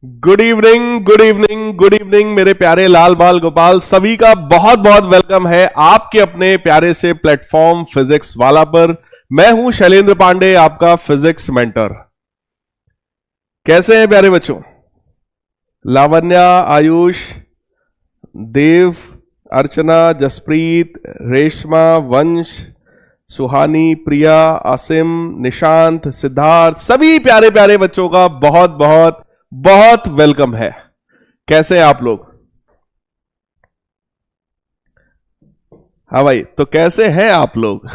Good evening, good evening, good evening मेरे प्यारे लाल बाल गोपाल, सभी का बहुत बहुत वेलकम है आपके अपने प्यारे से प्लेटफॉर्म फिजिक्स वाला पर। मैं हूं शैलेंद्र पांडे, आपका फिजिक्स मेंटर। कैसे हैं प्यारे बच्चों? लावण्या, आयुष, देव, अर्चना, जसप्रीत, रेशमा, वंश, सुहानी, प्रिया, आसिम, निशांत, सिद्धार्थ, सभी प्यारे प्यारे बच्चों का बहुत बहुत बहुत वेलकम है। कैसे हैं आप लोग? हाँ भाई, तो कैसे हैं आप लोग?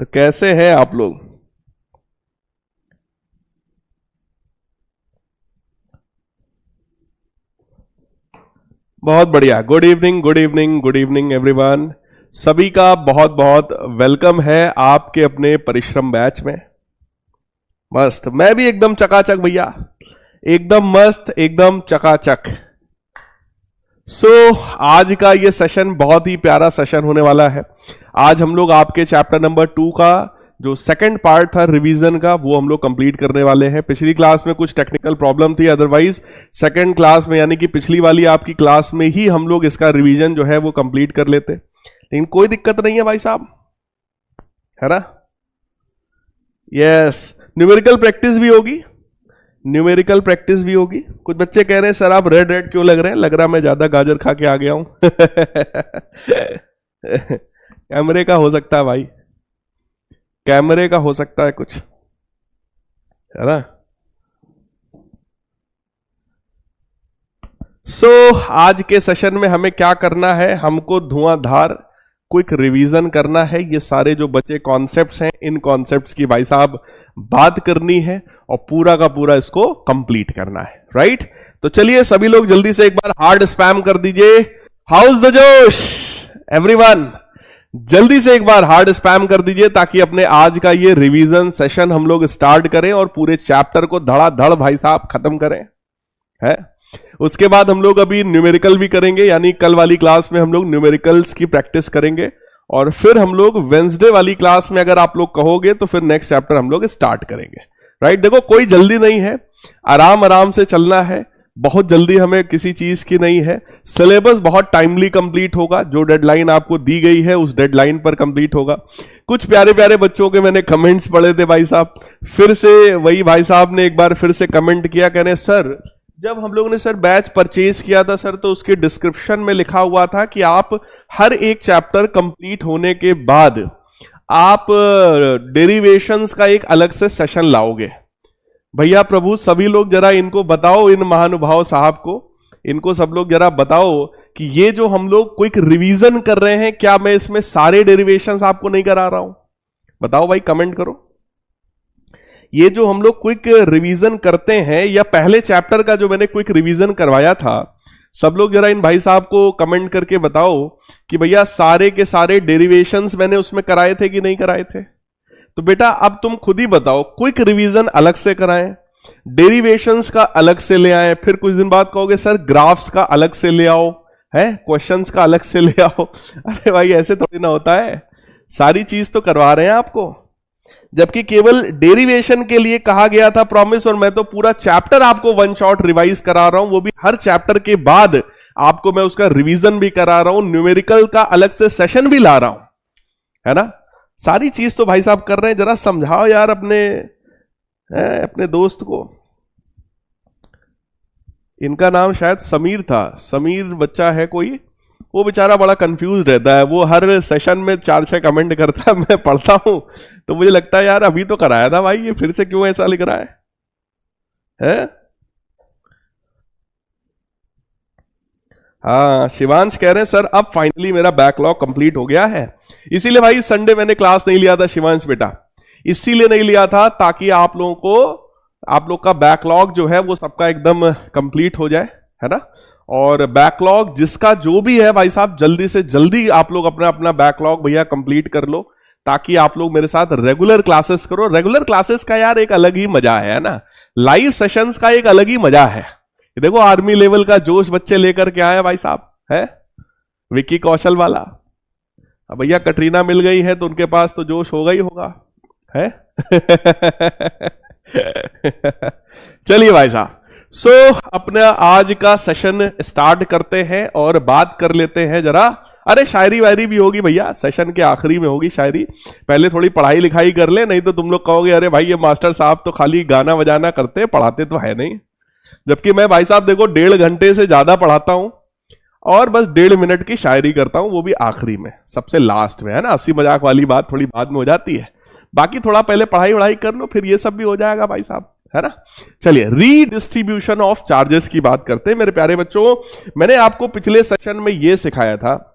तो कैसे हैं आप लोग? बहुत बढ़िया। Good evening, good evening, good evening everyone. सभी का बहुत बहुत वेलकम है आपके अपने परिश्रम बैच में। मस्त, मैं भी एकदम चकाचक भैया, एकदम मस्त, एकदम चकाचक। आज का ये सेशन बहुत ही प्यारा सेशन होने वाला है। आज हम लोग आपके चैप्टर नंबर 2 का जो सेकंड पार्ट था रिवीजन का, वो हम लोग कंप्लीट करने वाले हैं। पिछली क्लास में कुछ टेक्निकल प्रॉब्लम थी, अदरवाइज सेकंड क्लास में यानी कि पिछली वाली आपकी क्लास में ही हम लोग इसका रिवीजन जो है वो कंप्लीट कर लेते, लेकिन कोई दिक्कत नहीं है भाई साहब, है ना? यस, न्यूमेरिकल प्रैक्टिस भी होगी, न्यूमेरिकल प्रैक्टिस भी होगी। कुछ बच्चे कह रहे हैं सर आप रेड रेड क्यों लग रहे हैं? लग रहा मैं ज्यादा गाजर खा के आ गया हूं। कैमरे का हो सकता है भाई, कैमरे का हो सकता है कुछ, है ना? आज के सेशन में हमें क्या करना है? हमको धुआंधार क्विक रिवीजन करना है। ये सारे जो बचे कॉन्सेप्ट्स हैं, इन कॉन्सेप्ट्स की भाई साहब बात करनी है और पूरा का पूरा इसको कंप्लीट करना है, राइट? तो चलिए सभी लोग जल्दी से एक बार हार्ड स्पैम कर दीजिए। हाउस द जोश एवरीवन, जल्दी से एक बार हार्ड स्पैम कर दीजिए ताकि अपने आज का ये रिवीजन सेशन हम लोग स्टार्ट करें और पूरे चैप्टर को धड़ाधड़ भाई साहब खत्म करें, है? उसके बाद हम लोग अभी न्यूमेरिकल भी करेंगे, यानी कल वाली क्लास में हम लोग न्यूमेरिकल्स की प्रैक्टिस करेंगे और फिर हम लोग वेंसडे वाली क्लास में अगर आप लोग कहोगे तो फिर नेक्स्ट चैप्टर हम लोग स्टार्ट करेंगे, राइट? देखो कोई जल्दी नहीं है, आराम आराम से चलना है, बहुत जल्दी हमें किसी चीज की नहीं है। सिलेबस बहुत टाइमली कंप्लीट होगा, जो डेडलाइन आपको दी गई है उस डेडलाइन पर कंप्लीट होगा। कुछ प्यारे प्यारे बच्चों के मैंने कमेंट्स पढ़े थे भाई साहब, फिर से वही भाई साहब ने एक बार फिर से कमेंट किया, कहने सर जब हम लोगों ने सर बैच परचेज किया था सर, तो उसके डिस्क्रिप्शन में लिखा हुआ था कि आप हर एक चैप्टर कंप्लीट होने के बाद आप डेरिवेशंस का एक अलग से सेशन लाओगे। भैया प्रभु सभी लोग जरा इनको बताओ, इन महानुभाव साहब को, इनको सब लोग जरा बताओ कि ये जो हम लोग क्विक रिवीजन कर रहे हैं, क्या मैं इसमें सारे डेरिवेशंस आपको नहीं करा रहा हूं? बताओ भाई, कमेंट करो। ये जो हम लोग क्विक रिवीजन करते हैं, या पहले चैप्टर का जो मैंने क्विक रिवीजन करवाया था, सब लोग जरा इन भाई साहब को कमेंट करके बताओ कि भैया सारे के सारे डेरिवेशंस मैंने उसमें कराए थे कि नहीं कराए थे? तो बेटा अब तुम खुद ही बताओ, क्विक रिवीजन अलग से कराएं, डेरिवेशंस का अलग से ले आए, फिर कुछ दिन बाद कहोगे सर ग्राफ्स का अलग से ले आओ, है क्वेश्चंस का अलग से ले आओ। अरे भाई ऐसे थोड़ी ना होता है, सारी चीज तो करवा रहे हैं आपको, जबकि केवल डेरिवेशन के लिए कहा गया था प्रॉमिस, और मैं तो पूरा चैप्टर आपको वन शॉट रिवाइज करा रहा हूं, वो भी हर चैप्टर के बाद आपको मैं उसका रिवीजन भी करा रहा हूं, न्यूमेरिकल का अलग से सेशन भी ला रहा हूं, है ना? सारी चीज तो भाई साहब कर रहे हैं, जरा समझाओ यार अपने दोस्त को। इनका नाम शायद समीर था, समीर बच्चा है कोई, वो बेचारा बड़ा कंफ्यूज रहता है, वो हर सेशन में 4-6 कमेंट करता है, मैं पढ़ता हूं तो मुझे लगता है यार अभी तो कराया था भाई, ये फिर से क्यों ऐसा लिख रहा है? हाँ, शिवांश कह रहे हैं सर अब फाइनली मेरा बैकलॉग कंप्लीट हो गया है, इसीलिए भाई संडे मैंने क्लास नहीं लिया था शिवांश बेटा, इसीलिए नहीं लिया था ताकि आप लोग का बैकलॉग जो है वो सबका एकदम कंप्लीट हो जाए, है ना? और बैकलॉग जिसका जो भी है भाई साहब, जल्दी से जल्दी आप लोग अपना अपना बैकलॉग भैया कंप्लीट कर लो, ताकि आप लोग मेरे साथ रेगुलर क्लासेस करो। रेगुलर क्लासेस का यार एक अलग ही मजा है ना, लाइव सेशंस का एक अलग ही मजा है। देखो आर्मी लेवल का जोश बच्चे लेकर के आए भाई साहब, है विकी कौशल वाला। अब भैया कटरीना मिल गई है तो उनके पास तो जोश होगा ही होगा, है? चलिए भाई साहब, अपना आज का सेशन स्टार्ट करते हैं और बात कर लेते हैं जरा। अरे शायरी वायरी भी होगी भैया, सेशन के आखिरी में होगी शायरी। पहले थोड़ी पढ़ाई लिखाई कर ले, नहीं तो तुम लोग कहोगे अरे भाई ये मास्टर साहब तो खाली गाना बजाना करते, पढ़ाते तो है नहीं। जबकि मैं भाई साहब देखो 1.5 घंटे से ज्यादा पढ़ाता हूं और बस 1.5 मिनट की शायरी करता हूं, वो भी आखिरी में, सबसे लास्ट में, है ना। हंसी मजाक वाली बात थोड़ी बाद में हो जाती है, बाकी थोड़ा पहले पढ़ाई वढ़ाई कर लो, फिर ये सब भी हो जाएगा भाई साहब, है ना। चलिए रीडिस्ट्रीब्यूशन ऑफ चार्जेस की बात करते हैं मेरे प्यारे बच्चों। मैंने आपको पिछले सेशन में यह सिखाया था,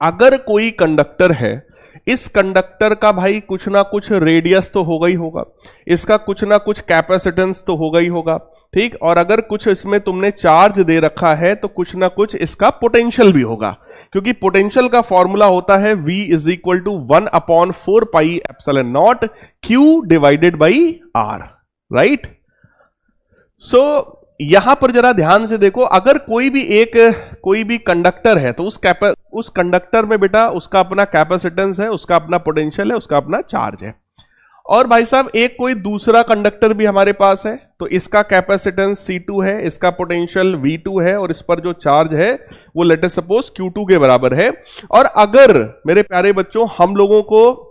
अगर कोई कंडक्टर है, इस कंडक्टर का भाई कुछ ना कुछ रेडियस तो होगा ही होगा, इसका कुछ ना कुछ कैपेसिटेंस तो होगा ही होगा, ठीक। और अगर कुछ इसमें तुमने चार्ज दे रखा है तो कुछ ना कुछ इसका पोटेंशियल भी होगा, क्योंकि पोटेंशियल का फॉर्मूला होता है V is equal to 1/4 pi epsilon not Q divided by R, right. So यहां पर जरा ध्यान से देखो, अगर कोई भी कंडक्टर है तो उस कंडक्टर में बेटा उसका अपना कैपेसिटेंस है, उसका अपना पोटेंशियल है, उसका अपना चार्ज है। और भाई साहब एक कोई दूसरा कंडक्टर भी हमारे पास है, तो इसका कैपेसिटेंस C2 है, इसका पोटेंशियल V2 है, और इस पर जो चार्ज है वो लेट अस सपोज Q2 के बराबर है। और अगर मेरे प्यारे बच्चों हम लोगों को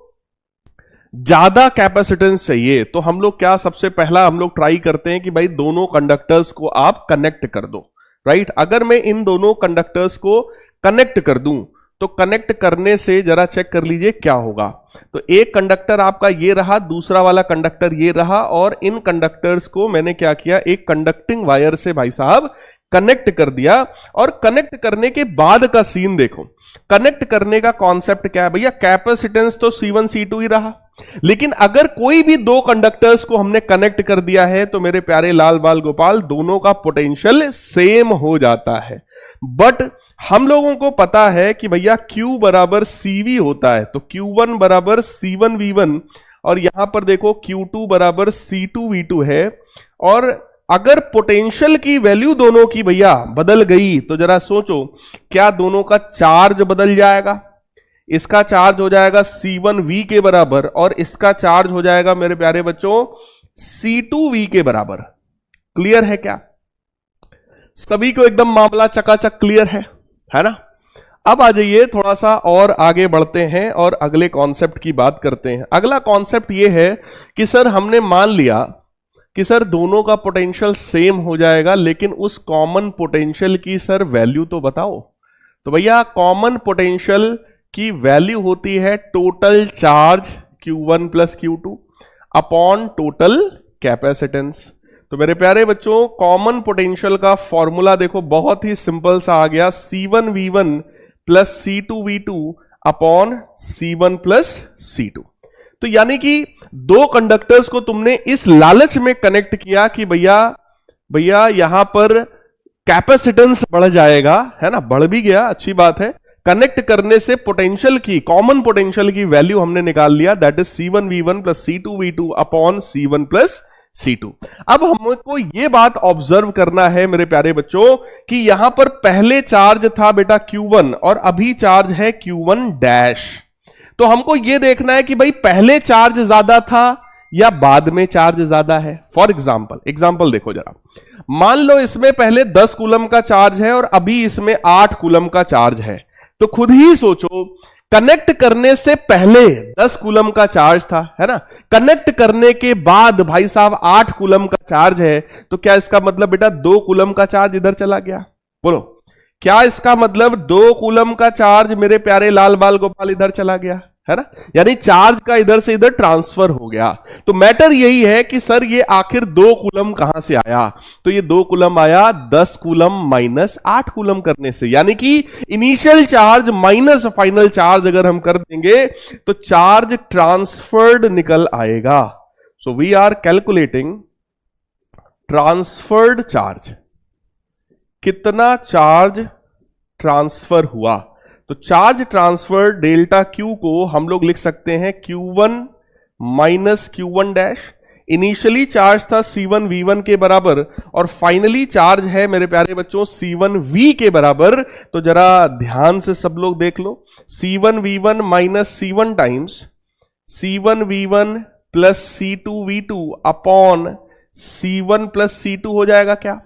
ज्यादा कैपेसिटेंस चाहिए तो हम लोग क्या, सबसे पहला हम लोग ट्राई करते हैं कि भाई दोनों कंडक्टर्स को आप कनेक्ट कर दो, राइट। अगर मैं इन दोनों कंडक्टर्स को कनेक्ट कर दूं तो कनेक्ट करने से जरा चेक कर लीजिए क्या होगा। तो एक कंडक्टर आपका ये रहा, दूसरा वाला कंडक्टर ये रहा, और इन कंडक्टर्स को मैंने क्या किया, एक कंडक्टिंग वायर से भाई साहब कनेक्ट कर दिया। और कनेक्ट करने के बाद का सीन देखो, कनेक्ट करने का कॉन्सेप्ट क्या है भैया, कैपेसिटेंस तो C1 C2 ही रहा, लेकिन अगर कोई भी दो कंडक्टर्स को हमने कनेक्ट कर दिया है तो मेरे प्यारे लाल बाल गोपाल दोनों का पोटेंशियल सेम हो जाता है। बट हम लोगों को पता है कि भैया Q बराबर CV होता है, तो Q1 बराबर C1 V1, और यहां पर देखो Q2 बराबर C2 V2 है। और अगर पोटेंशियल की वैल्यू दोनों की भैया बदल गई तो जरा सोचो, क्या दोनों का चार्ज बदल जाएगा? इसका चार्ज हो जाएगा C1V के बराबर और इसका चार्ज हो जाएगा मेरे प्यारे बच्चों C2V के बराबर। क्लियर है क्या? सभी को एकदम मामला चकाचक क्लियर है ना? अब आ जाइए थोड़ा सा और आगे बढ़ते हैं और अगले कॉन्सेप्ट की बात करते हैं। अगला कॉन्सेप्ट यह है कि सर हमने मान लिया कि सर दोनों का पोटेंशियल सेम हो जाएगा, लेकिन उस कॉमन पोटेंशियल की सर वैल्यू तो बताओ। तो भैया कॉमन पोटेंशियल की वैल्यू होती है total charge Q1 plus Q2 upon total capacitance. तो मेरे प्यारे बच्चों कॉमन पोटेंशियल का फॉर्मूला देखो बहुत ही सिंपल सा आ गया, C1V1 plus C2V2 upon C1 plus C2। तो यानी कि दो कंडक्टर्स को तुमने इस लालच में कनेक्ट किया कि भैया यहां पर कैपेसिटेंस बढ़ जाएगा, है ना, बढ़ भी गया, अच्छी बात है। कनेक्ट करने से पोटेंशियल की, कॉमन पोटेंशियल की वैल्यू हमने निकाल लिया, that is C1V1 plus C2V2 upon C1 plus C2। अब हमको यह बात ऑब्जर्व करना है मेरे प्यारे बच्चों कि यहां पर पहले चार्ज था बेटा Q1 और अभी चार्ज है Q1 डैश। तो हमको यह देखना है कि भाई पहले चार्ज ज्यादा था या बाद में चार्ज ज्यादा है। फॉर एग्जाम्पल देखो जरा, मान लो इसमें पहले 10 कूलम का चार्ज है और अभी इसमें 8 कूलम का चार्ज है। तो खुद ही सोचो, कनेक्ट करने से पहले 10 कूलम का चार्ज था, है ना, कनेक्ट करने के बाद भाई साहब 8 कूलम का चार्ज है, तो क्या इसका मतलब बेटा 2 कूलम का चार्ज इधर चला गया? बोलो, क्या इसका मतलब 2 कूलम का चार्ज मेरे प्यारे लाल बाल गोपाल इधर चला गया, है ना? यानी चार्ज का इधर से इधर ट्रांसफर हो गया। तो मैटर यही है कि सर ये आखिर 2 कूलम कहां से आया? तो ये 2 कूलम आया 10 कूलम माइनस 8 कूलम करने से, यानी कि initial charge minus final charge अगर हम कर देंगे तो चार्ज ट्रांसफर्ड निकल आएगा। So we are calculating transferred charge, कितना चार्ज ट्रांसफर हुआ। तो चार्ज ट्रांसफर डेल्टा Q को हम लोग लिख सकते हैं Q1 minus Q1 dash. Initially charge था C1V1 के बराबर और फाइनली चार्ज है मेरे प्यारे बच्चों C1V के बराबर। तो जरा ध्यान से सब लोग देख लो, C1V1 minus C1 times C1V1 plus C2V2 upon C1 plus C2 हो जाएगा क्या?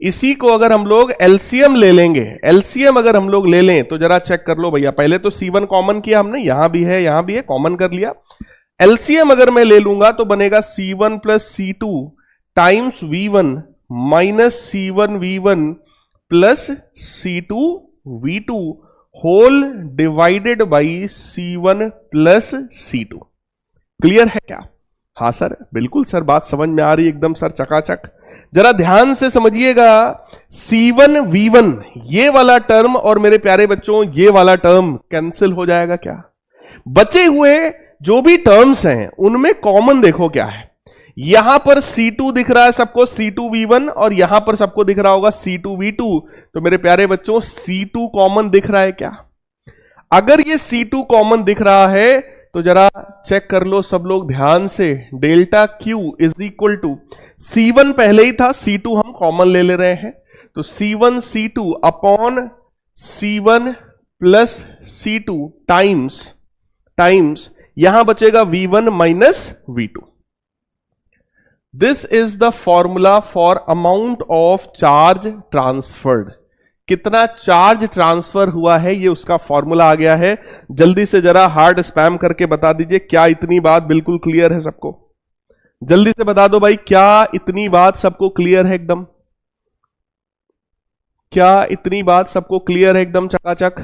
इसी को अगर हम लोग एलसीएम ले लेंगे, एलसीएम अगर हम लोग ले लें तो जरा चेक कर लो भैया, पहले तो C1 कॉमन किया हमने, यहां भी है यहां भी है, कॉमन कर लिया। एलसीएम अगर मैं ले लूंगा तो बनेगा C1 plus C2 times V1 minus C1V1 plus C2V2 whole divided by C1 plus C2। Clear है क्या? हाँ सर, बिल्कुल सर, बात समझ में आ रही है एकदम सर, चकाचक। जरा ध्यान से समझिएगा, C1V1 ये वाला टर्म और मेरे प्यारे बच्चों ये वाला टर्म कैंसिल हो जाएगा क्या? बचे हुए जो भी टर्म्स हैं उनमें कॉमन देखो क्या है। यहां पर C2 दिख रहा है सबको, C2V1, और यहां पर सबको दिख रहा होगा C2V2। तो मेरे प्यारे बच्चों C2 कॉमन दिख रहा है क्या? अगर ये C2 कॉमन दिख रहा है तो जरा चेक कर लो सब लोग ध्यान से, delta Q is equal to C1 पहले ही था, C2 हम कॉमन ले रहे हैं, तो C1 C2 upon C1 plus C2 times यहां बचेगा V1 minus V2। This is the formula for amount of charge transferred. कितना चार्ज ट्रांसफर हुआ है ये उसका फॉर्मूला आ गया है। जल्दी से जरा हार्ड स्पैम करके बता दीजिए, क्या इतनी बात बिल्कुल क्लियर है सबको? जल्दी से बता दो भाई, क्या इतनी बात सबको क्लियर है एकदम? क्या इतनी बात सबको क्लियर है एकदम चकाचक?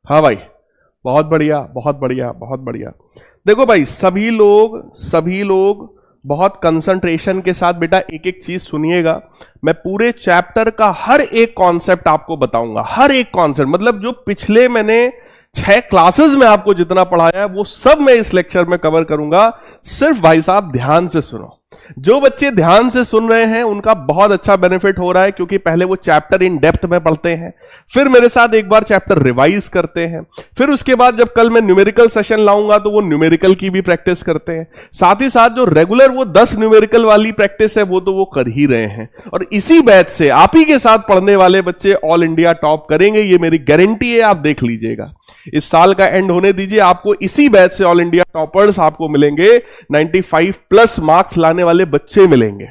हाँ भाई, बहुत बढ़िया बहुत बढ़िया बहुत बढ़िया। देखो भाई, सभी लोग बहुत कंसंट्रेशन के साथ बेटा एक एक चीज सुनिएगा। मैं पूरे चैप्टर का हर एक कॉन्सेप्ट आपको बताऊंगा, हर एक कॉन्सेप्ट, मतलब जो पिछले मैंने 6 क्लासेस में आपको जितना पढ़ाया है वो सब मैं इस लेक्चर में कवर करूंगा। सिर्फ भाई साहब ध्यान से सुनो। जो बच्चे ध्यान से सुन रहे हैं उनका बहुत अच्छा बेनिफिट हो रहा है, क्योंकि पहले वो चैप्टर इन डेप्थ में पढ़ते हैं, फिर मेरे साथ एक बार चैप्टर रिवाइज करते हैं, फिर उसके बाद जब कल मैं न्यूमेरिकल सेशन लाऊंगा तो वो न्यूमेरिकल की भी प्रैक्टिस करते हैं। साथ ही साथ जो रेगुलर वो 10 न्यूमेरिकल वाली प्रैक्टिस है वो तो वो कर ही रहे हैं। और इसी बैच से आप ही के साथ पढ़ने वाले बच्चे ऑल इंडिया टॉप करेंगे, ये मेरी गारंटी है, आप देख लीजिएगा। इस साल का एंड होने दीजिए, आपको इसी बैच से ऑल इंडिया टॉपर्स आपको मिलेंगे, 95 प्लस मार्क्स लाने वाले बच्चे मिलेंगे।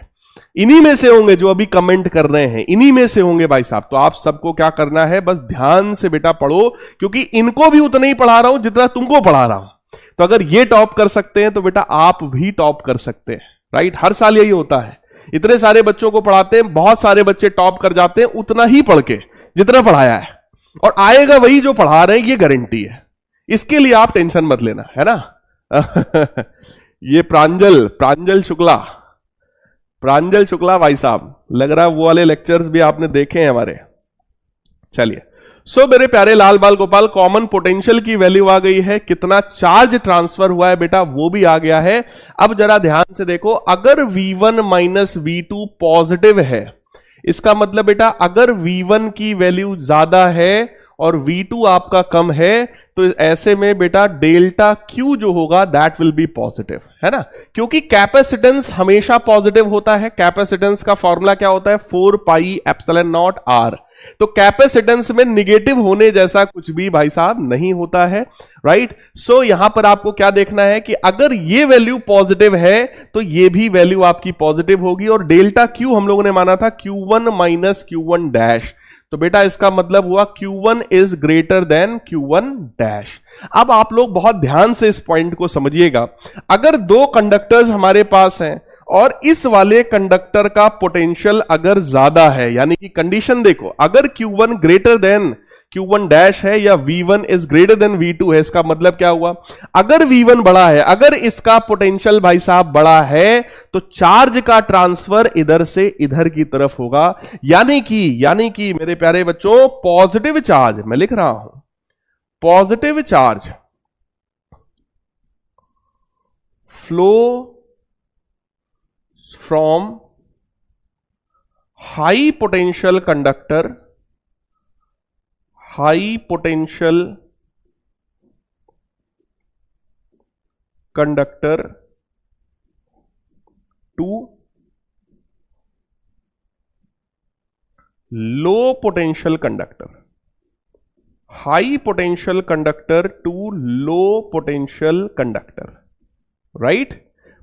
इन्हीं में से होंगे जो अभी कमेंट कर रहे हैं, इन्हीं में से होंगे भाई साहब। तो आप सबको क्या करना है, बस ध्यान से बेटा पढ़ो, क्योंकि इनको भी उतना ही पढ़ा रहा हूं जितना तुमको पढ़ा रहा हूं। तो अगर ये टॉप कर सकते हैं तो बेटा आप भी टॉप कर सकते हैं, राइट? हर साल यही होता है, इतने सारे बच्चों को पढ़ाते हैं, बहुत सारे बच्चे टॉप कर जाते हैं उतना ही पढ़ के जितना पढ़ाया है, और आएगा वही जो पढ़ा रहे हैं, ये गारंटी है। इसके लिए आप टेंशन मत लेना, है ना? ये प्रांजल शुक्ला भाई साहब, लग रहा है वो वाले लेक्चर्स भी आपने देखे हैं हमारे। चलिए, सो मेरे प्यारे लाल बाल गोपाल, कॉमन पोटेंशियल की वैल्यू आ गई है, कितना चार्ज ट्रांसफर हुआ है बेटा वो भी आ गया है। अब जरा ध्यान से देखो, अगर V1 माइनस V2 पॉजिटिव है, इसका मतलब बेटा अगर V1 की वैल्यू ज्यादा है और V2 आपका कम है, तो ऐसे में बेटा डेल्टा Q जो होगा दैट विल बी पॉजिटिव, है ना? क्योंकि कैपेसिटेंस हमेशा पॉजिटिव होता है। कैपेसिटेंस का फॉर्मूला क्या होता है? 4 पाई एप्सिलॉन नॉट R। तो कैपेसिटेंस में निगेटिव होने जैसा कुछ भी भाई साहब नहीं होता है, राइट? सो यहां पर आपको क्या देखना है कि अगर ये वैल्यू पॉजिटिव है तो ये भी वैल्यू आपकी पॉजिटिव होगी, और डेल्टा Q हम लोगों ने माना था Q1 माइनस Q1 डैश। तो बेटा इसका मतलब हुआ Q1 is greater than Q1 dash. अब आप लोग बहुत ध्यान से इस पॉइंट को समझिएगा। अगर 2 कंडक्टर्स हमारे पास हैं और इस वाले कंडक्टर का पोटेंशियल अगर ज्यादा है, यानी कि कंडीशन देखो, अगर Q1 greater than Q1 dash है या V1 is greater than V2 है, इसका मतलब क्या हुआ? अगर V1 बड़ा है, अगर इसका पोटेंशियल भाई साहब बड़ा है, तो चार्ज का ट्रांसफर इधर से इधर की तरफ होगा। यानी कि मेरे प्यारे बच्चों, पॉजिटिव चार्ज, मैं लिख रहा हूं, positive charge flow from high potential conductor to low potential conductor, high potential conductor to low potential conductor, right.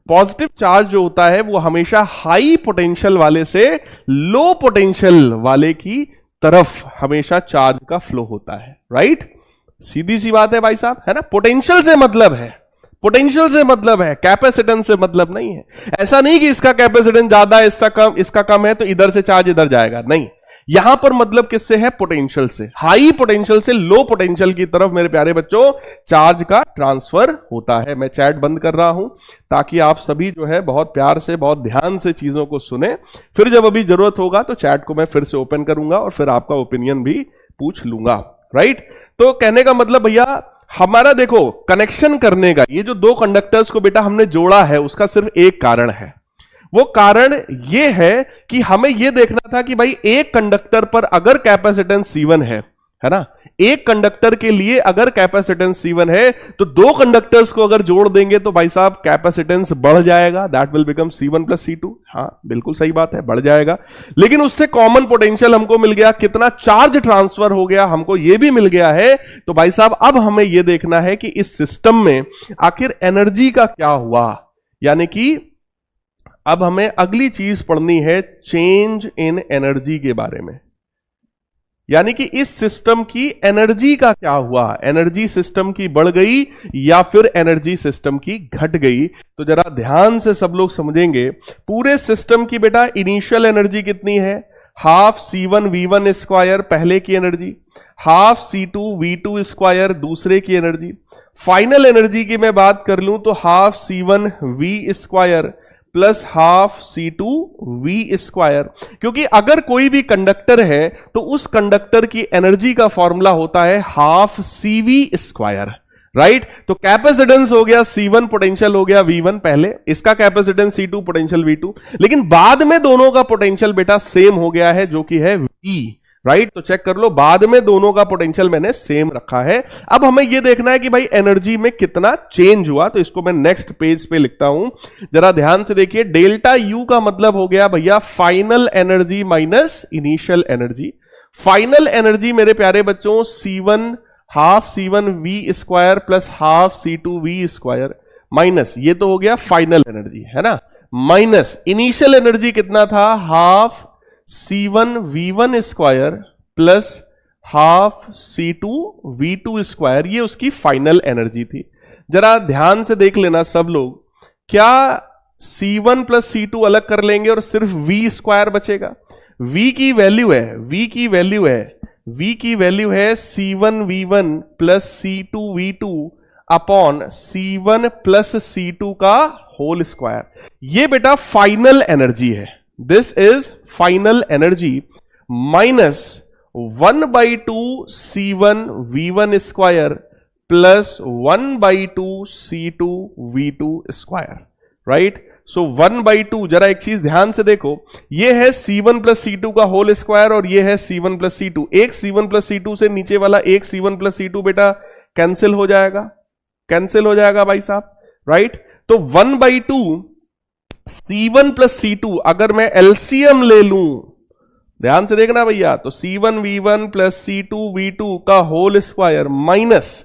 Positive charge जो होता है वो हमेशा हाई पोटेंशियल वाले से लो पोटेंशियल वाले की तरफ हमेशा चार्ज का फ्लो होता है, राइट। सीधी सी बात है भाई साहब, है ना। पोटेंशियल से मतलब है, पोटेंशियल से मतलब है, कैपेसिटेंस से मतलब नहीं है। ऐसा नहीं कि इसका कैपेसिटेंस ज्यादा है, इसका कम है तो इधर से चार्ज इधर जाएगा, नहीं। यहां पर मतलब किससे है? पोटेंशियल से। हाई पोटेंशियल से लो पोटेंशियल की तरफ मेरे प्यारे बच्चों चार्ज का ट्रांसफर होता है। मैं चैट बंद कर रहा हूं ताकि आप सभी जो है बहुत प्यार से, बहुत ध्यान से चीजों को सुने। फिर जब अभी जरूरत होगा तो चैट को मैं फिर से ओपन करूंगा और फिर आपका ओपिनियन भी पूछ लूंगा, राइट। तो कहने का मतलब भैया हमारा देखो कनेक्शन करने का, ये जो दो कंडक्टर्स को बेटा हमने जोड़ा है उसका सिर्फ एक कारण है। वो कारण ये है कि हमें ये देखना था कि भाई एक कंडक्टर पर अगर कैपेसिटेंस C1 है ना, एक कंडक्टर के लिए अगर कैपेसिटेंस C1 है तो दो कंडक्टर्स को अगर जोड़ देंगे तो भाई साहब कैपेसिटेंस बढ़ जाएगा, that will become C1 plus C2। हाँ बिल्कुल सही बात है, बढ़ जाएगा। लेकिन उससे कॉमन पोटेंशियल हमको मिल गया, कितना चार्ज ट्रांसफर हो गया हमको ये भी मिल गया है। तो भाई साहब अब हमें यह देखना है कि इस सिस्टम में आखिर एनर्जी का क्या हुआ, यानी कि अब हमें अगली चीज पढ़नी है चेंज इन एनर्जी के बारे में, यानी कि इस सिस्टम की एनर्जी का क्या हुआ, एनर्जी सिस्टम की बढ़ गई या फिर एनर्जी सिस्टम की घट गई। तो जरा ध्यान से सब लोग समझेंगे। पूरे सिस्टम की बेटा इनिशियल एनर्जी कितनी है? हाफ C1 V1 स्क्वायर पहले की energy, half C2 V2 square दूसरे की एनर्जी। फाइनल एनर्जी की मैं बात कर लूं तो half C1 V square plus half C2 V square. क्योंकि अगर कोई भी कंडक्टर है तो उस कंडक्टर की एनर्जी का फॉर्मूला होता है हाफ CV स्क्वायर, राइट। तो कैपेसिटेंस हो गया C1, पोटेंशियल हो गया V1 पहले, इसका कैपेसिटेंस C2, पोटेंशियल V2, लेकिन बाद में दोनों का पोटेंशियल बेटा सेम हो गया है जो कि है V, राइट। तो चेक कर लो, बाद में दोनों का पोटेंशियल मैंने सेम रखा है। अब हमें यह देखना है कि भाई एनर्जी में कितना चेंज हुआ, तो इसको मैं नेक्स्ट पेज पे लिखता हूं, जरा ध्यान से देखिए। डेल्टा U का मतलब हो गया भैया final energy minus initial energy. Final energy मेरे प्यारे बच्चों C1 half C1 V square plus half C2 V square minus, ये तो हो गया फाइनल एनर्जी, है ना, माइनस इनिशियल एनर्जी कितना था? Half C1 V1 square plus half C2 V2 square, ये उसकी फाइनल एनर्जी थी। जरा ध्यान से देख लेना सब लोग, क्या C1 प्लस C2 अलग कर लेंगे और सिर्फ V स्क्वायर बचेगा? V की वैल्यू है, V की वैल्यू है, V की वैल्यू है C1 V1 plus C2 V2 upon C1 plus C2 का होल स्क्वायर। ये बेटा फाइनल एनर्जी है, this is final energy minus 1/2 C1 V1 square plus 1/2 C2 V2 square, right. So 1/2, जरा एक चीज ध्यान से देखो, ये है C1 प्लस C2 का होल स्क्वायर और ये है C1 प्लस C2। एक C1 प्लस C2 से नीचे वाला एक C1 प्लस C2 बेटा कैंसिल हो जाएगा, कैंसिल हो जाएगा भाई साहब, राइट। तो 1/2 C1 प्लस C2 अगर मैं एलसीएम ले लूं, ध्यान से देखना भैया, तो C1 V1 plus C2 V2 का होल स्क्वायर माइनस,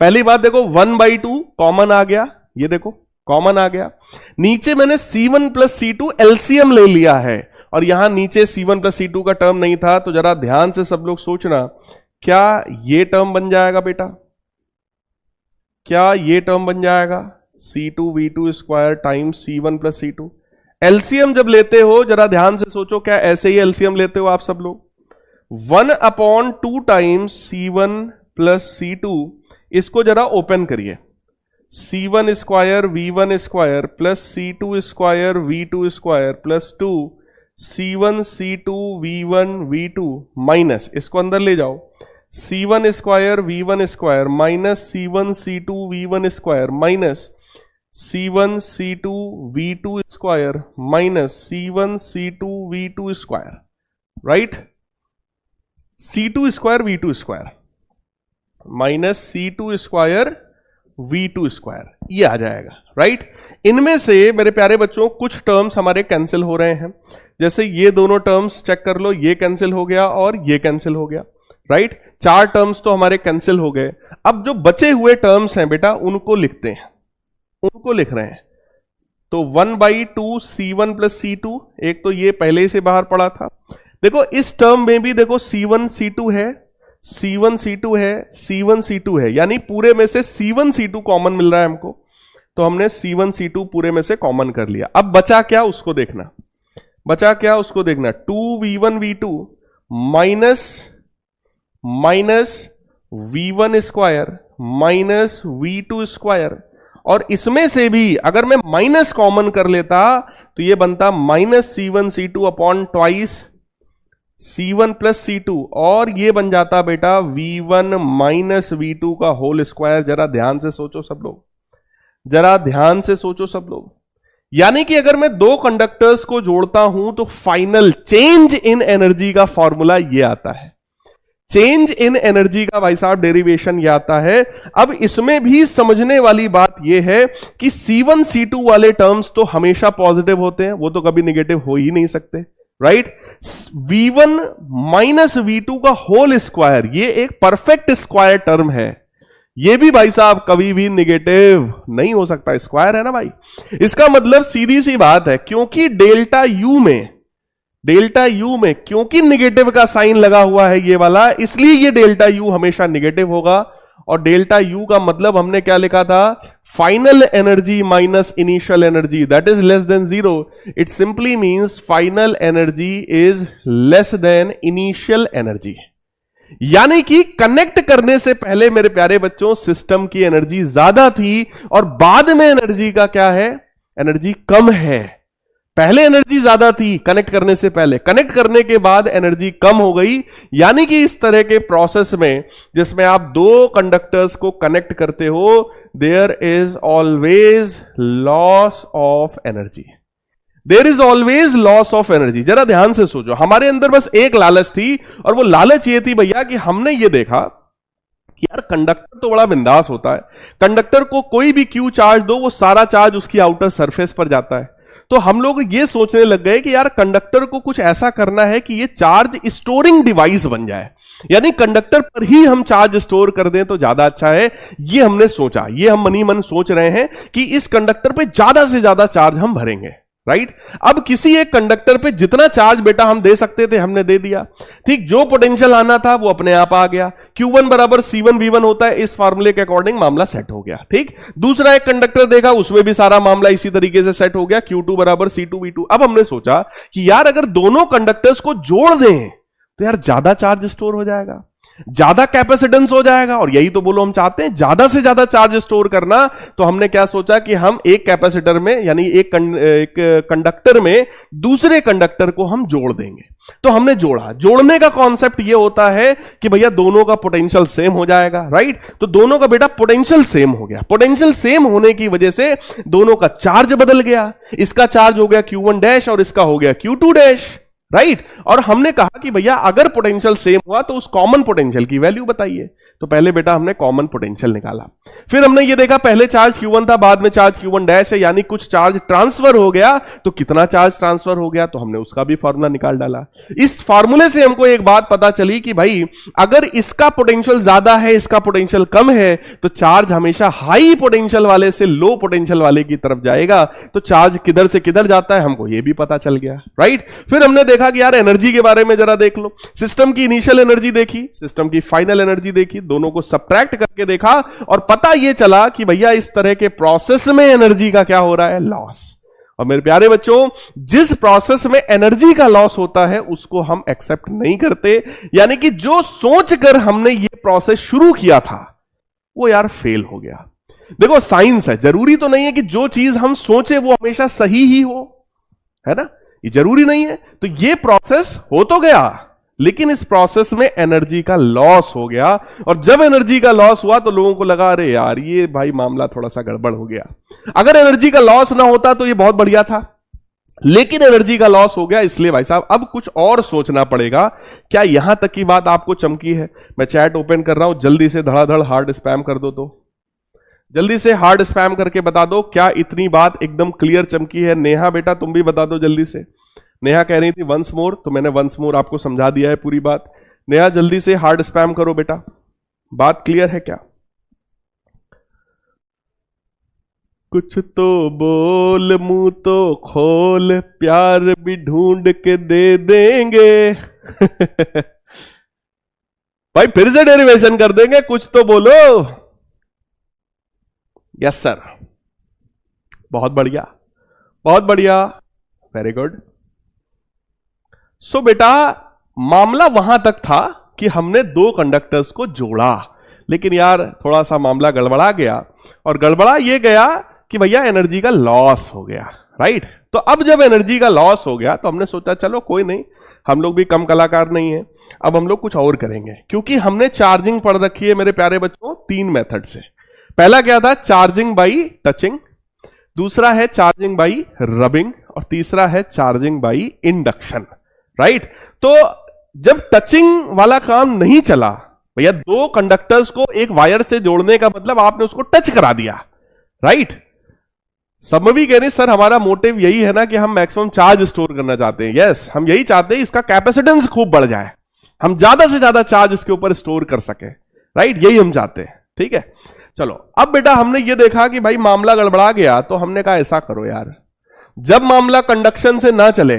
पहली बात देखो 1/2 कॉमन आ गया, ये देखो कॉमन आ गया। नीचे मैंने C1 प्लस C2 एलसीएम ले लिया है और यहां नीचे C1 प्लस C2 का टर्म नहीं था। तो जरा ध्यान से सब लोग सोचना, क्या ये टर्म बन जाएगा बेटा? क्या ये टर्म बन जाएगा? C2 V2 square times C1 plus C2। LCM जब लेते हो जरा ध्यान से सोचो, क्या ऐसे ही एलसीएम लेते हो आप सब लोग? 1/2 टाइम्स C1 प्लस C2, इसको जरा ओपन करिए। C1 square V1 square plus C2 square V2 square plus 2 C1 C2 V1 V2 minus, इसको अंदर ले जाओ, C1 square V1 square minus C1 C2 V1 square minus C1 C2 V2 square minus C1 C2 V2 square, right. C2 square V2 square minus C2 square v2 square, ये आ जाएगा, right. इनमें से मेरे प्यारे बच्चों कुछ टर्म्स हमारे cancel हो रहे हैं, जैसे ये दोनों टर्म्स चेक कर लो, ये कैंसिल हो गया और ये कैंसिल हो गया, राइट। 4 टर्म्स तो हमारे कैंसिल हो गए। अब जो बचे हुए टर्म्स हैं बेटा उनको लिखते हैं, उनको लिख रहे हैं। तो 1/2 c1 प्लस c2, एक तो ये पहले ही से बाहर पड़ा था। देखो इस टर्म में भी देखो c1 c2 है, c1 c2 है, c1 c2 है, यानी पूरे में से c1 c2 कॉमन मिल रहा है हमको, तो हमने c1 c2 पूरे में से कॉमन कर लिया। अब बचा क्या उसको देखना, बचा क्या उसको देखना, 2v1 v2 minus v1 square minus v2 square, और इसमें से भी अगर मैं माइनस कॉमन कर लेता तो ये बनता minus c1 c2 upon twice c1 plus c2, और ये बन जाता बेटा v1 माइनस v2 का होल स्क्वायर। जरा ध्यान से सोचो सब लोग, जरा ध्यान से सोचो सब लोग। यानी कि अगर मैं दो कंडक्टर्स को जोड़ता हूं तो फाइनल चेंज इन एनर्जी का फॉर्मूला ये आता है, चेंज इन एनर्जी का भाई साहब डेरिवेशन ये आता है। अब इसमें भी समझने वाली बात यह है कि c1 c2 वाले टर्म्स तो हमेशा पॉजिटिव होते हैं, वो तो कभी निगेटिव हो ही नहीं सकते, राइट। v1 माइनस v2 का होल स्क्वायर ये एक परफेक्ट स्क्वायर टर्म है, ये भी भाई साहब कभी भी निगेटिव नहीं हो सकता, स्क्वायर है ना भाई। इसका मतलब सीधी सी बात है, क्योंकि डेल्टा यू में क्योंकि निगेटिव का साइन लगा हुआ है ये वाला, इसलिए ये डेल्टा यू हमेशा निगेटिव होगा। और डेल्टा यू का मतलब हमने क्या लिखा था, final energy minus initial energy that is less than 0। It simply means final energy is less than initial energy. यानी कि कनेक्ट करने से पहले मेरे प्यारे बच्चों सिस्टम की एनर्जी ज्यादा थी और बाद में एनर्जी का क्या है, एनर्जी कम है। पहले एनर्जी ज्यादा थी कनेक्ट करने से पहले, कनेक्ट करने के बाद एनर्जी कम हो गई। यानी कि इस तरह के प्रोसेस में जिसमें आप दो कंडक्टर्स को कनेक्ट करते हो, there is always loss of energy, there is always loss of energy. जरा ध्यान से सोचो, हमारे अंदर बस एक लालच थी, और वो लालच ये थी भैया कि हमने ये देखा कि यार कंडक्टर तो बड़ा बिंदास होता है, कंडक्टर को कोई भी क्यू चार्ज दो वो सारा चार्ज उसकी आउटर सरफेस पर जाता है। तो हम लोग ये सोचने लग गए कि यार कंडक्टर को कुछ ऐसा करना है कि ये चार्ज स्टोरिंग डिवाइस बन जाए, यानी कंडक्टर पर ही हम चार्ज स्टोर कर दें तो ज्यादा अच्छा है। ये हमने सोचा, ये हम मनी मन सोच रहे हैं कि इस कंडक्टर पे ज्यादा से ज्यादा चार्ज हम भरेंगे, राइट। अब किसी एक कंडक्टर पे जितना चार्ज बेटा हम दे सकते थे हमने दे दिया, ठीक। जो पोटेंशियल आना था वो अपने आप आ गया, Q1 बराबर C1 V1 होता है, इस फार्मूले के अकॉर्डिंग मामला सेट हो गया, ठीक। दूसरा एक कंडक्टर देखा, उसमें भी सारा मामला इसी तरीके से सेट हो गया, Q2 बराबर C2 V2। अब हमने सोचा कि यार अगर दोनों कंडक्टर्स को जोड़ दें तो यार ज्यादा चार्ज स्टोर हो जाएगा, ज्यादा कैपेसिटेंस हो जाएगा, और यही तो बोलो हम चाहते हैं, ज्यादा से ज्यादा चार्ज स्टोर करना। तो हमने क्या सोचा कि हम एक कैपेसिटर में यानी एक कंडक्टर में दूसरे कंडक्टर को हम जोड़ देंगे। तो हमने जोड़ा, जोड़ने का कॉन्सेप्ट ये होता है कि भैया दोनों का पोटेंशियल सेम हो जाएगा, राइट। तो दोनों का बेटा पोटेंशियल सेम हो गया, पोटेंशियल सेम होने की वजह से दोनों का चार्ज बदल गया, इसका चार्ज हो गया Q1 डैश और इसका हो गया Q2 डैश, राइट। और हमने कहा कि भैया अगर पोटेंशियल सेम हुआ तो उस कॉमन पोटेंशियल की वैल्यू बताइए। तो पहले बेटा हमने कॉमन पोटेंशियल निकाला, फिर हमने ये देखा पहले चार्ज Q1 था, बाद में चार्ज Q1 डैश है, यानी कुछ चार्ज ट्रांसफर हो गया। तो कितना चार्ज ट्रांसफर हो गया, तो हमने उसका भी फॉर्मूला निकाल डाला। इस फॉर्मूले से हमको एक बात पता चली कि भाई अगर इसका पोटेंशियल ज्यादा है, इसका पोटेंशियल कम है, तो चार्ज हमेशा हाई पोटेंशियल वाले से लो पोटेंशियल वाले की तरफ जाएगा। तो चार्ज किधर से किधर जाता है हमको ये भी पता चल गया, राइट। फिर हमने देखा कि यार एनर्जी के बारे में जरा देख लो, सिस्टम की इनिशियल एनर्जी देखी, सिस्टम की फाइनल एनर्जी देखी, दोनों को सबट्रैक्ट करके देखा और पता यह चला कि भैया इस तरह के प्रोसेस में एनर्जी का क्या हो रहा है, लॉस। और मेरे प्यारे बच्चों, जिस प्रोसेस में एनर्जी का लॉस होता है उसको हम एक्सेप्ट नहीं करते, यानी कि जो सोचकर हमने ये प्रोसेस शुरू किया था वो यार फेल हो गया। देखो साइंस है, जरूरी तो नहीं है कि जो चीज हम सोचे वो हमेशा सही ही हो, है ना, ये जरूरी नहीं है। तो ये प्रोसेस हो तो गया, लेकिन इस प्रोसेस में एनर्जी का लॉस हो गया, और जब एनर्जी का लॉस हुआ तो लोगों को लगा अरे यार ये भाई मामला थोड़ा सा गड़बड़ हो गया। अगर एनर्जी का लॉस ना होता तो ये बहुत बढ़िया था, लेकिन एनर्जी का लॉस हो गया, इसलिए भाई साहब अब कुछ और सोचना पड़ेगा। क्या यहां तक की बात आपको चमकी है? मैं चैट ओपन कर रहा हूं, जल्दी से धड़ाधड़ हार्ड स्पैम कर दो। तो जल्दी से हार्ड स्पैम करके बता दो क्या इतनी बात एकदम क्लियर चमकी है। नेहा बेटा तुम भी बता दो जल्दी से। नेहा कह रही थी वंस मोर, तो मैंने वंस मोर आपको समझा दिया है पूरी बात। नेहा जल्दी से हार्ड स्पैम करो बेटा, बात क्लियर है क्या? कुछ तो बोल, मुंह तो खोल, प्यार भी ढूंढ के दे देंगे। भाई फिर से डेरिवेशन कर देंगे, कुछ तो बोलो। यस सर, बहुत बढ़िया, बहुत बढ़िया, वेरी गुड। सो बेटा मामला वहां तक था कि हमने दो कंडक्टर्स को जोड़ा, लेकिन यार थोड़ा सा मामला गड़बड़ा गया, और गड़बड़ा ये गया कि भैया एनर्जी का लॉस हो गया, राइट। तो अब जब एनर्जी का लॉस हो गया तो हमने सोचा चलो कोई नहीं, हम लोग भी कम कलाकार नहीं है, अब हम लोग कुछ और करेंगे। क्योंकि हमने चार्जिंग पढ़ रखी है मेरे प्यारे बच्चों 3 मेथड से। पहला क्या था? चार्जिंग बाई टचिंग, दूसरा है चार्जिंग बाई रबिंग, और तीसरा है चार्जिंग बाई इंडक्शन, राइट। तो जब टचिंग वाला काम नहीं चला, भैया दो कंडक्टर्स को एक वायर से जोड़ने का मतलब आपने उसको टच करा दिया, राइट। समवी कह रही सर हमारा मोटिव यही है ना कि हम मैक्सिमम चार्ज स्टोर करना चाहते हैं। यस, हम यही चाहते हैं इसका कैपेसिटेंस खूब बढ़ जाए, हम ज्यादा से ज्यादा चार्ज इसके ऊपर स्टोर कर सके, राइट, यही हम चाहते हैं, ठीक है। चलो अब बेटा हमने ये देखा कि भाई मामला गड़बड़ा गया, तो हमने कहा ऐसा करो यार, जब मामला कंडक्शन से ना चले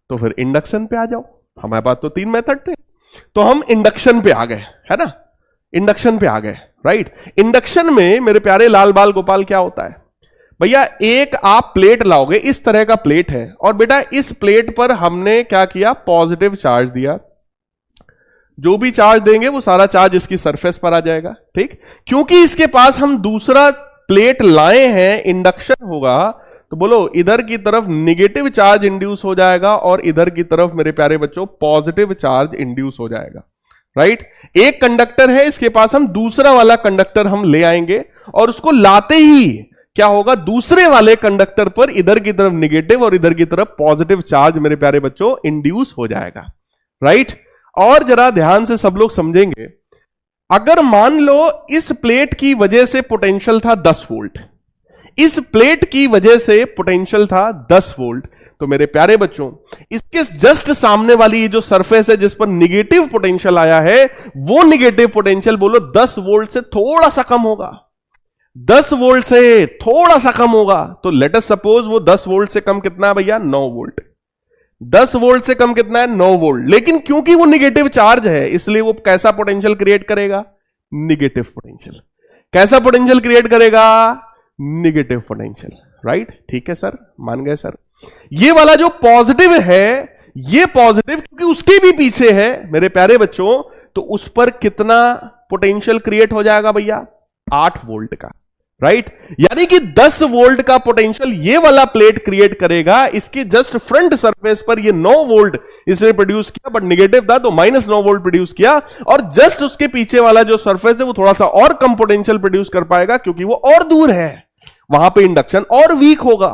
तो फिर इंडक्शन पे आ जाओ। हमारे पास तो 3 मेथड थे, तो हम इंडक्शन पे आ गए, है ना, इंडक्शन पे आ गए, राइट। इंडक्शन में मेरे प्यारे लाल बाल गोपाल क्या होता है भैया, एक आप प्लेट लाओगे, इस तरह का प्लेट है, और बेटा इस प्लेट पर हमने क्या किया? पॉजिटिव चार्ज दिया। जो भी चार्ज देंगे वो सारा चार्ज इसकी सरफेस पर आ जाएगा, ठीक। क्योंकि इसके पास हम दूसरा प्लेट लाए हैं, इंडक्शन होगा, तो बोलो इधर की तरफ निगेटिव चार्ज इंड्यूस हो जाएगा और इधर की तरफ मेरे प्यारे बच्चों पॉजिटिव चार्ज इंड्यूस हो जाएगा, राइट। एक कंडक्टर है, इसके पास हम दूसरा वाला कंडक्टर हम ले आएंगे, और उसको लाते ही क्या होगा? दूसरे वाले कंडक्टर पर इधर की तरफ निगेटिव और इधर की तरफ पॉजिटिव चार्ज मेरे प्यारे बच्चों इंड्यूस हो जाएगा, राइट। और जरा ध्यान से सब लोग समझेंगे, अगर मान लो इस प्लेट की वजह से पोटेंशियल था 10 वोल्ट, इस प्लेट की वजह से पोटेंशियल था 10 वोल्ट, तो मेरे प्यारे बच्चों इसके जस्ट सामने वाली जो सरफेस है जिस पर निगेटिव पोटेंशियल आया है, वो निगेटिव पोटेंशियल बोलो 10 वोल्ट से थोड़ा सा कम होगा, 10 वोल्ट से थोड़ा सा कम होगा। तो लेट अस सपोज वो 10 वोल्ट से कम कितना है भैया? 9 वोल्ट। 10 वोल्ट से कम कितना है? 9 वोल्ट। लेकिन क्योंकि वो निगेटिव चार्ज है, इसलिए वो कैसा पोटेंशियल क्रिएट करेगा? Negative potential. कैसा पोटेंशियल क्रिएट करेगा? Negative potential, right. ठीक है सर, मान गए सर। ये वाला जो पॉजिटिव है, ये पॉजिटिव क्योंकि उसके भी पीछे है मेरे प्यारे बच्चों, तो उस पर कितना पोटेंशियल क्रिएट हो जाएगा भैया? 8 वोल्ट का, राइट। यानी कि 10 वोल्ट का पोटेंशियल ये वाला प्लेट क्रिएट करेगा, इसकी जस्ट फ्रंट सरफेस पर ये 9 वोल्ट इसने प्रोड्यूस किया, बट नेगेटिव था तो -9 वोल्ट प्रोड्यूस किया, और जस्ट उसके पीछे वाला जो सरफेस है वो थोड़ा सा और कम पोटेंशियल प्रोड्यूस कर पाएगा क्योंकि वो और दूर है, वहां पे इंडक्शन और वीक होगा।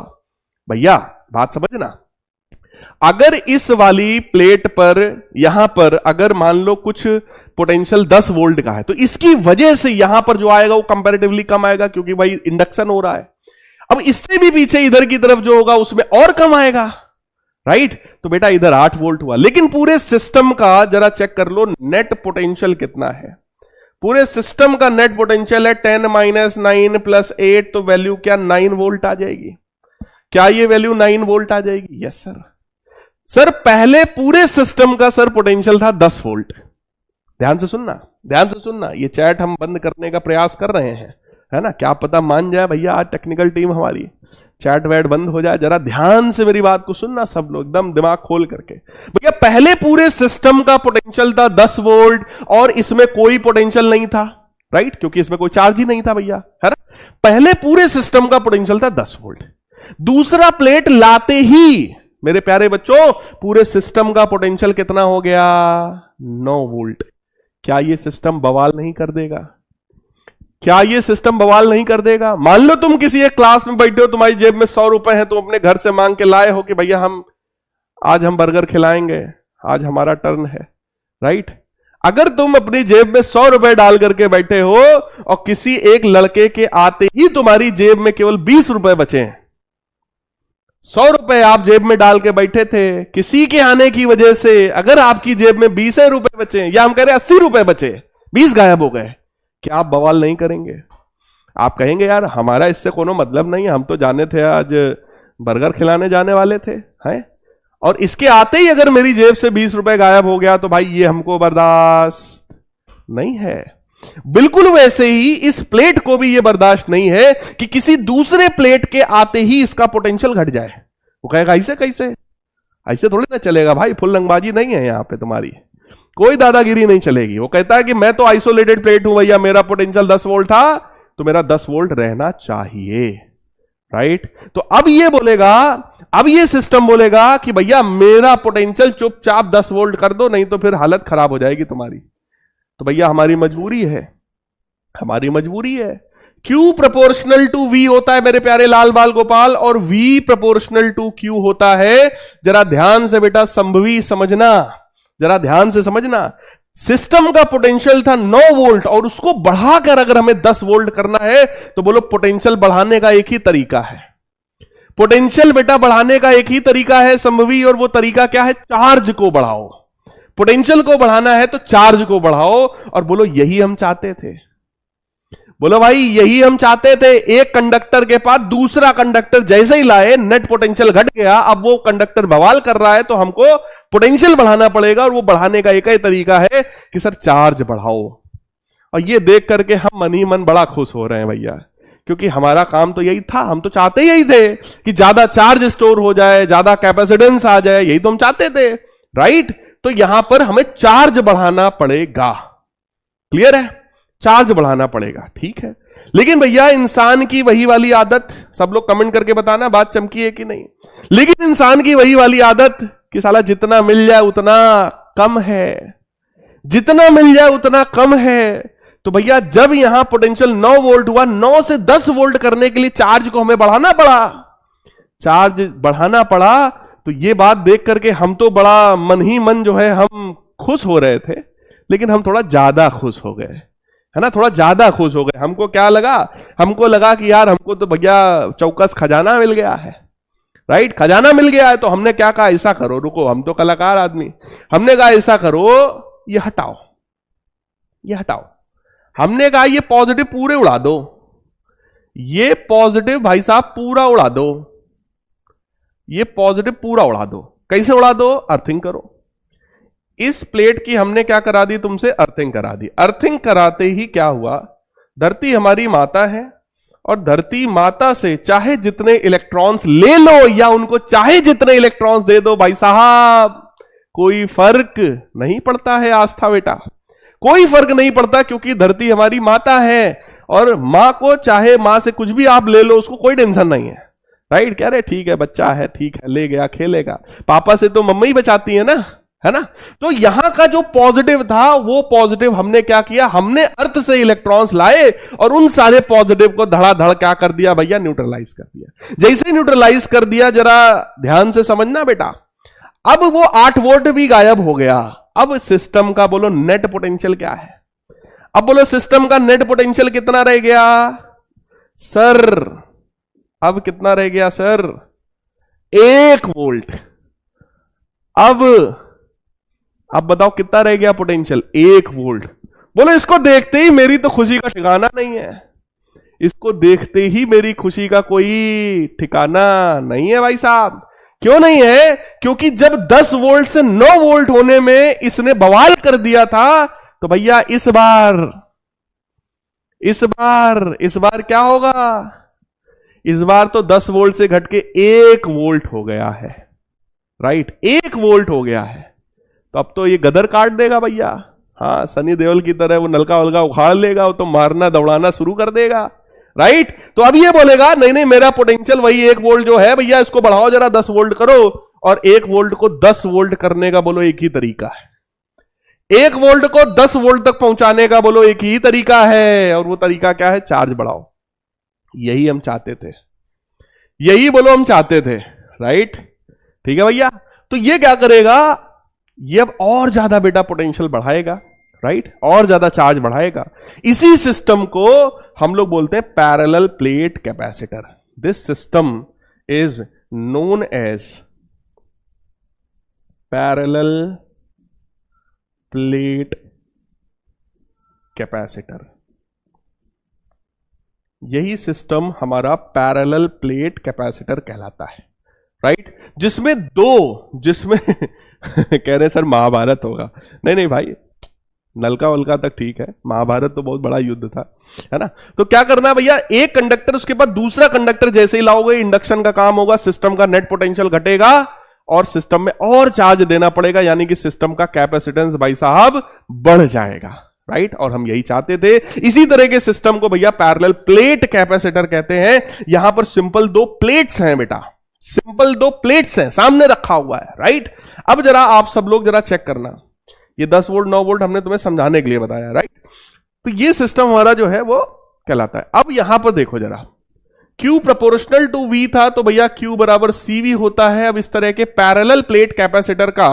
भैया बात समझना, अगर इस वाली प्लेट पर यहां पर अगर मान लो कुछ पोटेंशियल 10 वोल्ट का है, तो इसकी वजह से यहां पर जो आएगा वो कंपैरेटिवली कम आएगा क्योंकि भाई इंडक्शन हो रहा है। अब इससे भी पीछे इधर की तरफ जो होगा उसमें और कम आएगा, राइट। तो बेटा इधर 8 वोल्ट हुआ, लेकिन पूरे सिस्टम का जरा चेक कर लो नेट पोटेंशियल कितना है। पूरे सिस्टम का नेट पोटेंशियल है 10 - 9 + 8, तो वैल्यू क्या 9 वोल्ट आ जाएगी? क्या ये वैल्यू 9 वोल्ट आ जाएगी? Yes sir. सर पहले पूरे सिस्टम का सर पोटेंशियल था 10 वोल्ट। ध्यान से सुनना, ध्यान से सुनना, ये चैट हम बंद करने का प्रयास कर रहे हैं, है ना, क्या पता मान जाए भैया आज टेक्निकल टीम हमारी, चैट वैट बंद हो जाए। जरा ध्यान से मेरी बात को सुनना सब लोग, एकदम दिमाग खोल करके। भैया पहले पूरे सिस्टम का पोटेंशियल था 10 वोल्ट और इसमें कोई पोटेंशियल नहीं था, राइट, क्योंकि इसमें कोई चार्ज ही नहीं था भैया, है ना। पहले पूरे सिस्टम का पोटेंशियल था 10 वोल्ट। दूसरा प्लेट लाते ही मेरे प्यारे बच्चों पूरे सिस्टम का पोटेंशियल कितना हो गया? 9 वोल्ट। क्या ये सिस्टम बवाल नहीं कर देगा? क्या ये सिस्टम बवाल नहीं कर देगा? मान लो तुम किसी एक क्लास में बैठे हो, तुम्हारी जेब में 100 रुपए हैं, तुम अपने घर से मांग के लाए हो कि भैया आज हम बर्गर खिलाएंगे, आज हमारा टर्न है, राइट। अगर तुम अपनी जेब में 100 रुपए डाल करके बैठे हो और किसी एक लड़के के आते ही तुम्हारी जेब में केवल 20 रुपए बचे हैं, 100 रुपए आप जेब में डाल के बैठे थे, किसी के आने की वजह से अगर आपकी जेब में 20 रुपए बचे, या हम कह रहे 80 रुपए बचे, 20 गायब हो गए, क्या आप बवाल नहीं करेंगे? आप कहेंगे यार हमारा इससे कोनो मतलब नहीं, हम तो जाने थे आज बर्गर खिलाने जाने वाले थे, हैं? और इसके आते ही अगर मेरी जेब से 20 रुपए गायब हो गया तो भाई ये हमको बर्दाश्त नहीं है। बिल्कुल वैसे ही इस प्लेट को भी यह बर्दाश्त नहीं है कि किसी दूसरे प्लेट के आते ही इसका पोटेंशियल घट जाए। वो कहेगा ऐसे कैसे, ऐसे थोड़ी ना चलेगा भाई, फुल लंगबाजी नहीं है यहां पे, तुम्हारी कोई दादागिरी नहीं चलेगी। वो कहता है कि मैं तो आइसोलेटेड प्लेट हूं भैया, मेरा पोटेंशियल 10 वोल्ट था तो मेरा 10 वोल्ट रहना चाहिए, राइट? तो अब ये बोलेगा, अब ये सिस्टम बोलेगा कि भैया मेरा पोटेंशियल चुपचाप 10 वोल्ट कर दो, नहीं तो फिर हालत खराब हो जाएगी तुम्हारी। तो भैया हमारी मजबूरी है, हमारी मजबूरी है। Q प्रोपोर्शनल टू V होता है मेरे प्यारे लाल बाल गोपाल, और V प्रोपोर्शनल टू Q होता है। जरा ध्यान से बेटा संभवी समझना, जरा ध्यान से समझना। सिस्टम का पोटेंशियल था 9 वोल्ट और उसको बढ़ाकर अगर हमें 10 वोल्ट करना है तो बोलो पोटेंशियल बढ़ाने का एक ही तरीका है। पोटेंशियल बेटा बढ़ाने का एक ही तरीका है संभवी, और वो तरीका क्या है? चार्ज को बढ़ाओ। पोटेंशियल को बढ़ाना है तो चार्ज को बढ़ाओ, और बोलो यही हम चाहते थे। बोलो भाई यही हम चाहते थे। एक कंडक्टर के पास दूसरा कंडक्टर जैसे ही लाए नेट पोटेंशियल घट गया, अब वो कंडक्टर बवाल कर रहा है तो हमको पोटेंशियल बढ़ाना पड़ेगा, और वो बढ़ाने का एक ही तरीका है कि सर चार्ज बढ़ाओ। और ये देख करके हम मन ही मन बड़ा खुश हो रहे हैं भैया, क्योंकि हमारा काम तो यही था, हम तो चाहते यही थे कि ज्यादा चार्ज स्टोर हो जाए, ज्यादा कैपेसिटेंस आ जाए, यही तो हम चाहते थे, राइट? तो यहां पर हमें चार्ज बढ़ाना पड़ेगा। क्लियर है? चार्ज बढ़ाना पड़ेगा, ठीक है। लेकिन भैया इंसान की वही वाली आदत, सब लोग कमेंट करके बताना बात चमकी है कि नहीं। लेकिन इंसान की वही वाली आदत कि साला जितना मिल जाए उतना कम है, जितना मिल जाए उतना कम है। तो भैया जब यहां पोटेंशियल 9 वोल्ट हुआ, 9 से 10 वोल्ट करने के लिए चार्ज को हमें बढ़ाना पड़ा, चार्ज बढ़ाना पड़ा। तो ये बात देख करके हम तो बड़ा मन ही मन जो है हम खुश हो रहे थे, लेकिन हम थोड़ा ज्यादा खुश हो गए, है ना? थोड़ा ज्यादा खुश हो गए। हमको क्या लगा? हमको लगा कि यार हमको तो भैया चौकस खजाना मिल गया है, राइट? खजाना मिल गया है। तो हमने क्या कहा, ऐसा करो, रुको हम तो कलाकार आदमी, हमने कहा ऐसा करो, ये हटाओ, ये हटाओ। हमने कहा ये पॉजिटिव पूरे उड़ा दो, ये पॉजिटिव भाई साहब पूरा उड़ा दो, ये पॉजिटिव पूरा उड़ा दो। कैसे उड़ा दो? अर्थिंग करो। इस प्लेट की हमने क्या करा दी तुमसे? अर्थिंग करा दी। अर्थिंग कराते ही क्या हुआ? धरती हमारी माता है, और धरती माता से चाहे जितने इलेक्ट्रॉन्स ले लो या उनको चाहे जितने इलेक्ट्रॉन्स दे दो भाई साहब, कोई फर्क नहीं पड़ता है आस्था बेटा, कोई फर्क नहीं पड़ता, क्योंकि धरती हमारी माता है। और मां को चाहे मां से कुछ भी आप ले लो, उसको कोई टेंशन नहीं है, राइट? कह रहे ठीक है बच्चा है, ठीक है ले गया खेलेगा, पापा से तो मम्मी ही बचाती है ना, है ना? तो यहां का जो पॉजिटिव था वो पॉजिटिव हमने क्या किया? हमने अर्थ से इलेक्ट्रॉन्स लाए और उन सारे पॉजिटिव को धड़ाधड़ क्या कर दिया भैया? न्यूट्रलाइज कर दिया। जैसे न्यूट्रलाइज कर दिया, जरा ध्यान से समझना बेटा, अब वो 8 वोल्ट भी गायब हो गया। अब सिस्टम का बोलो नेट पोटेंशियल क्या है? अब बोलो सिस्टम का नेट पोटेंशियल कितना रह गया सर? अब कितना रह गया सर? 1 वोल्ट। अब बताओ कितना रह गया पोटेंशियल? 1 वोल्ट। बोलो इसको देखते ही मेरी तो खुशी का ठिकाना नहीं है, इसको देखते ही मेरी खुशी का कोई ठिकाना नहीं है भाई साहब। क्यों नहीं है? क्योंकि जब 10 वोल्ट से 9 वोल्ट होने में इसने बवाल कर दिया था, तो भैया इस बार क्या होगा? इस बार तो 10 वोल्ट से घट के 1 वोल्ट हो गया है, राइट? 1 वोल्ट हो गया है। तो अब तो ये गदर काट देगा भैया। हाँ, सनी देओल की तरह वो नलका वलका उखाड़ लेगा, वो तो मारना दौड़ाना शुरू कर देगा, राइट? तो अब ये बोलेगा नहीं नहीं मेरा पोटेंशियल वही 1 वोल्ट जो है भैया, इसको बढ़ाओ जरा 10 वोल्ट करो। और 1 वोल्ट को 10 वोल्ट करने का बोलो एक ही तरीका है, 1 वोल्ट को 10 वोल्ट तक पहुंचाने का बोलो एक ही तरीका है, और वो तरीका क्या है? चार्ज बढ़ाओ। यही हम चाहते थे, यही बोलो हम चाहते थे, राइट? ठीक है भैया। तो ये क्या करेगा? ये अब और ज्यादा बेटा पोटेंशियल बढ़ाएगा, राइट, और ज्यादा चार्ज बढ़ाएगा। इसी सिस्टम को हम लोग बोलते हैं parallel plate capacitor. This system is known as parallel plate capacitor. यही सिस्टम हमारा पैरेलल प्लेट कैपेसिटर कहलाता है, राइट। जिसमें कह रहे सर महाभारत होगा, नहीं भाई, नलका वलका तक ठीक है, महाभारत तो बहुत बड़ा युद्ध था, है ना। तो क्या करना है भैया, एक कंडक्टर उसके बाद दूसरा कंडक्टर जैसे ही लाओगे, इंडक्शन का काम होगा, सिस्टम का नेट पोटेंशियल घटेगा और सिस्टम में और चार्ज देना पड़ेगा, यानी कि सिस्टम का कैपेसिटेंस भाई साहब बढ़ जाएगा, राइट। और हम यही चाहते थे। इसी तरह के सिस्टम को भैया पैरेलल प्लेट कैपेसिटर कहते हैं। यहां पर सिंपल दो प्लेट्स हैं बेटा, सिंपल दो प्लेट्स हैं, सामने रखा हुआ है, राइट। अब जरा आप सब लोग जरा चेक करना, ये 10 वोल्ट 9 वोल्ट हमने तुम्हें समझाने के लिए बताया, राइट। तो ये सिस्टम हमारा जो है वो कहलाता है। अब यहां पर देखो जरा, Q प्रोपोर्शनल टू V था, तो भैया Q बराबर CV होता है। अब इस तरह के पैरेलल प्लेट कैपेसिटर का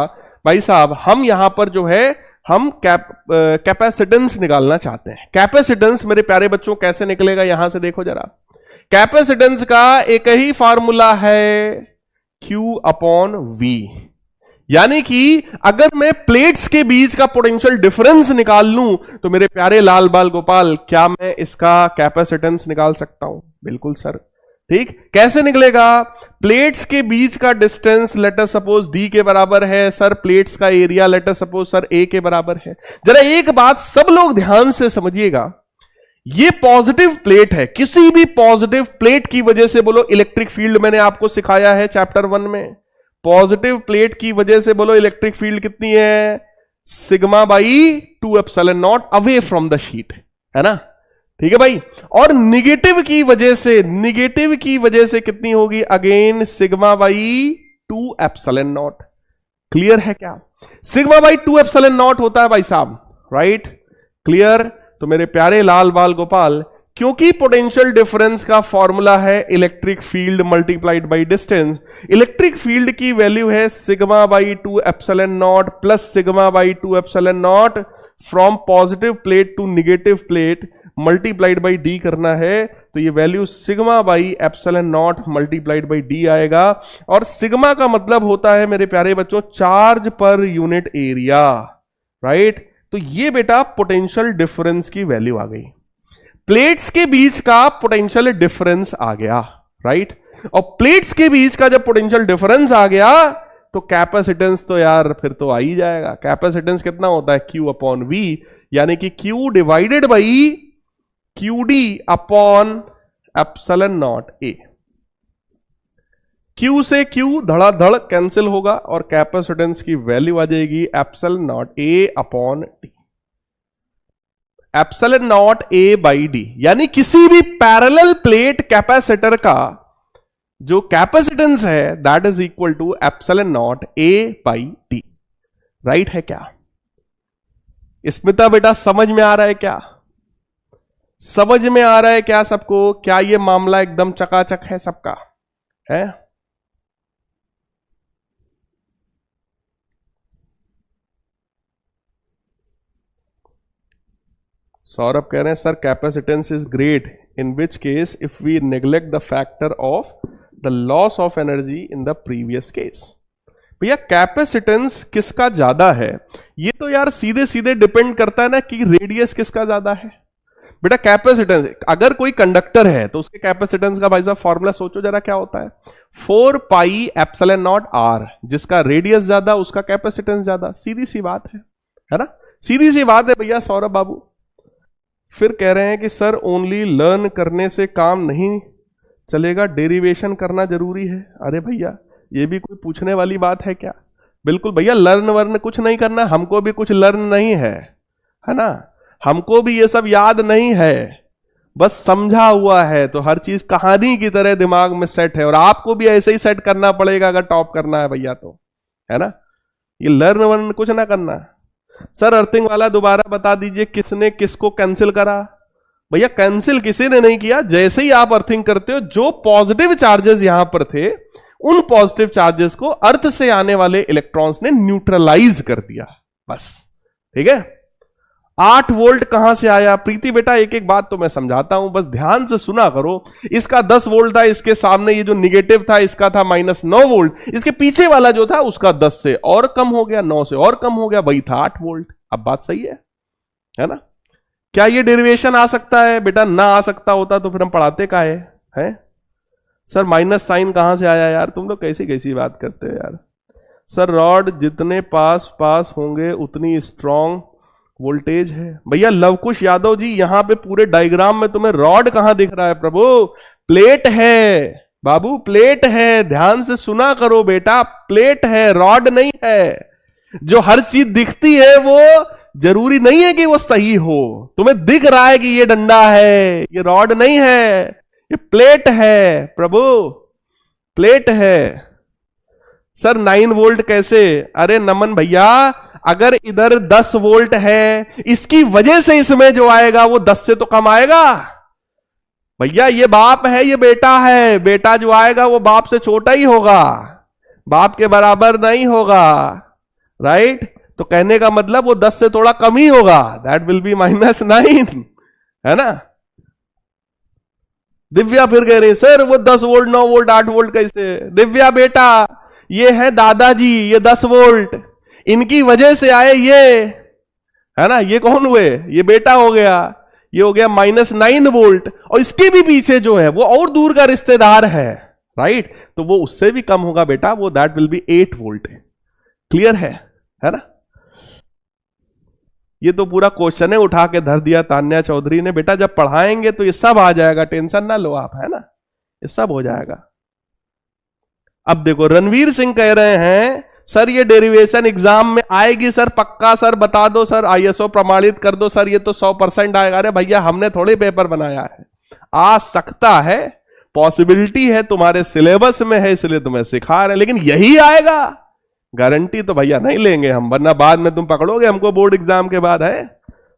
भाई साहब हम यहां पर जो है हम कैपेसिटेंस निकालना चाहते हैं। कैपेसिटेंस मेरे प्यारे बच्चों कैसे निकलेगा, यहां से देखो जरा। कैपेसिटेंस का एक ही फार्मूला है Q अपॉन V, यानी कि अगर मैं प्लेट्स के बीच का पोटेंशियल डिफरेंस निकाल लूं तो मेरे प्यारे लाल बाल गोपाल, क्या मैं इसका कैपेसिटेंस निकाल सकता हूं? बिल्कुल सर, ठीक। कैसे निकलेगा? प्लेट्स के बीच का distance let us suppose D के बराबर है सर, प्लेट्स का area let us suppose sir A के बराबर है। जरा एक बात सब लोग ध्यान से समझिएगा, ये पॉजिटिव प्लेट है। किसी भी पॉजिटिव प्लेट की वजह से बोलो इलेक्ट्रिक फील्ड, मैंने आपको सिखाया है चैप्टर 1 में, पॉजिटिव प्लेट की वजह से बोलो इलेक्ट्रिक फील्ड कितनी है? Sigma by 2 epsilon not away from the sheet, है ना, ठीक है भाई। और निगेटिव की वजह से कितनी होगी? Again sigma by 2 epsilon not. Clear है क्या? सिग्मा बाई 2 एप्सिलॉन नॉट होता है भाई साहब, राइट, क्लियर। तो मेरे प्यारे लाल बाल गोपाल, क्योंकि पोटेंशियल डिफरेंस का फॉर्मूला है electric field multiplied by distance, electric field की वैल्यू है sigma by 2 epsilon naught plus sigma by 2 epsilon naught from positive plate to negative plate multiplied by D करना है, तो ये value sigma by epsilon naught multiplied by D आएगा। और sigma का मतलब होता है मेरे प्यारे बच्चों charge per unit area, right. तो ये बेटा पोटेंशियल डिफरेंस की वैल्यू आ गई, प्लेट्स के बीच का पोटेंशियल डिफरेंस आ गया, राइट। और प्लेट्स के बीच का जब पोटेंशियल डिफरेंस आ गया तो कैपेसिटेंस तो यार फिर तो आ ही जाएगा। कैपेसिटेंस कितना होता है? Q अपॉन V, यानी कि Q divided by QD upon epsilon naught A। Q से Q धड़ाधड़ कैंसिल होगा और कैपेसिटेंस की वैल्यू आ जाएगी epsilon naught A upon T, epsilon naught A by D। यानी किसी भी पैरेलल प्लेट कैपेसिटर का जो कैपेसिटेंस है that is equal to epsilon naught A by D, right है क्या? स्मिता बेटा समझ में आ रहा है क्या? समझ में आ रहा है क्या सबको? क्या ये मामला एकदम चकाचक है सबका? है? सौरभ कह रहे हैं sir capacitance is great, in which case if we neglect the factor of the loss of energy in the previous case. भैया कैपेसिटेंस किसका ज्यादा है? ये तो यार सीधे सीधे डिपेंड करता है ना कि रेडियस किसका ज्यादा है। बेटा कैपेसिटेंस, अगर कोई कंडक्टर है तो उसके कैपेसिटेंस का भाई साहब फॉर्मूला सोचो जरा क्या होता है? 4 पाई एप्सिलॉन नॉट आर, जिसका रेडियस ज्यादा उसका कैपेसिटेंस ज्यादा। सीधी सी बात है ना, सीधी सी बात है भैया सौरभ बाबू। फिर कह रहे हैं कि सर ओनली लर्न करने से काम नहीं चलेगा, डेरिवेशन करना जरूरी है। अरे भैया ये भी कोई पूछने वाली बात है क्या? बिल्कुल भैया, लर्न वर्न कुछ नहीं करना, हमको भी कुछ लर्न नहीं है ना, हमको भी ये सब याद नहीं है, बस समझा हुआ है। तो हर चीज कहानी की तरह दिमाग में सेट है और आपको भी ऐसे ही सेट करना पड़ेगा अगर टॉप करना है भैया, तो है ना। ये लर्न वर्न कुछ ना करना। सर अर्थिंग वाला दोबारा बता दीजिए, किसने किसको कैंसिल करा? भैया कैंसिल किसी ने नहीं किया, जैसे ही आप अर्थिंग करते हो जो पॉजिटिव चार्जेस यहां पर थे उन पॉजिटिव चार्जेस को अर्थ से आने वाले इलेक्ट्रॉन्स ने न्यूट्रलाइज कर दिया, बस, ठीक है। 8 वोल्ट कहां से आया? प्रीति बेटा एक एक बात तो मैं समझाता हूं, बस ध्यान से सुना करो। इसका 10 वोल्ट था, इसके सामने ये जो निगेटिव था इसका था -9 वोल्ट, इसके पीछे वाला जो था उसका 10 से और कम हो गया, 9 से और कम हो गया, वही था 8 वोल्ट। अब बात सही है ना? क्या ये डेरिवेशन आ सकता है? बेटा ना आ सकता होता तो फिर हम पढ़ाते का है? सर माइनस साइन कहां से आया यार? तुम लोग कैसी कैसी बात करते हो यार। सर रॉड जितने पास पास होंगे उतनी स्ट्रॉन्ग वोल्टेज है। भैया लवकुश यादव जी, यहां पे पूरे डायग्राम में तुम्हें रॉड कहां दिख रहा है प्रभु? प्लेट है बाबू, प्लेट है। ध्यान से सुना करो बेटा, प्लेट है, रॉड नहीं है। जो हर चीज दिखती है वो जरूरी नहीं है कि वो सही हो। तुम्हें दिख रहा है कि ये डंडा है, ये रॉड नहीं है, ये प्लेट है प्रभु, प्लेट है। सर 9 वोल्ट कैसे? अरे नमन भैया, अगर इधर 10 वोल्ट है, इसकी वजह से इसमें जो आएगा वो 10 से तो कम आएगा। भैया ये बाप है, ये बेटा है, बेटा जो आएगा वो बाप से छोटा ही होगा, बाप के बराबर नहीं होगा, राइट? तो कहने का मतलब वो 10 से थोड़ा कम ही होगा, दैट विल बी -9, है ना? दिव्या फिर कह रही सर वो 10 वोल्ट 9 वोल्ट 8 वोल्ट कैसे? दिव्या बेटा ये है दादाजी, ये 10 वोल्ट, इनकी वजह से आए ये, है ना? ये कौन हुए? ये बेटा हो गया, ये हो गया -9 वोल्ट, और इसके भी पीछे जो है वो और दूर का रिश्तेदार है, राइट? तो वो उससे भी कम होगा बेटा, वो that will be 8 volt. Clear है ना? ये तो पूरा क्वेश्चन है उठा के धर दिया तान्या चौधरी ने। बेटा जब पढ़ाएंगे तो ये सब आ जाएगा, टेंशन ना लो आप, है ना? ये सब हो जाएगा। अब देखो रणवीर सिंह कह रहे हैं सर ये डेरिवेशन एग्जाम में आएगी सर, पक्का सर, बता दो सर, ISO प्रमाणित कर दो सर, ये तो 100% आएगा। अरे भैया हमने थोड़े पेपर बनाया है, आ सकता है, पॉसिबिलिटी है, तुम्हारे सिलेबस में है इसलिए तुम्हें सिखा रहे हैं, लेकिन यही आएगा गारंटी तो भैया नहीं लेंगे हम, वरना बाद में तुम पकड़ोगे हमको बोर्ड एग्जाम के बाद। है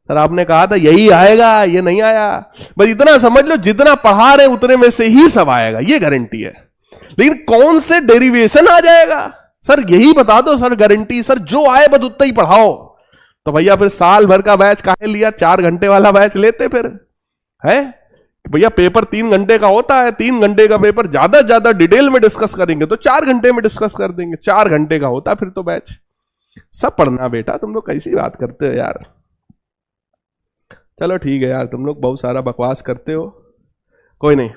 सर आपने कहा था यही आएगा, ये नहीं आया। बस इतना समझ लो जितना पढ़ा रहे उतने में से ही सब आएगा, ये गारंटी है। लेकिन कौन से डेरिवेशन आ जाएगा सर, यही बता दो सर, गारंटी सर जो आए बस उतना ही पढ़ाओ। तो भैया फिर साल भर का बैच काहे लिया? 4 घंटे वाला बैच लेते फिर, है भैया पेपर 3 घंटे का होता है, 3 घंटे का पेपर, ज्यादा डिटेल में डिस्कस करेंगे तो 4 घंटे में डिस्कस कर देंगे, 4 घंटे का होता फिर तो बैच। सब पढ़ना बेटा, तुम लोग कैसी बात करते हो यार। चलो ठीक है यार, तुम लोग बहुत सारा बकवास करते हो, कोई नहीं।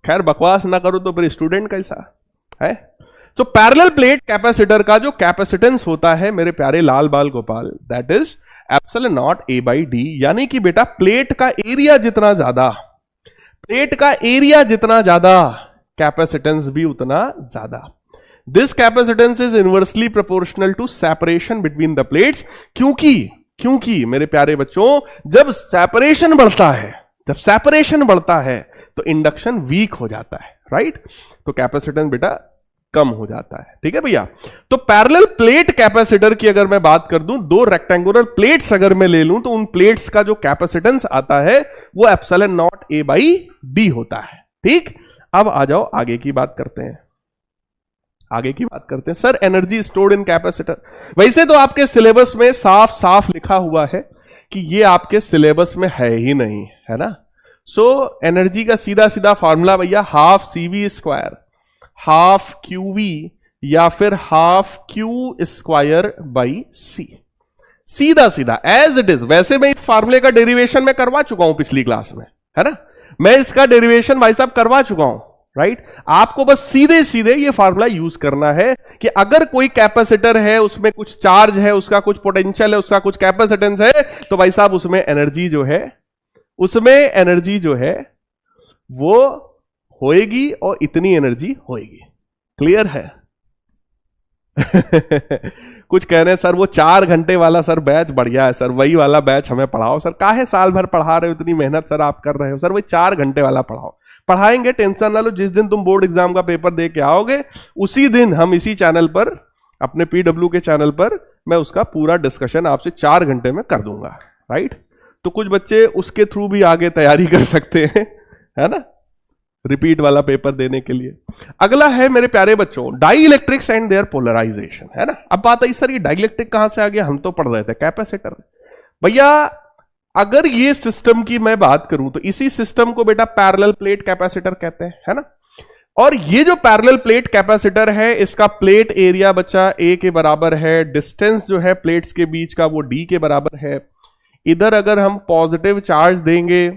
खैर बकवास ना करो तो फिर स्टूडेंट कैसा है? तो पैरेलल प्लेट कैपेसिटर का जो कैपेसिटेंस होता है मेरे प्यारे लाल बाल Gopal, that is epsilon not A/D, यानी कि बेटा प्लेट का एरिया जितना ज्यादा, प्लेट का एरिया जितना ज्यादा, कैपेसिटेंस भी उतना ज्यादा। This capacitance is inversely proportional to separation between the plates. क्योंकि मेरे प्यारे बच्चों जब सेपरेशन बढ़ता है तो इंडक्शन वीक हो जाता है, राइट? तो कैपेसिटेंस बेटा कम हो जाता है, ठीक है भैया। तो पैरेलल प्लेट कैपेसिटर की अगर मैं बात कर दूं, 2 रेक्टेंगुलर प्लेट्स अगर मैं ले लूं तो उन प्लेट्स का जो कैपेसिटेंस आता है वो एप्सिलॉन नॉट A/D होता है, ठीक? अब आ जाओ आगे की बात करते हैं। Sir energy stored in capacitor, वैसे तो आपके सिलेबस में साफ साफ लिखा हुआ है कि ये आपके सिलेबस में है ही नहीं, है ना? सो एनर्जी का सीधा सीधा फॉर्मूला भैया ½ CV², ½ QV या फिर ½ Q²/C, सीधा सीधा एज इट इज। वैसे मैं इस फार्मूले का डेरिवेशन में करवा चुका हूं पिछली क्लास में, है ना? मैं इसका डेरिवेशन भाई साहब करवा चुका हूं, राइट? आपको बस सीधे सीधे ये फार्मूला यूज करना है कि अगर कोई कैपेसिटर है, उसमें कुछ चार्ज है, उसका कुछ पोटेंशियल है, उसका कुछ कैपेसिटेंस है, तो भाई साहब उसमें एनर्जी जो है वो होएगी और इतनी एनर्जी होएगी। क्लियर है? कुछ कह रहे हैं सर वो 4 घंटे वाला सर बैच बढ़िया है सर, वही वाला बैच हमें पढ़ाओ। सर काहे साल भर पढ़ा रहे हो, इतनी मेहनत सर आप कर रहे हो, सर वही 4 घंटे वाला पढ़ाओ। पढ़ाएंगे, टेंशन ना लो। जिस दिन तुम बोर्ड एग्जाम का पेपर दे के आओगे उसी दिन हम इसी चैनल पर, अपने PW के चैनल पर, मैं उसका पूरा डिस्कशन आपसे 4 घंटे में कर दूंगा, राइट? तो कुछ बच्चे उसके थ्रू भी आगे तैयारी कर सकते हैं, है ना, रिपीट वाला पेपर देने के लिए। अगला है मेरे प्यारे बच्चों dielectrics and their polarization, है ना? अब बात आई सर ये डाई इलेक्ट्रिक कहां से आ गया, हम तो पढ़ रहे थे कैपेसिटर। भैया अगर ये सिस्टम की मैं बात करूं तो इसी सिस्टम को बेटा पैरेलल प्लेट कैपेसिटर कहते हैं, है ना। और ये जो पैरेलल प्लेट कैपेसिटर है, इसका प्लेट एरिया बच्चा A के बराबर है, डिस्टेंस जो है प्लेट्स के बीच का वो D के बराबर है। इधर अगर हम पॉजिटिव चार्ज देंगे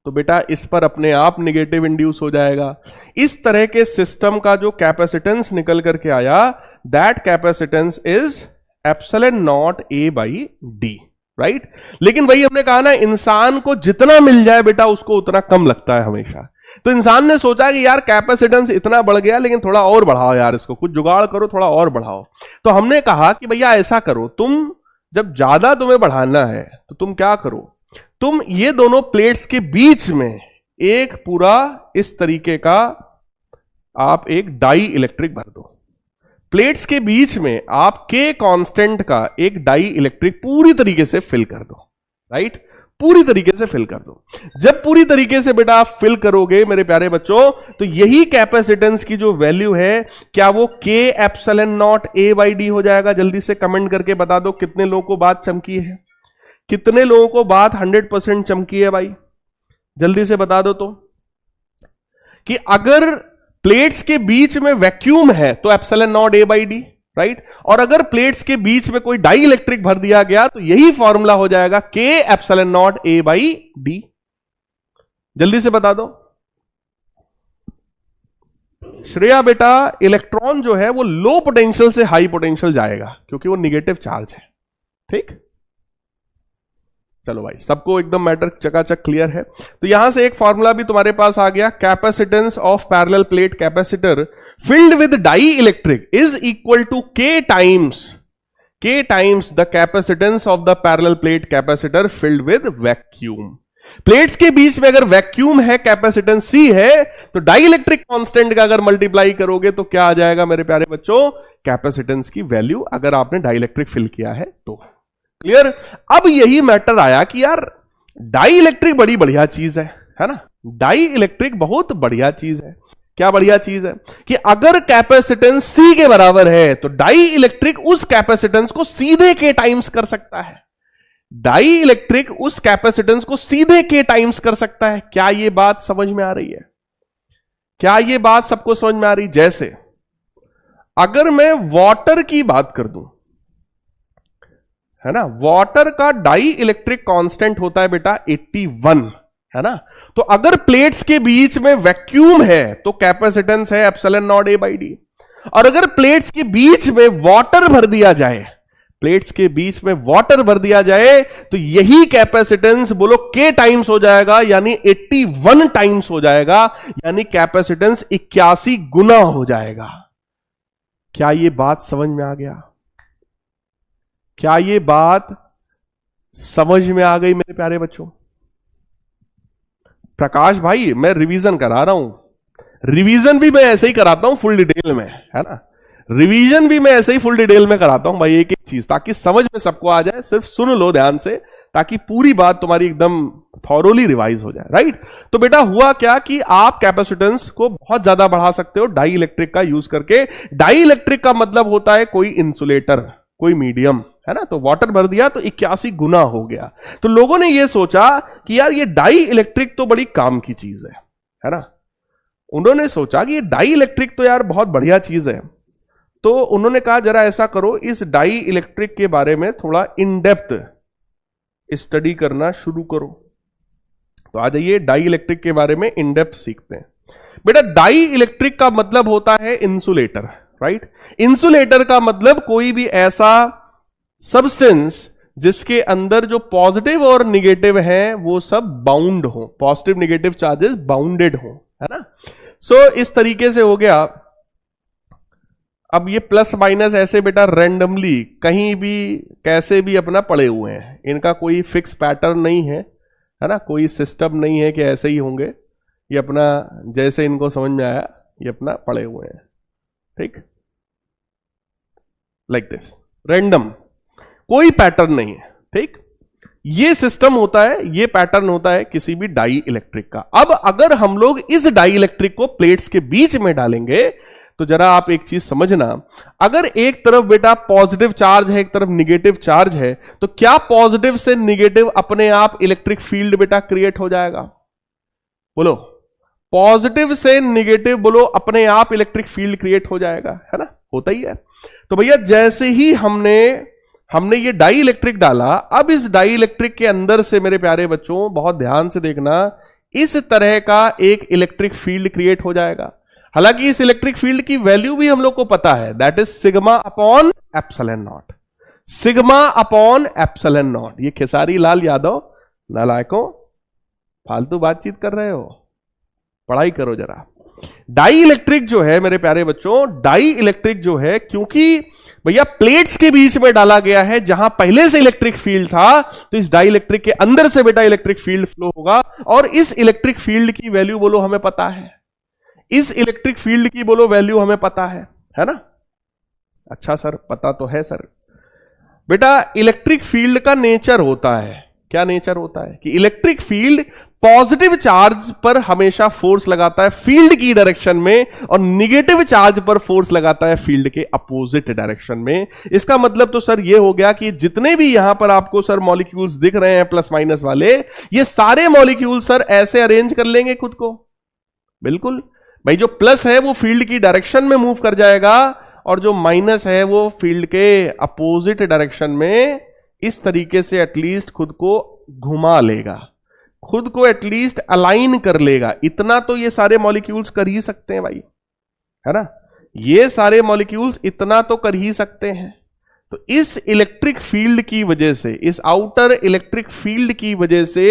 तो बेटा इस पर अपने आप नेगेटिव इंड्यूस हो जाएगा। इस तरह के सिस्टम का जो कैपेसिटेंस निकल करके आया, that capacitance is epsilon naught A by D, right. लेकिन भाई हमने कहा ना, इंसान को जितना मिल जाए बेटा उसको उतना कम लगता है हमेशा। तो इंसान ने सोचा कि यार कैपेसिटेंस इतना बढ़ गया, लेकिन थोड़ा और बढ़ाओ यार, इसको कुछ जुगाड़ करो, थोड़ा और बढ़ाओ। तो हमने कहा कि भैया ऐसा करो, तुम जब ज्यादा तुम्हें बढ़ाना है तो तुम क्या करो, तुम ये दोनों प्लेट्स के बीच में एक पूरा इस तरीके का आप एक डाई इलेक्ट्रिक भर दो। प्लेट्स के बीच में आप K कांस्टेंट का एक डाई इलेक्ट्रिक पूरी तरीके से फिल कर दो, राइट, पूरी तरीके से फिल कर दो। जब पूरी तरीके से बेटा आप फिल करोगे मेरे प्यारे बच्चों, तो यही कैपेसिटेंस की जो वैल्यू है, क्या वो K epsilon naught A by D हो जाएगा? जल्दी से कमेंट करके बता दो कितने लोगों को बात चमकी है, कितने लोगों को बात 100% चमकी है भाई, जल्दी से बता दो। तो कि अगर प्लेट्स के बीच में वैक्यूम है तो epsilon naught A by D, right, और अगर प्लेट्स के बीच में कोई डाई इलेक्ट्रिक भर दिया गया तो यही फॉर्मूला हो जाएगा K epsilon naught A by D। जल्दी से बता दो। श्रेया बेटा, इलेक्ट्रॉन जो है वो लो पोटेंशियल से हाई पोटेंशियल जाएगा क्योंकि वो निगेटिव चार्ज है, ठीक। चलो भाई, सबको एकदम मैटर चकाचक क्लियर है। तो यहां से एक फॉर्मूला भी तुम्हारे पास आ गया, capacitance of parallel plate capacitor filled with dielectric is equal to K times the capacitance of the parallel plate capacitor filled with vacuum. Plates के बीच में अगर वैक्यूम है, कैपेसिटेंस C है, तो डाई इलेक्ट्रिक कांस्टेंट का अगर multiply करोगे तो क्या आ जाएगा मेरे प्यारे बच्चों, कैपेसिटेंस की वैल्यू, अगर आपने डाई इलेक्ट्रिक फिल किया है तो। क्लियर। अब यही मैटर आया कि यार डाई इलेक्ट्रिक बड़ी बढ़िया चीज है ना, डाई इलेक्ट्रिक बहुत बढ़िया चीज है। क्या बढ़िया चीज है कि अगर कैपेसिटेंस C के बराबर है तो डाई इलेक्ट्रिक उस कैपेसिटेंस को सीधे K टाइम्स कर सकता है, डाई इलेक्ट्रिक उस कैपेसिटेंस को सीधे K टाइम्स कर सकता है। क्या ये बात समझ में आ रही है? क्या ये बात सबको समझ में आ रही? जैसे अगर मैं वाटर की बात कर दूं, है ना, वाटर का डाई इलेक्ट्रिक कांस्टेंट होता है बेटा 81, है ना। तो अगर प्लेट्स के बीच में वैक्यूम है तो कैपेसिटेंस है epsilon naught A by D, और अगर प्लेट्स के बीच में वाटर भर दिया जाए, प्लेट्स के बीच में वाटर भर दिया जाए तो यही कैपेसिटेंस बोलो K टाइम्स हो जाएगा, यानी 81 टाइम्स हो जाएगा, यानी कैपेसिटेंस 81 गुना हो जाएगा। क्या ये बात समझ में आ गया? क्या ये बात समझ में आ गई मेरे प्यारे बच्चों? प्रकाश भाई, मैं रिवीजन करा रहा हूं, रिवीजन भी मैं ऐसे ही कराता हूं फुल डिटेल में, है ना, रिवीजन भी मैं ऐसे ही फुल डिटेल में कराता हूं भाई, एक एक चीज, ताकि समझ में सबको आ जाए। सिर्फ सुन लो ध्यान से, ताकि पूरी बात तुम्हारी एकदम थॉरोली रिवाइज हो जाए, राइट। तो बेटा हुआ क्या कि आप कैपेसिटेंस को बहुत ज्यादा बढ़ा सकते हो डाई इलेक्ट्रिक का यूज करके। डाई इलेक्ट्रिक का मतलब होता है कोई इंसुलेटर, कोई मीडियम, है ना। तो वाटर भर दिया तो 81 गुना हो गया। तो लोगों ने यह सोचा कि यार ये डाई इलेक्ट्रिक तो बड़ी काम की चीज है ना। उन्होंने सोचा कि ये डाई इलेक्ट्रिक तो यार बहुत बढ़िया चीज है। तो उन्होंने कहा जरा ऐसा करो, इस डाई इलेक्ट्रिक के बारे में थोड़ा इन डेप्थ स्टडी करना शुरू करो। तो आ जाइए डाई इलेक्ट्रिक के बारे में इन डेप्थ सीखते हैं। बेटा डाई इलेक्ट्रिक का मतलब होता है इंसुलेटर, राइट। इंसुलेटर का मतलब कोई भी ऐसा सब्सटेंस जिसके अंदर जो पॉजिटिव और निगेटिव हैं वो सब बाउंड हो, पॉजिटिव निगेटिव चार्जेस बाउंडेड हो, है ना। सो इस तरीके से हो गया। अब ये प्लस माइनस ऐसे बेटा रैंडमली कहीं भी कैसे भी अपना पड़े हुए हैं, इनका कोई फिक्स पैटर्न नहीं है ना, कोई सिस्टम नहीं है कि ऐसे ही होंगे, ये अपना जैसे इनको समझ में आया ये अपना पड़े हुए हैं, ठीक, लाइक दिस, रैंडम, कोई पैटर्न नहीं है, ठीक। ये सिस्टम होता है, ये पैटर्न होता है किसी भी डाई इलेक्ट्रिक का। अब अगर हम लोग इस डाई इलेक्ट्रिक को प्लेट्स के बीच में डालेंगे तो जरा आप एक चीज समझना, अगर एक तरफ बेटा पॉजिटिव चार्ज है, एक तरफ निगेटिव चार्ज है, तो क्या पॉजिटिव से निगेटिव अपने आप इलेक्ट्रिक फील्ड बेटा क्रिएट हो जाएगा? बोलो, पॉजिटिव से निगेटिव बोलो अपने आप इलेक्ट्रिक फील्ड क्रिएट हो जाएगा, है ना? होता ही है। तो भैया जैसे ही हमने ये डाई इलेक्ट्रिक डाला, अब इस डाई इलेक्ट्रिक के अंदर से मेरे प्यारे बच्चों बहुत ध्यान से देखना, इस तरह का एक इलेक्ट्रिक फील्ड क्रिएट हो जाएगा। हालांकि इस इलेक्ट्रिक फील्ड की वैल्यू भी हम लोग को पता है, that is sigma upon epsilon not. Sigma upon epsilon not. ये खेसारी लाल यादव नालायकों, फालतू बातचीत कर रहे हो, पढ़ाई करो जरा। डाई इलेक्ट्रिक जो है मेरे प्यारे बच्चों, डाई इलेक्ट्रिक जो है, क्योंकि भैया प्लेट्स के बीच में डाला गया है जहां पहले से इलेक्ट्रिक फील्ड था, तो इस डाई इलेक्ट्रिक के अंदर से बेटा इलेक्ट्रिक फील्ड फ्लो होगा, और इस इलेक्ट्रिक फील्ड की वैल्यू बोलो हमें पता है, इस इलेक्ट्रिक फील्ड की बोलो वैल्यू हमें पता है ना? अच्छा सर, पता तो है सर। बेटा इलेक्ट्रिक फील्ड का नेचर होता है, क्या नेचर होता है कि इलेक्ट्रिक फील्ड पॉजिटिव चार्ज पर हमेशा फोर्स लगाता है फील्ड की डायरेक्शन में, और निगेटिव चार्ज पर फोर्स लगाता है फील्ड के अपोजिट डायरेक्शन में। इसका मतलब तो सर ये हो गया कि जितने भी यहां पर आपको सर मॉलिक्यूल्स दिख रहे हैं प्लस माइनस वाले, ये सारे मॉलिक्यूल सर ऐसे अरेंज कर लेंगे खुद को। बिल्कुल भाई, जो प्लस है वो फील्ड की डायरेक्शन में मूव कर जाएगा, और जो माइनस है वो फील्ड के अपोजिट डायरेक्शन में इस तरीके से एटलीस्ट खुद को घुमा लेगा, खुद को एटलीस्ट अलाइन कर लेगा। इतना तो ये सारे मॉलिक्यूल्स कर ही सकते हैं भाई, है ना? ये सारे मॉलिक्यूल्स इतना तो कर ही सकते हैं। तो इस इलेक्ट्रिक फील्ड की वजह से, इस आउटर इलेक्ट्रिक फील्ड की वजह से,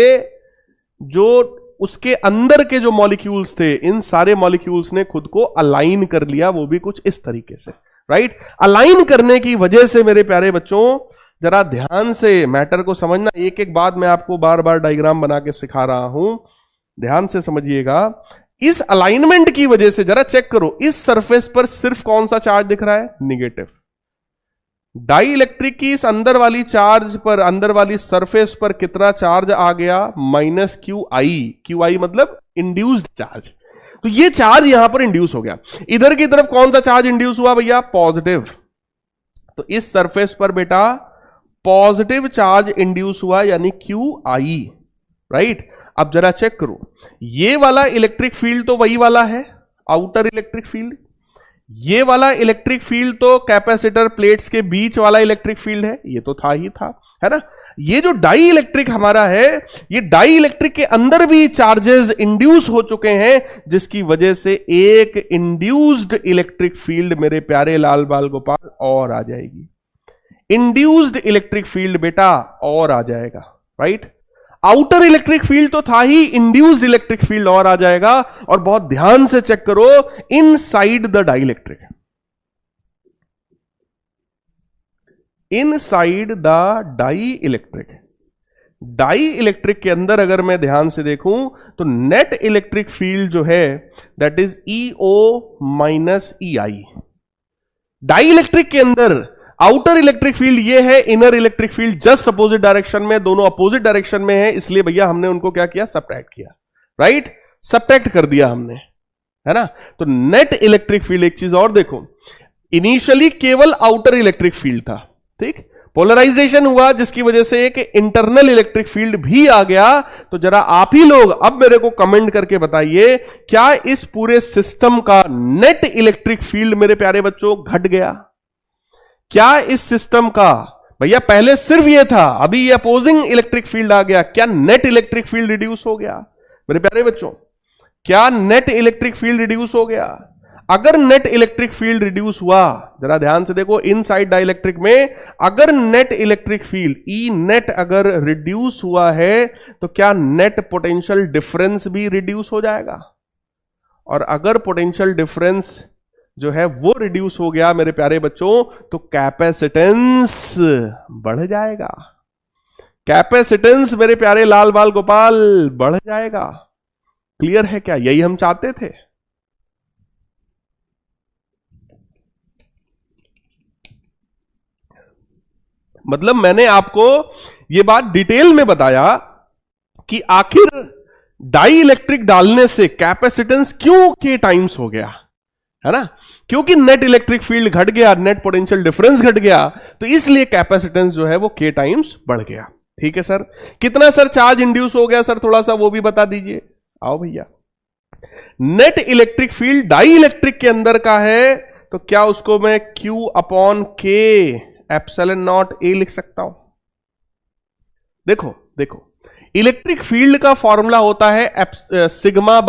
जो उसके अंदर के जो मॉलिक्यूल्स थे, इन सारे मॉलिक्यूल्स ने खुद को अलाइन कर लिया, वो भी कुछ इस तरीके से, राइट? अलाइन करने की वजह से मेरे प्यारे बच्चों, जरा ध्यान से मैटर को समझना, एक एक बात मैं आपको बार बार डायग्राम बना के सिखा रहा हूं, ध्यान से समझिएगा। इस अलाइनमेंट की वजह से जरा चेक करो, इस सरफेस पर सिर्फ कौन सा चार्ज दिख रहा है? निगेटिव। डाई इलेक्ट्रिक की इस अंदर वाली चार्ज पर, अंदर वाली सरफेस पर कितना चार्ज आ गया? Minus Q I. Q I मतलब इंड्यूस्ड चार्ज। तो ये चार्ज यहां पर इंड्यूस हो गया। इधर की तरफ कौन सा चार्ज इंड्यूस हुआ भैया? पॉजिटिव। तो इस सरफेस पर बेटा पॉजिटिव चार्ज इंड्यूस हुआ, यानी क्यू आई, राइट? अब जरा चेक करो, ये वाला इलेक्ट्रिक फील्ड तो वही वाला है, आउटर इलेक्ट्रिक फील्ड। ये वाला इलेक्ट्रिक फील्ड तो कैपेसिटर प्लेट्स के बीच वाला इलेक्ट्रिक फील्ड है, ये तो था ही था, है ना? ये जो डाई इलेक्ट्रिक हमारा है, ये डाई इलेक्ट्रिक के अंदर भी चार्जेस इंड्यूस हो चुके हैं, जिसकी वजह से एक इंड्यूस्ड इलेक्ट्रिक फील्ड मेरे प्यारे लाल बाल गोपाल और आ जाएगी। इंड्यूस्ड इलेक्ट्रिक फील्ड बेटा और आ जाएगा, राइट? आउटर इलेक्ट्रिक फील्ड तो था ही, इंड्यूस्ड इलेक्ट्रिक फील्ड और आ जाएगा। और बहुत ध्यान से चेक करो, inside the dielectric, inside the dielectric, dielectric के अंदर अगर मैं ध्यान से देखूं तो नेट इलेक्ट्रिक फील्ड जो है that is EO minus EI. Dielectric के अंदर आउटर इलेक्ट्रिक फील्ड ये है, inner electric field just opposite direction में, दोनों अपोजिट डायरेक्शन में है, इसलिए भैया हमने उनको क्या किया? सब्ट्रैक्ट किया, राइट? सब्ट्रैक्ट कर दिया हमने, है ना? तो नेट इलेक्ट्रिक फील्ड, एक चीज और देखो, इनिशियली केवल आउटर इलेक्ट्रिक फील्ड था, ठीक? पोलराइजेशन हुआ जिसकी वजह से एक इंटरनल इलेक्ट्रिक फील्ड भी आ गया। तो जरा आप ही लोग अब मेरे को कमेंट करके बताइए, क्या इस पूरे सिस्टम का नेट इलेक्ट्रिक फील्ड मेरे प्यारे बच्चों घट गया? क्या इस सिस्टम का, भैया पहले सिर्फ ये था, अभी ये अपोजिंग इलेक्ट्रिक फील्ड आ गया, क्या नेट इलेक्ट्रिक फील्ड रिड्यूस हो गया? मेरे प्यारे बच्चों, क्या नेट इलेक्ट्रिक फील्ड रिड्यूस हो गया? अगर नेट इलेक्ट्रिक फील्ड रिड्यूस हुआ, जरा ध्यान से देखो, इनसाइड डाइलेक्ट्रिक में अगर net electric field E net अगर रिड्यूस हुआ है, तो क्या नेट पोटेंशियल डिफरेंस भी रिड्यूस हो जाएगा? और अगर पोटेंशियल डिफरेंस जो है वो रिड्यूस हो गया मेरे प्यारे बच्चों, तो कैपेसिटेंस बढ़ जाएगा। कैपेसिटेंस मेरे प्यारे लाल बाल गोपाल बढ़ जाएगा। क्लियर है क्या? यही हम चाहते थे। मतलब मैंने आपको यह बात डिटेल में बताया कि आखिर डाई इलेक्ट्रिक डालने से कैपेसिटेंस क्यों के टाइम्स हो गया, है ना, क्योंकि नेट इलेक्ट्रिक फील्ड घट गया, नेट पोटेंशियल डिफरेंस घट गया, तो इसलिए कैपेसिटेंस जो है वो k टाइम्स बढ़ गया। ठीक है सर, कितना सर चार्ज इंड्यूस हो गया सर, थोड़ा सा वो भी बता दीजिए। आओ भैया, net electric field dielectric के अंदर का है, तो क्या उसको मैं Q upon K epsilon naught A लिख सकता हूं? देखो देखो, इलेक्ट्रिक फील्ड का फॉर्मूला होता है sigma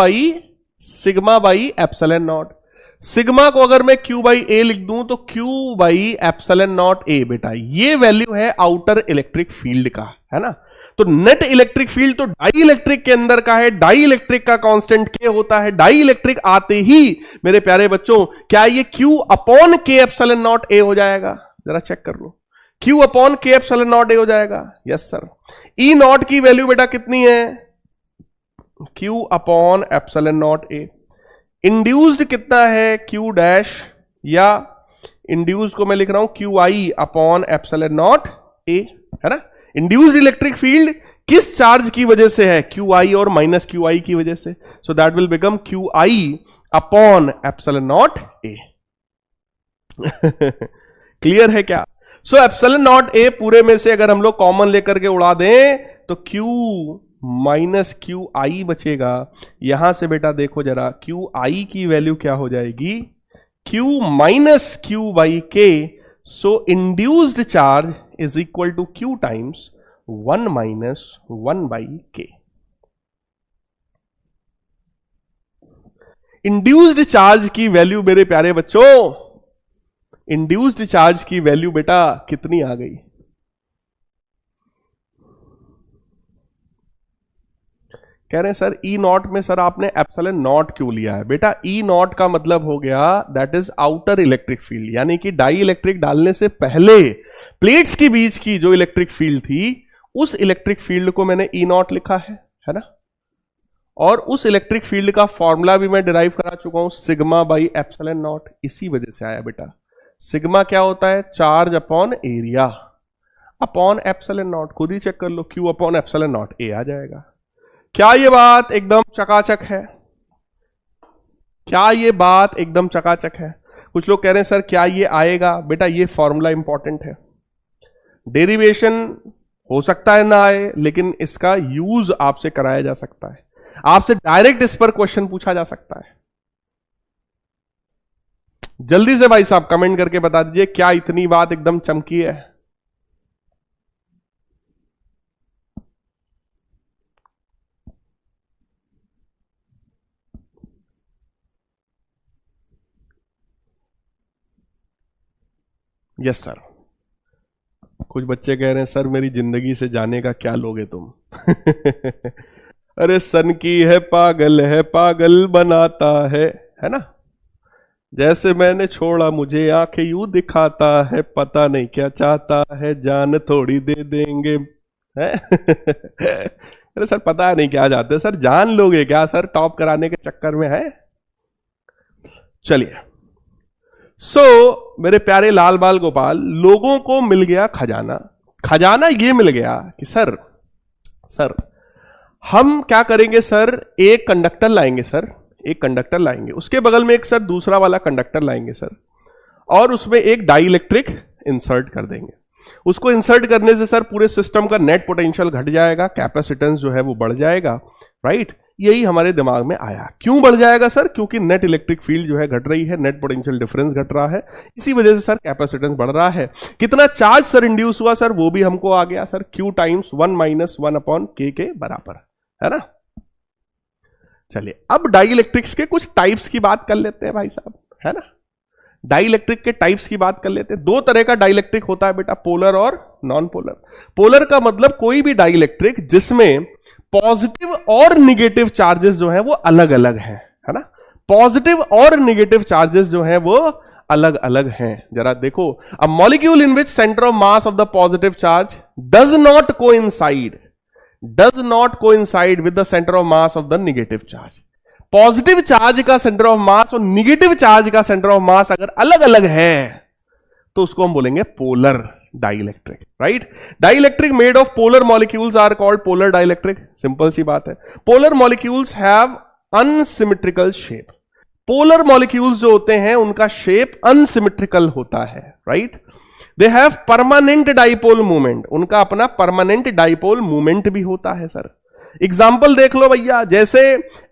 by epsilon not. Sigma को अगर मैं Q बाई A लिख दूं तो Q by epsilon naught A बेटा, ये वैल्यू है आउटर इलेक्ट्रिक फील्ड का, है ना। तो नेट इलेक्ट्रिक फील्ड तो डाई इलेक्ट्रिक के अंदर का है, डाई इलेक्ट्रिक का कांस्टेंट K होता है। डाई इलेक्ट्रिक आते ही मेरे प्यारे बच्चों, क्या ये Q upon K epsilon naught A हो जाएगा? जरा चेक कर लो, Q upon K epsilon naught A हो जाएगा। Yes sir. E नॉट की वैल्यू बेटा कितनी है? Q upon epsilon naught A। Induced कितना है? Q डैश, या इंड्यूस्ड को मैं लिख रहा हूं QI upon epsilon naught A, है ना। इंड्यूस्ड इलेक्ट्रिक फील्ड किस चार्ज की वजह से है? QI और माइनस QI की वजह से। So that will become QI upon epsilon naught A। Clear है क्या? सो एप्सिलॉन नॉट A पूरे में से अगर हम लोग कॉमन लेकर के उड़ा दें तो Q माइनस QI बचेगा। यहां से बेटा देखो जरा, QI की वैल्यू क्या हो जाएगी? Q minus Q by K। So induced charge is equal to Q times 1 minus 1 by K। Induced charge की वैल्यू मेरे प्यारे बच्चों, इंड्यूस्ड चार्ज की वैल्यू बेटा कितनी आ गई? कह रहे हैं सर E नॉट में सर आपने एप्सिलॉन नॉट क्यों लिया है? बेटा E नॉट का मतलब हो गया that is outer electric field, यानी कि डाई इलेक्ट्रिक डालने से पहले प्लेट्स के बीच की जो इलेक्ट्रिक फील्ड थी, उस इलेक्ट्रिक फील्ड को मैंने E नॉट लिखा है ना। और उस इलेक्ट्रिक फील्ड का फॉर्मूला भी मैं डिराइव करा चुका हूं, सिग्मा बाई एप्सिलॉन नॉट। इसी वजह से आया बेटा। सिग्मा क्या होता है? Charge upon area upon epsilon not. खुद ही चेक कर लो, Q upon epsilon naught A आ जाएगा। क्या ये बात एकदम चकाचक है? क्या ये बात एकदम चकाचक है? कुछ लोग कह रहे हैं सर क्या ये आएगा? बेटा ये फॉर्मूला इंपॉर्टेंट है। डेरिवेशन हो सकता है ना आए, लेकिन इसका यूज आपसे कराया जा सकता है, आपसे डायरेक्ट इस पर क्वेश्चन पूछा जा सकता है। जल्दी से भाई साहब कमेंट करके बता दीजिए, क्या इतनी बात एकदम चमकी है? Yes sir. कुछ बच्चे कह रहे हैं सर मेरी जिंदगी से जाने का क्या लोगे तुम? अरे सन की है पागल बनाता है ना। जैसे मैंने छोड़ा मुझे आंखें यूं दिखाता है, पता नहीं क्या चाहता है, जान थोड़ी दे देंगे है। अरे सर पता नहीं क्या चाहते सर, जान लोगे क्या सर टॉप कराने के चक्कर में है? चलिए, मेरे प्यारे लाल बाल गोपाल, लोगों को मिल गया खजाना। खजाना ये मिल गया कि सर हम क्या करेंगे सर, एक कंडक्टर लाएंगे सर, एक कंडक्टर लाएंगे, उसके बगल में एक सर दूसरा वाला कंडक्टर लाएंगे सर, और उसमें एक डाई इलेक्ट्रिक इंसर्ट कर देंगे। उसको इंसर्ट करने से सर पूरे सिस्टम का नेट पोटेंशियल घट जाएगा, कैपेसिटेंस जो है वो बढ़ जाएगा, राइट। यही हमारे दिमाग में आया। क्यों बढ़ जाएगा सर? क्योंकि नेट इलेक्ट्रिक फील्ड जो है घट रही है, नेट पोटेंशियल डिफरेंस घट रहा है, इसी वजह से सर कैपेसिटेंस बढ़ रहा है। कितना चार्ज सर इंड्यूस हुआ सर, वो भी हमको आ गया sir, Q times 1 minus 1 upon K के बराबर, है ना। चलिए अब डाई इलेक्ट्रिक्स के कुछ टाइप्स की बात कर लेते हैं भाई साहब, है ना। डाई इलेक्ट्रिक के टाइप्स की बात कर लेते हैं। दो तरह का डाई इलेक्ट्रिक होता है बेटा, पोलर और नॉन पोलर। पोलर का मतलब कोई भी डाई इलेक्ट्रिक जिसमें पॉजिटिव और निगेटिव चार्जेस जो है वो अलग अलग हैं, है ना। पॉजिटिव और निगेटिव चार्जेस जो है वो अलग अलग हैं। जरा देखो, a molecule in which centre of mass of the positive charge does not coincide with the centre of mass of the negative charge. Positive charge का सेंटर ऑफ मास और निगेटिव चार्ज का सेंटर ऑफ मास अगर अलग अलग है तो उसको हम बोलेंगे polar dielectric, right. Dielectric made of polar molecules are called polar dielectric. Simple सी बात है। Polar molecules have unsymmetrical shape. Polar molecules जो होते हैं उनका शेप अनसिमेट्रिकल होता है, right. They have permanent dipole movement, उनका अपना परमानेंट डाइपोल मूवमेंट भी होता है सर। एग्जाम्पल देख लो भैया, जैसे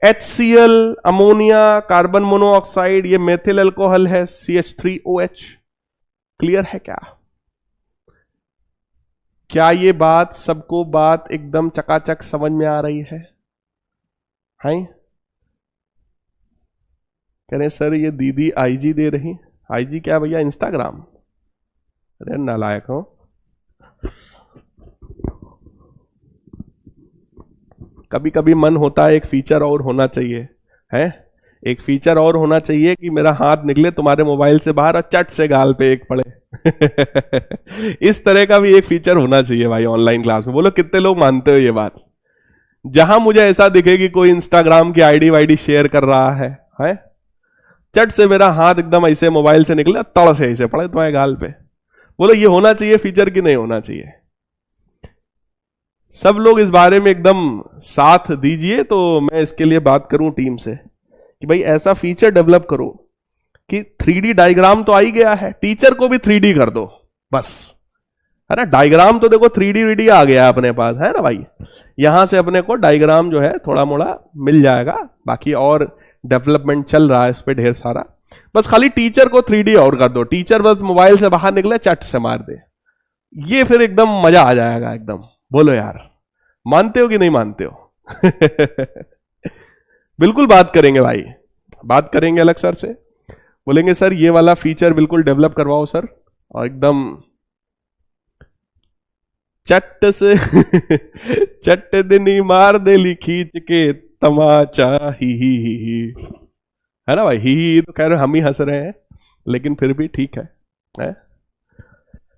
HCl, अमोनिया, कार्बन मोनोऑक्साइड, ये मेथिल अल्कोहल है CH3OH। क्लियर है क्या? क्या ये बात सबको बात एकदम चकाचक समझ में आ रही है? हाय कह रहे सर ये दीदी IG दे रही। IG क्या भैया? इंस्टाग्राम। अरे नालायक हो। कभी कभी मन होता है एक फीचर और होना चाहिए, है एक फीचर और होना चाहिए कि मेरा हाथ निकले तुम्हारे मोबाइल से बाहर और चट से गाल पे एक पड़े। इस तरह का भी एक फीचर होना चाहिए भाई ऑनलाइन क्लास में। बोलो कितने लोग मानते हो ये बात? जहां मुझे ऐसा दिखे कि कोई इंस्टाग्राम की आईडी वाईडी शेयर कर रहा है चट से मेरा हाथ एकदम ऐसे मोबाइल से निकले, तड़ से ऐसे पड़े तुम्हारे गाल पे। बोलो ये होना चाहिए फीचर कि नहीं होना चाहिए? सब लोग इस बारे में एकदम साथ दीजिए तो मैं इसके लिए बात करूं टीम से कि भाई ऐसा फीचर डेवलप करो कि 3D डायग्राम तो आ ही गया है, टीचर को भी 3D कर दो बस, है ना। डायग्राम तो देखो 3D वीडी आ गया है अपने पास, है ना भाई। यहां से अपने को डायग्राम जो है थोड़ा मोड़ा मिल जाएगा, बाकी और डेवलपमेंट चल रहा है इस पे ढेर सारा। बस खाली टीचर को 3D और कर दो, टीचर बस मोबाइल से बाहर निकले चट से मार दे, ये फिर एकदम मजा आ जाएगा एकदम। बोलो यार मानते हो कि नहीं मानते हो? बिल्कुल बात करेंगे भाई, बात करेंगे अलग सर से, बोलेंगे सर ये वाला फीचर बिल्कुल डेवलप करवाओ सर, और एकदम चट से चट दिनी मार दे ली खींच के तमाचा ही है ना भाई। ही तो खैर हम ही हंस रहे हैं लेकिन फिर भी ठीक है।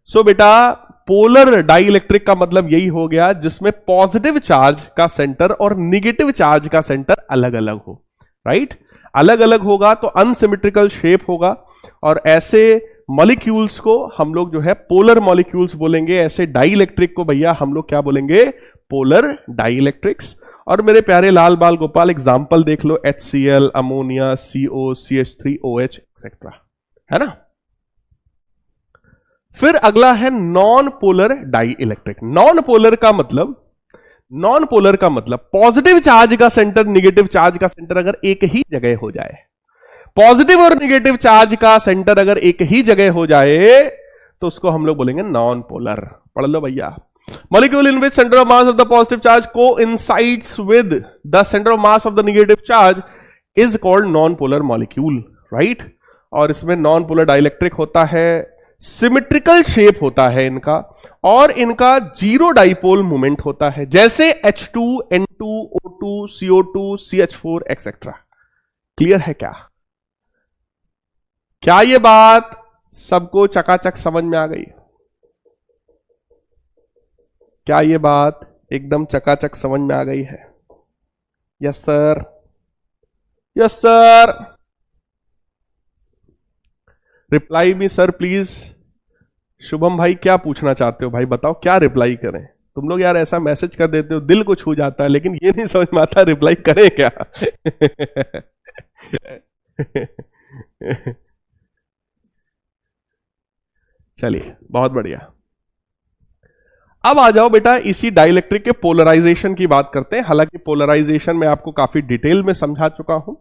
सो बेटा पोलर डाई इलेक्ट्रिक का मतलब यही हो गया जिसमें पॉजिटिव चार्ज का सेंटर और निगेटिव चार्ज का सेंटर अलग अलग हो, राइट। अलग अलग होगा तो अनसिमेट्रिकल शेप होगा, और ऐसे मॉलिक्यूल्स को हम लोग जो है पोलर मॉलिक्यूल्स बोलेंगे, ऐसे डाई इलेक्ट्रिक को भैया हम लोग क्या बोलेंगे? Polar dielectrics. और मेरे प्यारे लाल बाल गोपाल एग्जाम्पल देख लो, HCl, ammonia, CO, CH3OH etcetera, है ना। फिर अगला है non polar dielectric. Non polar का मतलब पॉजिटिव चार्ज का सेंटर निगेटिव चार्ज का सेंटर अगर एक ही जगह हो जाए, पॉजिटिव और निगेटिव चार्ज का सेंटर अगर एक ही जगह हो जाए तो उसको हम लोग बोलेंगे नॉन पोलर। पढ़ लो भैया। Molecule in which center of mass of the positive charge coincides with the center of mass of the negative charge is called non-polar molecule, right? और इसमें नॉन पोलर डाइलेक्ट्रिक होता है, सिमेट्रिकल शेप होता है इनका, और इनका जीरो डाइपोल मूवमेंट होता है, जैसे H2, N2, O2, CO2, CH4 etcetera. Clear है क्या? क्या ये बात सबको चकाचक समझ में आ गई? क्या ये बात एकदम चकाचक समझ में आ गई है? Yes sir, yes sir. Reply me sir please. Shubham भाई क्या पूछना चाहते हो भाई, बताओ क्या रिप्लाई करें? तुम लोग यार ऐसा मैसेज कर देते हो दिल को छू जाता है, लेकिन ये नहीं समझ में आता रिप्लाई करें क्या। चलिए बहुत बढ़िया। अब आ जाओ बेटा इसी डाइलेक्ट्रिक के पोलराइजेशन की बात करते हैं। हालांकि पोलराइजेशन में आपको काफी डिटेल में समझा चुका हूं।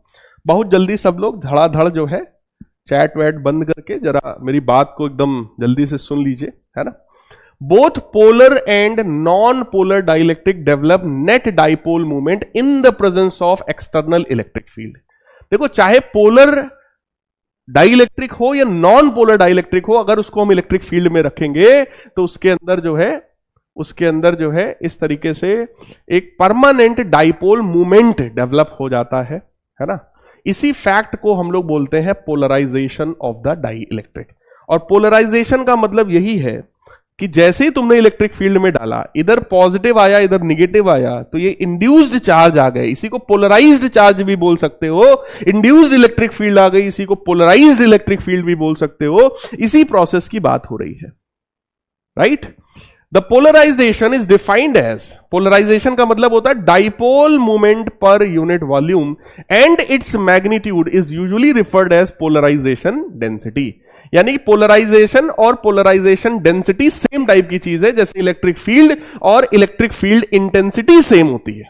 बहुत जल्दी सब लोग धड़ाधड़ जो है चैट वैट बंद करके जरा मेरी बात को एकदम जल्दी से सुन लीजिए, है ना। Both polar and non polar dielectric develop net dipole movement in the presence of external electric field. देखो चाहे पोलर डाइलेक्ट्रिक हो या नॉन पोलर डाइलेक्ट्रिक हो, अगर उसको हम इलेक्ट्रिक फील्ड में रखेंगे तो उसके अंदर जो है इस तरीके से एक परमानेंट डाइपोल मूवमेंट डेवलप हो जाता है ना। इसी फैक्ट को हम लोग बोलते हैं polarization of the dielectric. और पोलराइजेशन का मतलब यही है कि जैसे ही तुमने इलेक्ट्रिक फील्ड में डाला, इधर पॉजिटिव आया इधर निगेटिव आया, तो ये इंड्यूस्ड चार्ज आ गए, इसी को पोलराइज्ड चार्ज भी बोल सकते हो। इंड्यूस्ड इलेक्ट्रिक फील्ड आ गई, इसी को पोलराइज्ड इलेक्ट्रिक फील्ड भी बोल सकते हो। इसी प्रोसेस की बात हो रही है, right. The polarization is defined as, polarization का मतलब होता है dipole moment per unit volume and its magnitude is usually referred as polarization density. यानी पोलराइजेशन और पोलराइजेशन डेंसिटी सेम टाइप की चीज है, जैसे इलेक्ट्रिक फील्ड और इलेक्ट्रिक फील्ड इंटेंसिटी सेम होती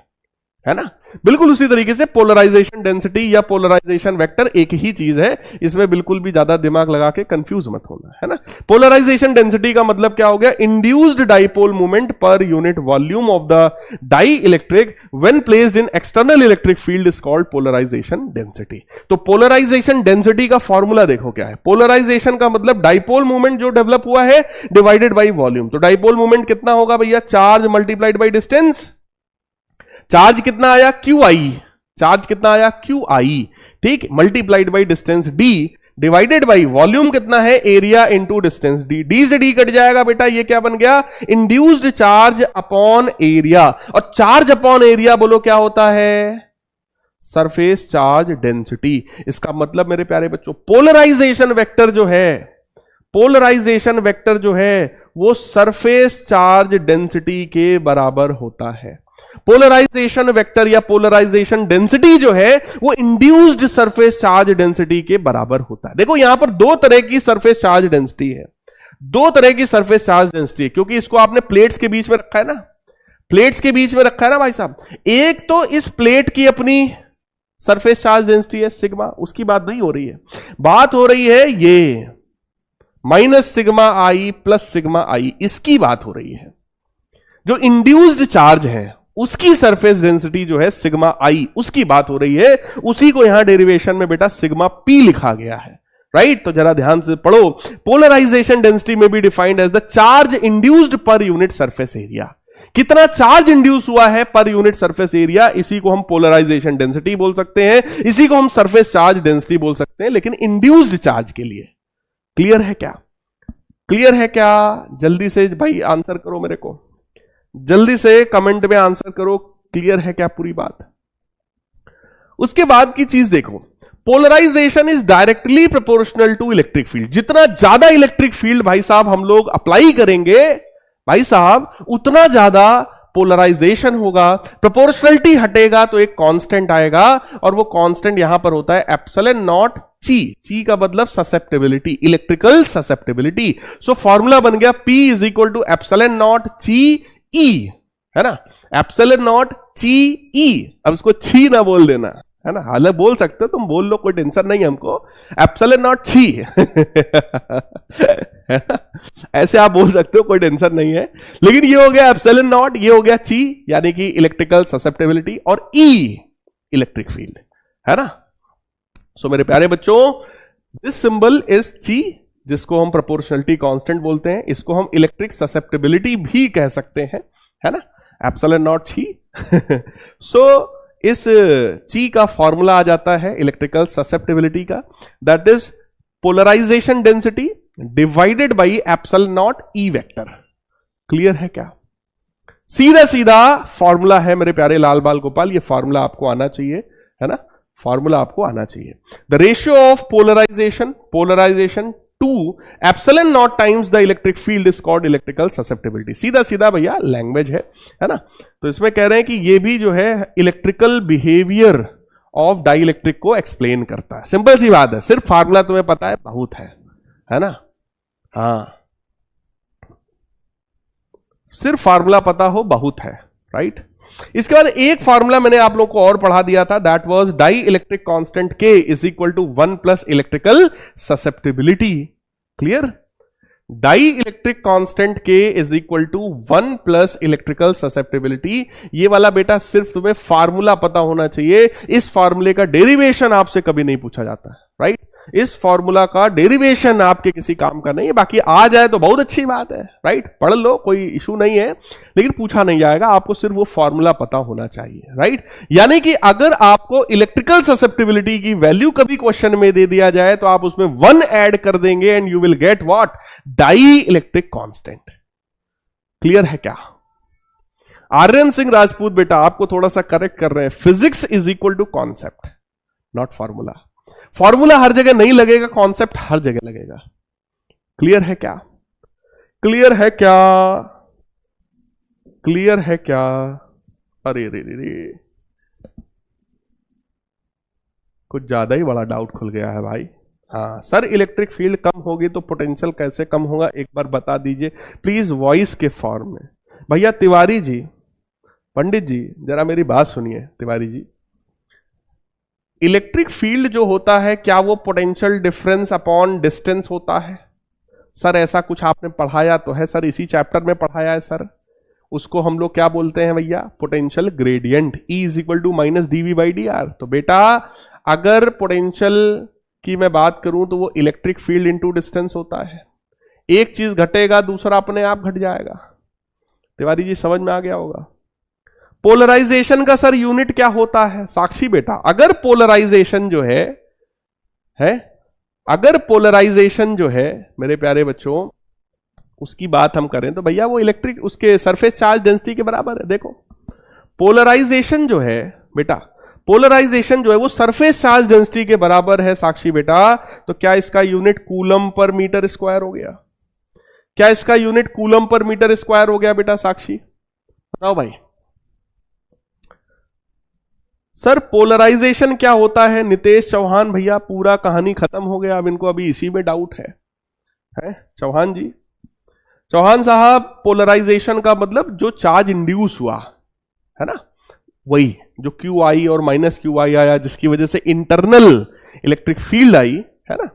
है ना। बिल्कुल उसी तरीके से पोलराइजेशन डेंसिटी या पोलराइजेशन वेक्टर एक ही चीज है, इसमें बिल्कुल भी ज्यादा दिमाग लगा के कंफ्यूज मत होना, है ना। पोलराइजेशन डेंसिटी का मतलब क्या हो गया, induced dipole moment per unit volume of the dielectric when placed in external electric field is called polarization density. तो पोलराइजेशन डेंसिटी का फॉर्मूला देखो क्या है। पोलराइजेशन का मतलब डाइपोल मोमेंट जो डेवलप हुआ है डिवाइडेड बाई वॉल्यूम। तो डाइपोल मोमेंट कितना होगा भैया, charge multiplied by distance. Charge कितना आया, क्यू आई, चार्ज कितना आया, क्यू आई, ठीक, multiplied by distance D divided by volume कितना है, area into distance D. D से डी कट जाएगा बेटा, ये क्या बन गया, इंड्यूस्ड चार्ज अपॉन एरिया। और चार्ज अपॉन एरिया बोलो क्या होता है, सरफेस चार्ज डेंसिटी। इसका मतलब मेरे प्यारे बच्चों पोलराइजेशन वेक्टर जो है, पोलराइजेशन वेक्टर जो है वो सरफेस चार्ज डेंसिटी के बराबर होता है। पोलराइजेशन वेक्टर या पोलराइजेशन डेंसिटी जो है वो इंड्यूस्ड सरफेस चार्ज डेंसिटी के बराबर होता है। देखो यहां पर दो तरह की सरफेस चार्ज डेंसिटी है, दो तरह की सरफेस चार्ज डेंसिटी है, क्योंकि इसको आपने प्लेट्स के बीच में रखा है ना, प्लेट्स के बीच में रखा है ना भाई साहब। एक तो इस प्लेट की अपनी सरफेस चार्ज डेंसिटी है सिग्मा, उसकी बात नहीं हो रही है, बात हो रही है ये माइनस सिग्मा आई प्लस सिग्मा आई, इसकी बात हो रही है। जो इंड्यूस्ड चार्ज है उसकी सरफेस डेंसिटी जो है सिग्मा आई, उसकी बात हो रही है। उसी को यहां डेरिवेशन में बेटा सिग्मा पी लिखा गया है, राइट। तो जरा ध्यान से पढ़ो, पोलराइजेशन डेंसिटी में भी defined as the charge induced per unit surface area. कितना चार्ज इंड्यूस हुआ है पर यूनिट सरफेस एरिया, इसी को हम पोलराइजेशन डेंसिटी बोल सकते हैं, इसी को हम सरफेस चार्ज डेंसिटी बोल सकते हैं, लेकिन इंड्यूस्ड चार्ज के लिए। क्लियर है क्या, क्लियर है क्या? जल्दी से भाई आंसर करो मेरे को, जल्दी से कमेंट में आंसर करो, क्लियर है क्या पूरी बात? उसके बाद की चीज देखो, polarization is directly proportional to electric field. जितना ज्यादा इलेक्ट्रिक फील्ड भाई साहब हम लोग अप्लाई करेंगे भाई साहब, उतना ज्यादा पोलराइजेशन होगा। प्रोपोर्शनलिटी हटेगा तो एक कांस्टेंट आएगा, और वो कांस्टेंट यहां पर होता है एप्सिलॉन नॉट ची। ची का मतलब susceptibility, electrical susceptibility. So formula बन गया P is equal to epsilon naught chi E, है ना, एप्सिलॉन नॉट ची ई। अब इसको छी ना बोल देना, है ना, हालांकि बोल सकते हो तुम, बोल लो, कोई टेंशन नहीं हमको। एप्सिलॉन नॉट छी ऐसे आप बोल सकते हो, कोई टेंशन नहीं है। लेकिन ये हो गया एप्सिलॉन नॉट, ये हो गया ची, यानी कि इलेक्ट्रिकल ससेप्टेबिलिटी, और ई इलेक्ट्रिक फील्ड, है ना। सो मेरे प्यारे बच्चों, दिस सिंबल इज ची, जिसको हम प्रोपोर्शनलिटी कांस्टेंट बोलते हैं, इसको हम इलेक्ट्रिक ससेप्टेबिलिटी भी कह सकते हैं, है ना, एप्सिलॉन नॉट ची। सो इस ची का फॉर्मूला आ जाता है इलेक्ट्रिकल ससेप्टेबिलिटी का, that is polarization density divided by epsilon naught E vector. Clear है क्या? सीधा सीधा फॉर्मूला है मेरे प्यारे लाल बाल गोपाल, ये फॉर्मूला आपको आना चाहिए, है ना, फॉर्मूला आपको आना चाहिए। The ratio of polarization to epsilon naught times the electric field is called electrical susceptibility. सीधा सीधा भैया लैंग्वेज है ना। तो इसमें कह रहे हैं कि ये भी जो है electrical behaviour of dielectric को एक्सप्लेन करता है। सिंपल सी बात है, सिर्फ फार्मूला तुम्हें पता है बहुत है ना, हाँ, सिर्फ फार्मूला पता हो बहुत है, राइट। इसके बाद एक फार्मूला मैंने आप लोगों को और पढ़ा दिया था, that was dielectric constant K is equal to 1 plus electrical susceptibility. Clear? Dielectric constant K is equal to 1 plus electrical susceptibility. ये वाला बेटा सिर्फ तुम्हें फार्मूला पता होना चाहिए, इस फार्मूले का डेरिवेशन आपसे कभी नहीं पूछा जाता है, राइट। इस फॉर्मूला का डेरिवेशन आपके किसी काम का नहीं है, बाकी आ जाए तो बहुत अच्छी बात है, राइट, पढ़ लो, कोई इशू नहीं है, लेकिन पूछा नहीं जाएगा, आपको सिर्फ वो फॉर्मूला पता होना चाहिए, राइट। यानी कि अगर आपको इलेक्ट्रिकल ससेप्टेबिलिटी की वैल्यू कभी क्वेश्चन में दे दिया जाए तो आप उसमें 1 ऐड कर देंगे and you will get what, dielectric constant. Clear है क्या? आर्यन सिंह राजपूत बेटा आपको थोड़ा सा करेक्ट कर रहे हैं, physics is equal to concept not formula. Formula हर जगह नहीं लगेगा, कॉन्सेप्ट हर जगह लगेगा। क्लियर है क्या? क्लियर है क्या? क्लियर है क्या? अरे रे रे रे, कुछ ज्यादा ही बड़ा डाउट खुल गया है भाई। हाँ सर, इलेक्ट्रिक फील्ड कम होगी तो पोटेंशियल कैसे कम होगा, एक बार बता दीजिए प्लीज वॉइस के फॉर्म में। भैया तिवारी जी, पंडित जी जरा मेरी बात सुनिए। तिवारी जी, इलेक्ट्रिक फील्ड जो होता है क्या वो पोटेंशियल डिफरेंस अपॉन डिस्टेंस होता है? सर ऐसा कुछ आपने पढ़ाया तो है सर, इसी चैप्टर में पढ़ाया है सर। उसको हम लोग क्या बोलते हैं भैया? Potential gradient. E is equal to minus dV by dr। तो बेटा अगर पोटेंशियल की मैं बात करूं तो वो इलेक्ट्रिक फील्ड इंटू डिस्टेंस होता है। एक चीज घटेगा दूसरा अपने आप घट जाएगा। तिवारी जी समझ में आ गया होगा। पोलराइजेशन का सर यूनिट क्या होता है? साक्षी बेटा, अगर पोलराइजेशन जो है अगर पोलराइजेशन जो है मेरे प्यारे बच्चों उसकी बात हम करें तो भैया वो इलेक्ट्रिक उसके सरफेस चार्ज डेंसिटी के बराबर है। देखो पोलराइजेशन जो है बेटा, पोलराइजेशन जो है वो सरफेस चार्ज डेंसिटी के बराबर है साक्षी बेटा। तो क्या इसका unit coulomb per metre square हो गया? क्या इसका unit coulomb per metre square हो गया बेटा साक्षी? बताओ भाई। सर पोलराइजेशन क्या होता है? नितेश चौहान भैया पूरा कहानी खत्म हो गया, अब इनको अभी इसी में डाउट है चौहान जी, चौहान साहब पोलराइजेशन का मतलब जो चार्ज इंड्यूस हुआ है ना, वही जो क्यू आई और माइनस क्यू आई आया जिसकी वजह से इंटरनल इलेक्ट्रिक फील्ड आई है ना।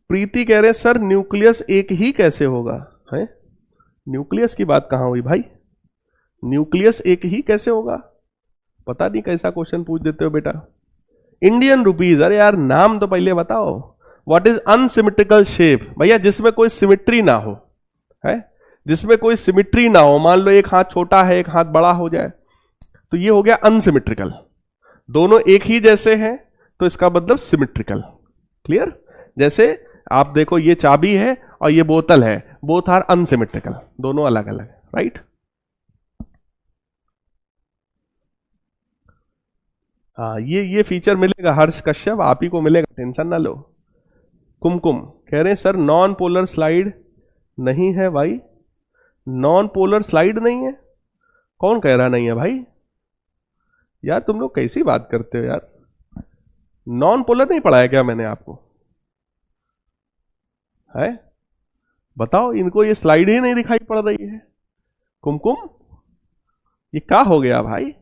प्रीति कह रहे हैं सर न्यूक्लियस एक ही कैसे होगा? है न्यूक्लियस की बात कहां हुई भाई? न्यूक्लियस एक ही कैसे होगा? पता नहीं कैसा क्वेश्चन पूछ देते हो बेटा। इंडियन रुपीज, अरे यार नाम तो पहले बताओ। What is unsymmetrical shape? भैया जिसमें कोई सिमेट्री ना हो, है जिसमें कोई सिमेट्री ना हो, मान लो एक हाथ छोटा है एक हाथ बड़ा हो जाए तो ये हो गया अनसिमेट्रिकल। दोनों एक ही जैसे हैं तो इसका मतलब सिमेट्रिकल। क्लियर? जैसे आप देखो ये चाबी है और ये बोतल है, बोथ आर अनसिमेट्रिकल, दोनों अलग अलग, राइट? हाँ ये फीचर मिलेगा हर्ष कश्यप, आप ही को मिलेगा, टेंशन ना लो। कुमकुम कह रहे हैं सर नॉन पोलर स्लाइड नहीं है भाई। नॉन पोलर स्लाइड नहीं है? कौन कह रहा नहीं है भाई? यार तुम लोग कैसी बात करते हो यार, नॉन पोलर नहीं पढ़ाया क्या मैंने आपको? है बताओ, इनको ये स्लाइड ही नहीं दिखाई पड़ रही है। कुमकुम ये क्या हो गया भाई?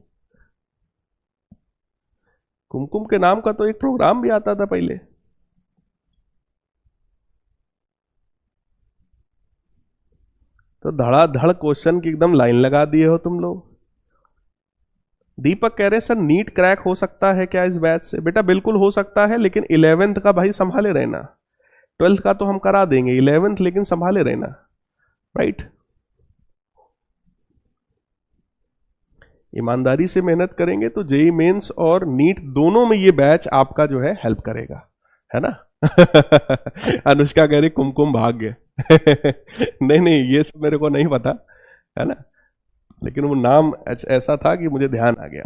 कुमकुम के नाम का तो एक प्रोग्राम भी आता था पहले। तो धड़ाधड़ क्वेश्चन की एकदम लाइन लगा दिए हो तुम लोग। दीपक कह रहे हैं सर नीट क्रैक हो सकता है क्या इस बैच से? बेटा बिल्कुल हो सकता है, लेकिन 11th का भाई संभाले रहना। 12th का तो हम करा देंगे, 11th लेकिन संभाले रहना, राइट? ईमानदारी से मेहनत करेंगे तो जेई मेंस और नीट दोनों में ये बैच आपका जो है हेल्प करेगा, है ना? अनुष्का कह रही कुमकुम भाग गए। नहीं ये सब मेरे को नहीं पता, है ना, लेकिन वो नाम ऐसा था कि मुझे ध्यान आ गया।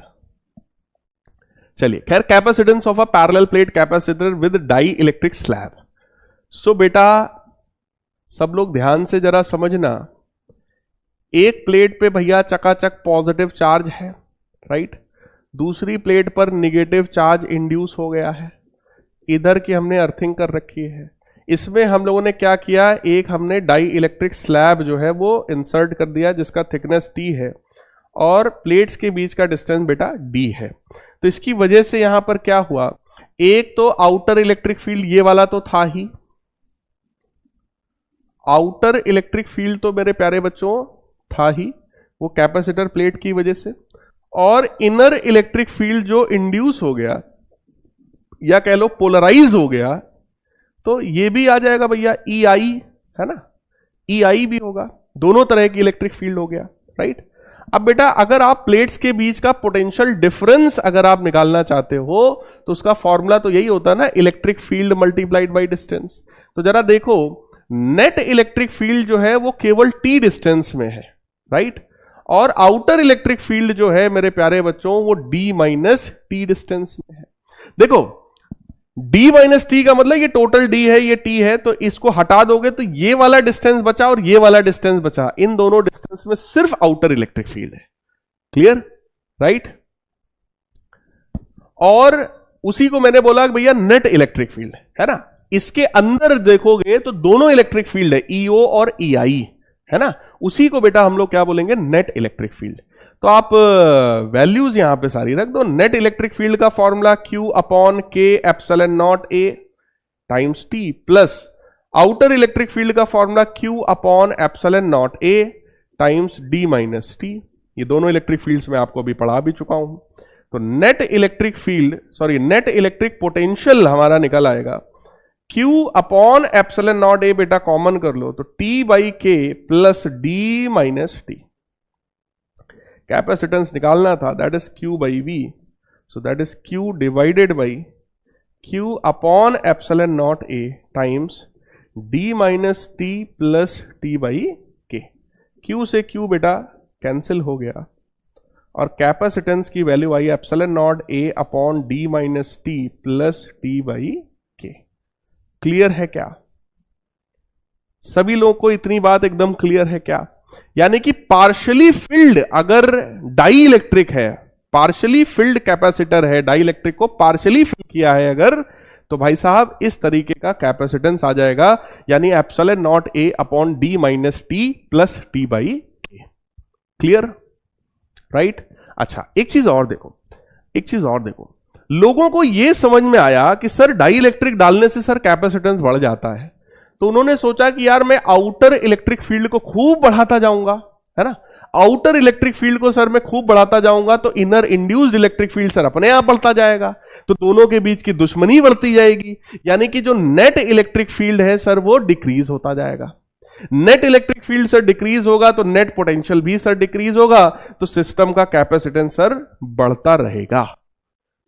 चलिए खैर, capacitance of a parallel plate capacitor with dielectric slab. So बेटा सब लोग ध्यान से जरा समझना, एक प्लेट पे भैया चकाचक पॉजिटिव चार्ज है, राइट? दूसरी प्लेट पर निगेटिव चार्ज इंड्यूस हो गया है, इधर की हमने अर्थिंग कर रखी है। इसमें हम लोगों ने क्या किया, एक हमने डाई इलेक्ट्रिक स्लैब जो है वो इंसर्ट कर दिया जिसका थिकनेस T है और प्लेट्स के बीच का डिस्टेंस बेटा D है। तो इसकी वजह से यहां पर क्या हुआ, एक तो आउटर इलेक्ट्रिक फील्ड ये वाला तो था ही, आउटर इलेक्ट्रिक फील्ड तो मेरे प्यारे बच्चों था ही वो कैपेसिटर प्लेट की वजह से, और इनर इलेक्ट्रिक फील्ड जो इंड्यूस हो गया या कह लो पोलराइज हो गया, तो ये भी आ जाएगा भैया EI, है ना? EI भी होगा, दोनों तरह की इलेक्ट्रिक फील्ड हो गया, राइट? अब बेटा अगर आप प्लेट्स के बीच का पोटेंशियल डिफरेंस अगर आप निकालना चाहते हो तो उसका फॉर्मूला तो यही होता है ना, electric field multiplied by distance. तो जरा देखो नेट इलेक्ट्रिक फील्ड जो है वो केवल T डिस्टेंस में है, राइट? और आउटर इलेक्ट्रिक फील्ड जो है मेरे प्यारे बच्चों वो D माइनस T डिस्टेंस में है। देखो d माइनस टी का मतलब ये टोटल d है, ये t है, तो इसको हटा दोगे तो ये वाला डिस्टेंस बचा और ये वाला डिस्टेंस बचा। इन दोनों डिस्टेंस में सिर्फ आउटर इलेक्ट्रिक फील्ड है। क्लियर? राइट? और उसी को मैंने बोला कि भैया नेट इलेक्ट्रिक फील्ड है ना, इसके अंदर देखोगे तो दोनों इलेक्ट्रिक फील्ड है, ईओ और ईआई, है ना, उसी को बेटा हम लोग क्या बोलेंगे, नेट इलेक्ट्रिक फील्ड। तो आप वैल्यूज यहां पे सारी रख दो। नेट इलेक्ट्रिक फील्ड का formula Q upon K epsilon naught A times t, plus outer electric field का formula Q upon epsilon naught A times d minus t. ये दोनों इलेक्ट्रिक फील्ड्स में आपको अभी पढ़ा भी चुका हूं। तो net electric field, sorry net electric potential हमारा निकल आएगा Q अपॉन एप्सिलॉन नॉट ए, बेटा कॉमन कर लो तो T बाई के plus D minus T. Capacitance निकालना था, that is Q by V, so that is Q divided by Q upon epsilon naught A times d minus T plus T by के। Q से Q बेटा cancel हो गया और capacitance की value I epsilon naught A upon D minus T plus T by के। Clear है क्या? सभी लोगों को इतनी बात एकदम क्लियर है क्या? यानी कि पार्शियली फिल्ड अगर डाई इलेक्ट्रिक है, पार्शियली फिल्ड कैपेसिटर है, डाई इलेक्ट्रिक को पार्शियली फिल किया है अगर, तो भाई साहब इस तरीके का कैपेसिटेंस आ जाएगा, यानी epsilon naught A upon D minus T plus T by के। क्लियर? राइट? अच्छा, एक चीज और देखो, एक चीज और देखो, लोगों को यह समझ में आया कि सर डाई इलेक्ट्रिक डालने से सर कैपेसिटेंस बढ़ जाता है, तो उन्होंने सोचा कि यार मैं आउटर इलेक्ट्रिक फील्ड को खूब बढ़ाता जाऊंगा, है ना, आउटर इलेक्ट्रिक फील्ड को सर मैं खूब बढ़ाता जाऊंगा तो inner induced electric field sir अपने आप बढ़ता जाएगा, तो दोनों के बीच की दुश्मनी बढ़ती जाएगी, यानी कि जो नेट इलेक्ट्रिक फील्ड है सर वो डिक्रीज होता जाएगा। Net electric field sir decrease होगा तो नेट पोटेंशियल भी सर डिक्रीज होगा, तो सिस्टम का कैपेसिटेंस सर बढ़ता रहेगा।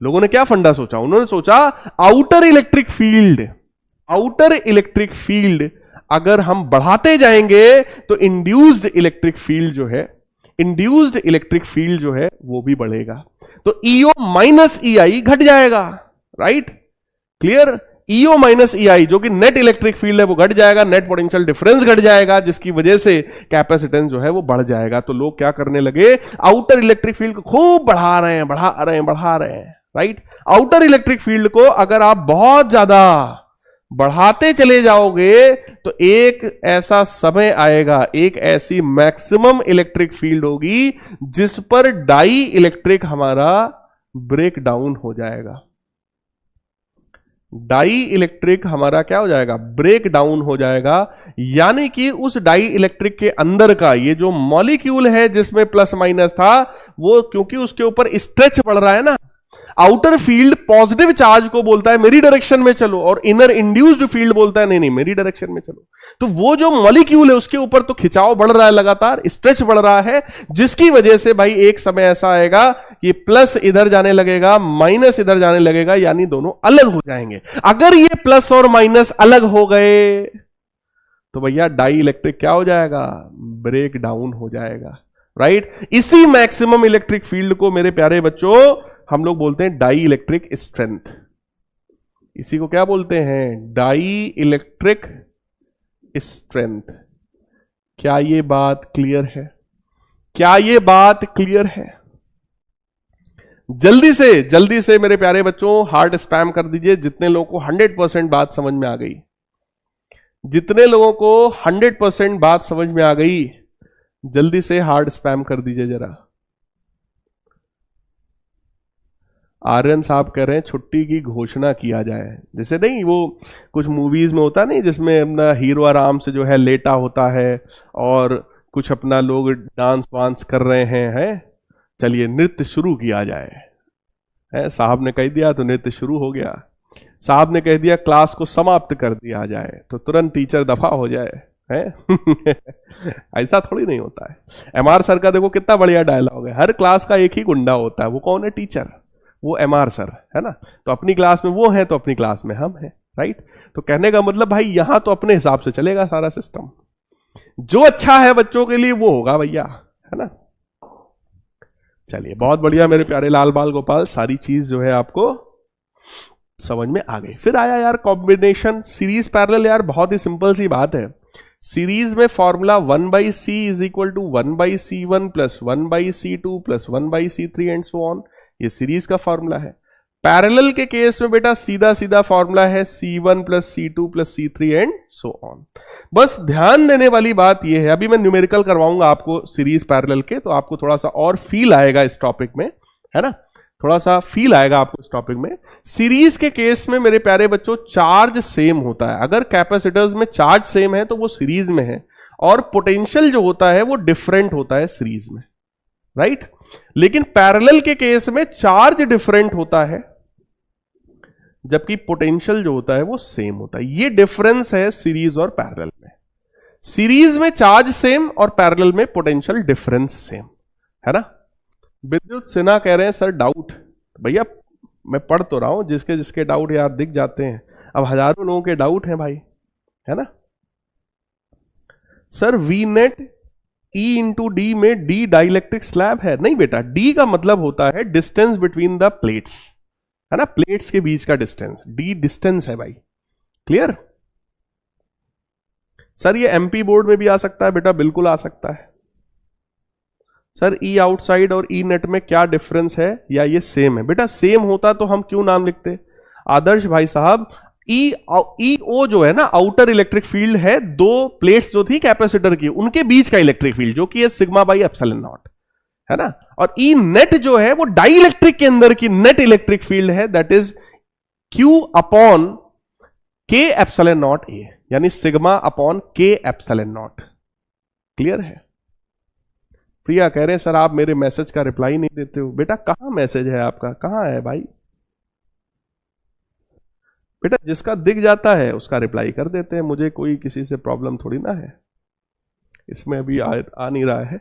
लोगों ने क्या फंडा सोचा? उन्होंने सोचा outer electric field, outer electric field अगर हम बढ़ाते जाएंगे तो इंड्यूस्ड इलेक्ट्रिक फील्ड जो है, इंड्यूस्ड इलेक्ट्रिक फील्ड जो है वो भी बढ़ेगा, तो ईओ माइनस ईआई घट जाएगा। Right? Clear? EO minus EI जो कि नेट इलेक्ट्रिक फील्ड है वो घट जाएगा, नेट पोटेंशियल डिफरेंस घट जाएगा, जिसकी वजह से कैपेसिटेंस जो है वो बढ़ जाएगा। तो लोग क्या करने लगे, आउटर इलेक्ट्रिक फील्ड को खूब बढ़ा रहे हैं, बढ़ा रहे हैं, बढ़ा रहे हैं। राइट? आउटर इलेक्ट्रिक फील्ड को अगर आप बहुत ज्यादा बढ़ाते चले जाओगे तो एक ऐसा समय आएगा, एक ऐसी मैक्सिमम इलेक्ट्रिक फील्ड होगी जिस पर डाई इलेक्ट्रिक हमारा ब्रेक डाउन हो जाएगा। डाई इलेक्ट्रिक हमारा क्या हो जाएगा, ब्रेक डाउन हो जाएगा, यानी कि उस डाई इलेक्ट्रिक के अंदर का ये जो मॉलिक्यूल है जिसमें प्लस माइनस था, वो क्योंकि उसके ऊपर स्ट्रेच पड़ रहा है ना, आउटर फील्ड पॉजिटिव चार्ज को बोलता है मेरी डायरेक्शन में चलो, और इनर इंड्यूस्ड फील्ड बोलता है नहीं नहीं मेरी डायरेक्शन में चलो। तो वो जो मॉलिक्यूल है उसके ऊपर तो खिंचाव बढ़ रहा है, लगातार स्ट्रेच बढ़ रहा है, जिसकी वजह से भाई एक समय ऐसा आएगा कि प्लस इधर जाने लगेगा, माइनस इधर जाने लगेगा, यानी दोनों अलग हो जाएंगे। अगर ये प्लस और माइनस अलग हो गए तो भैया डाई इलेक्ट्रिक क्या हो जाएगा, ब्रेक डाउन हो जाएगा। राइट? इसी मैक्सिमम इलेक्ट्रिक फील्ड को मेरे प्यारे बच्चों हम लोग बोलते हैं डाई इलेक्ट्रिक स्ट्रेंथ। इसी को क्या बोलते हैं, डाई इलेक्ट्रिक स्ट्रेंथ। क्या ये बात क्लियर है? क्या ये बात क्लियर है? जल्दी से मेरे प्यारे बच्चों हार्ट स्पैम कर दीजिए जितने लोगों को 100% बात समझ में आ गई। जितने लोगों को 100% बात समझ में आ गई जल्दी से हार्ट स्पैम कर दीजिए जरा। आर्यन साहब कह रहे हैं छुट्टी की घोषणा किया जाए, जैसे नहीं वो कुछ मूवीज में होता नहीं जिसमें अपना हीरो आराम से जो है लेटा होता है और कुछ अपना लोग डांस वांस कर रहे हैं, चलिए नृत्य शुरू किया जाए, है साहब ने कह दिया तो नृत्य शुरू हो गया, साहब ने कह दिया क्लास को समाप्त कर दिया जाए तो तुरंत टीचर दफा हो जाए, है ऐसा थोड़ी नहीं होता है। एमआर सर का देखो कितना बढ़िया डायलॉग है, हर क्लास का एक ही गुंडा होता है, वो कौन है, टीचर, वो एमआर सर है ना। तो अपनी क्लास में वो है तो अपनी क्लास में हम हैं। राइट? तो कहने का मतलब भाई यहां तो अपने हिसाब से चलेगा सारा सिस्टम, जो अच्छा है बच्चों के लिए वो होगा भैया, है ना। चलिए बहुत बढ़िया मेरे प्यारे लाल बाल गोपाल, सारी चीज जो है आपको समझ में आ गई। फिर आया यार कॉम्बिनेशन सीरीज पैरेलल। यार बहुत ही सिंपल सी बात है, सीरीज में formula 1/c is equal to 1/c1 plus 1/c2 plus 1/c3 and so on, ये सीरीज का फॉर्मूला है। पैरेलल के केस में बेटा सीधा सीधा फॉर्मूला है c1 plus c2 plus c3 and so on. बस ध्यान देने वाली बात यह है, अभी मैं न्यूमेरिकल करवाऊंगा आपको सीरीज पैरेलल के, तो आपको थोड़ा सा और फील आएगा इस टॉपिक में, है ना, थोड़ा सा फील आएगा आपको इस टॉपिक में। सीरीज के केस में मेरे प्यारे बच्चों चार्ज सेम होता है। अगर कैपेसिटर्स में चार्ज सेम है तो वो सीरीज में है, और पोटेंशियल जो होता है वो डिफरेंट होता है सीरीज में, राइट। लेकिन पैरेलल के केस में चार्ज डिफरेंट होता है जबकि पोटेंशियल जो होता है वो सेम होता है। ये डिफरेंस है सीरीज और पैरेलल में। सीरीज में चार्ज सेम और पैरेलल में पोटेंशियल डिफरेंस सेम, है ना। विद्युत सिन्हा कह रहे हैं सर डाउट। भैया मैं पढ़ तो रहा हूं, जिसके जिसके डाउट यार दिख जाते हैं। अब हजारों लोगों के डाउट हैं भाई, है ना। Sir V net E into D में डी डाइलेक्ट्रिक स्लैब है? नहीं बेटा, डी का मतलब होता है डिस्टेंस बिटवीन द प्लेट्स, है ना, प्लेट्स के बीच का डिस्टेंस, डी डिस्टेंस है भाई। क्लियर? सर ये एमपी बोर्ड में भी आ सकता है बेटा, बिल्कुल आ सकता है। सर ई आउटसाइड और ई नेट में क्या डिफरेंस है, या ये सेम है? बेटा सेम होता तो हम क्यों नाम लिखते? आदर्श भाई साहब, ई ओ जो है ना, आउटर इलेक्ट्रिक फील्ड है, दो प्लेट्स जो थी कैपेसिटर की उनके बीच का इलेक्ट्रिक फील्ड जो कि है सिग्मा बाई एप्सिलॉन नॉट, है ना। और ई नेट जो है वो डाई इलेक्ट्रिक के अंदर की नेट इलेक्ट्रिक फील्ड है, that is Q upon K epsilon naught ए, यानी sigma upon K epsilon not. Clear है? प्रिया कह रहे हैं सर आप मेरे मैसेज का रिप्लाई नहीं देते हो। बेटा कहां मैसेज है आपका, कहां है भाई? बेटा जिसका दिख जाता है उसका रिप्लाई कर देते हैं, मुझे कोई किसी से प्रॉब्लम थोड़ी ना है इसमें, अभी आ नहीं रहा है।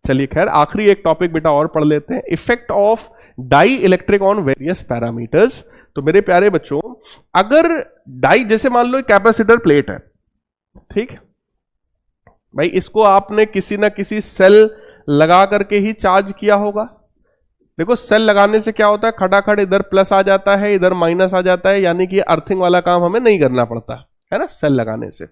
चलिए खैर, आखिरी एक टॉपिक बेटा और पढ़ लेते हैं, effect of dielectric on various parameters. तो मेरे प्यारे बच्चों, अगर डाई, जैसे मान लो कैपेसिटर प्लेट है, ठीक भाई, इसको आपने किसी ना किसी सेल लगा करके ही चार्ज किया होगा। देखो सेल लगाने से क्या होता है, खटाखट इधर प्लस आ जाता है, इधर माइनस आ जाता है, यानी कि अर्थिंग वाला काम हमें नहीं करना पड़ता है ना सेल लगाने से,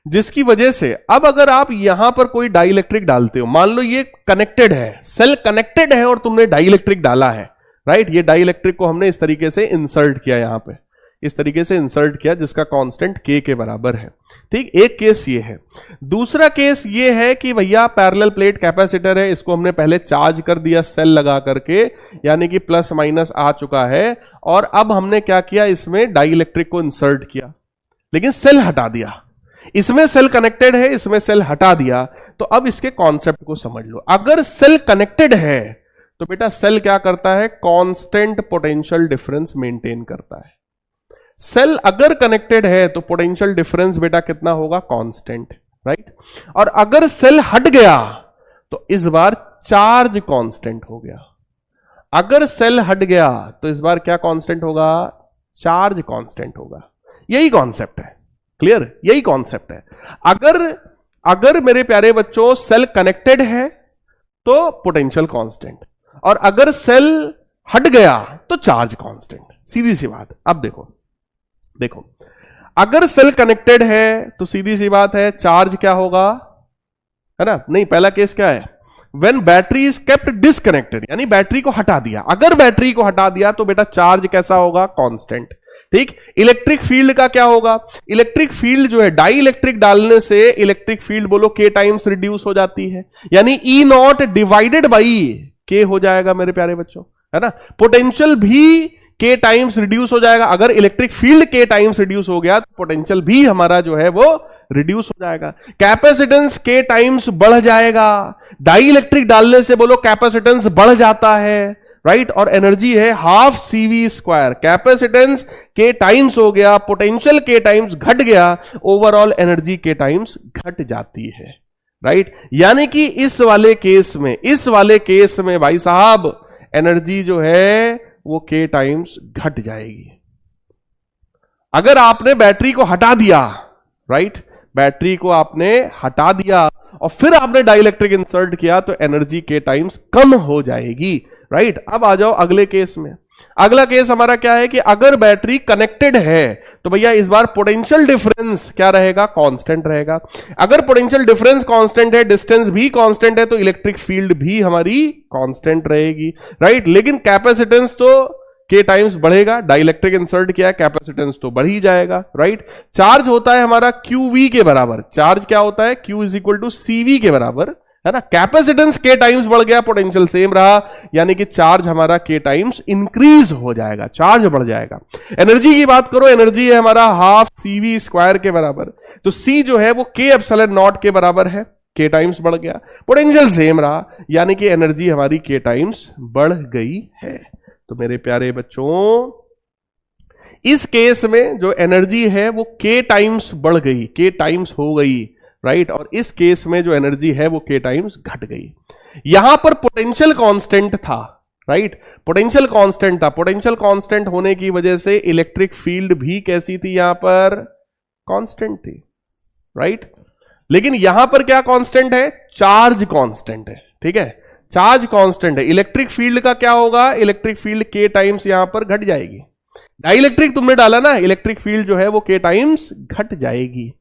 जिसकी वजह से अब अगर आप यहां पर कोई डाई इलेक्ट्रिक डालते हो, मान लो ये कनेक्टेड है, सेल कनेक्टेड है और तुमने डाई इलेक्ट्रिक डाला है, राइट। ये डाई इलेक्ट्रिक को हमने इस तरीके से इंसर्ट किया, यहां पे इस तरीके से इंसर्ट किया, जिसका कांस्टेंट के बराबर है, ठीक। एक केस ये है। दूसरा केस ये है कि भैया पैरेलल प्लेट कैपेसिटर है, इसको हमने पहले चार्ज कर दिया सेल लगा करके, यानी कि प्लस माइनस आ चुका है, और अब हमने क्या किया, इसमें डाई इलेक्ट्रिक को इंसर्ट किया, लेकिन सेल हटा दिया। इसमें सेल कनेक्टेड है, इसमें सेल हटा दिया। तो अब इसके कॉन्सेप्ट को समझ लो। अगर सेल कनेक्टेड है तो बेटा सेल क्या करता है, कांस्टेंट पोटेंशियल डिफरेंस मेंटेन करता है। सेल अगर कनेक्टेड है तो पोटेंशियल डिफरेंस बेटा कितना होगा, कांस्टेंट, राइट। और अगर सेल हट गया तो इस बार चार्ज कांस्टेंट हो गया। अगर सेल हट गया तो इस बार क्या कांस्टेंट होगा, चार्ज कांस्टेंट होगा। यही कॉन्सेप्ट है। क्लियर? यही कॉन्सेप्ट है। अगर मेरे प्यारे बच्चों सेल कनेक्टेड है तो पोटेंशियल कांस्टेंट, और अगर सेल हट गया तो चार्ज कांस्टेंट, सीधी सी बात। अब देखो अगर सेल कनेक्टेड है तो सीधी सी बात है, चार्ज क्या होगा, है ना। नहीं, पहला केस क्या है, when battery is kept disconnected, यानी बैटरी को हटा दिया। अगर बैटरी को हटा दिया तो बेटा चार्ज कैसा होगा, कांस्टेंट, ठीक। इलेक्ट्रिक फील्ड का क्या होगा, इलेक्ट्रिक फील्ड जो है, डाई इलेक्ट्रिक डालने से इलेक्ट्रिक फील्ड बोलो के टाइम्स रिड्यूस हो जाती है, यानी ई नॉट डिवाइडेड बाई के हो जाएगा मेरे प्यारे बच्चों, है ना। पोटेंशियल भी के टाइम्स रिड्यूस हो जाएगा। अगर इलेक्ट्रिक फील्ड के टाइम्स रिड्यूस हो गया तो पोटेंशियल भी हमारा जो है वो रिड्यूस हो जाएगा। कैपेसिटेंस के टाइम्स बढ़ जाएगा। डाई इलेक्ट्रिक डालने से बोलो कैपेसिटेंस बढ़ जाता है, राइट। और एनर्जी है हाफ CV स्क्वायर। कैपेसिटेंस के टाइम्स हो गया, पोटेंशियल के टाइम्स घट गया, ओवरऑल एनर्जी के टाइम्स घट जाती है, राइट। यानी कि इस वाले केस में भाई साहब एनर्जी जो है वो के टाइम्स घट जाएगी। अगर आपने बैटरी को हटा दिया, राइट, बैटरी को आपने हटा दिया और फिर आपने डाइलेक्ट्रिक इंसर्ट किया तो एनर्जी के टाइम्स कम हो जाएगी, राइट। अब आ जाओ अगले केस में। अगला केस हमारा क्या है कि अगर बैटरी कनेक्टेड है तो भैया इस बार पोटेंशियल डिफरेंस क्या रहेगा, कांस्टेंट रहेगा। अगर पोटेंशियल डिफरेंस कांस्टेंट है, डिस्टेंस भी कांस्टेंट है, तो इलेक्ट्रिक फील्ड भी हमारी कांस्टेंट रहेगी, राइट। लेकिन कैपेसिटेंस तो के टाइम्स बढ़ेगा, डाइलेक्ट्रिक इंसर्ट किया है, कैपेसिटेंस तो बढ़ ही जाएगा, राइट। चार्ज होता है हमारा QV के बराबर, चार्ज क्या होता है, Q is equal to CV के बराबर, है ना। कैपेसिटेंस के टाइम्स बढ़ गया, पोटेंशियल सेम रहा, यानी कि चार्ज हमारा के टाइम्स इंक्रीज हो जाएगा, चार्ज बढ़ जाएगा। एनर्जी की बात करो, एनर्जी है हमारा हाफ CV स्क्वायर के बराबर, तो C जो है वो K एप्सिलॉन नॉट के बराबर है, के टाइम्स बढ़ गया, पोटेंशियल सेम रहा, यानी कि एनर्जी हमारी के टाइम्स बढ़ गई है। तो मेरे प्यारे बच्चों, इस केस में जो एनर्जी है वो के टाइम्स बढ़ गई, के टाइम्स हो गई, राइट। और इस केस में जो एनर्जी है वो के टाइम्स घट गई। यहां पर पोटेंशियल कांस्टेंट था, राइट, पोटेंशियल कांस्टेंट था। पोटेंशियल कांस्टेंट होने की वजह से इलेक्ट्रिक फील्ड भी कैसी थी, यहां पर कांस्टेंट थी, राइट। लेकिन यहां पर क्या कांस्टेंट है, चार्ज कांस्टेंट है, ठीक है, चार्ज कांस्टेंट है। इलेक्ट्रिक फील्ड का क्या होगा, इलेक्ट्रिक फील्ड के टाइम्स यहां पर घट जाएगी। डाइलेक्ट्रिक तुमने डाला ना, इलेक्ट्रिक फील्ड जो है वो के टाइम्स घट जाएगी,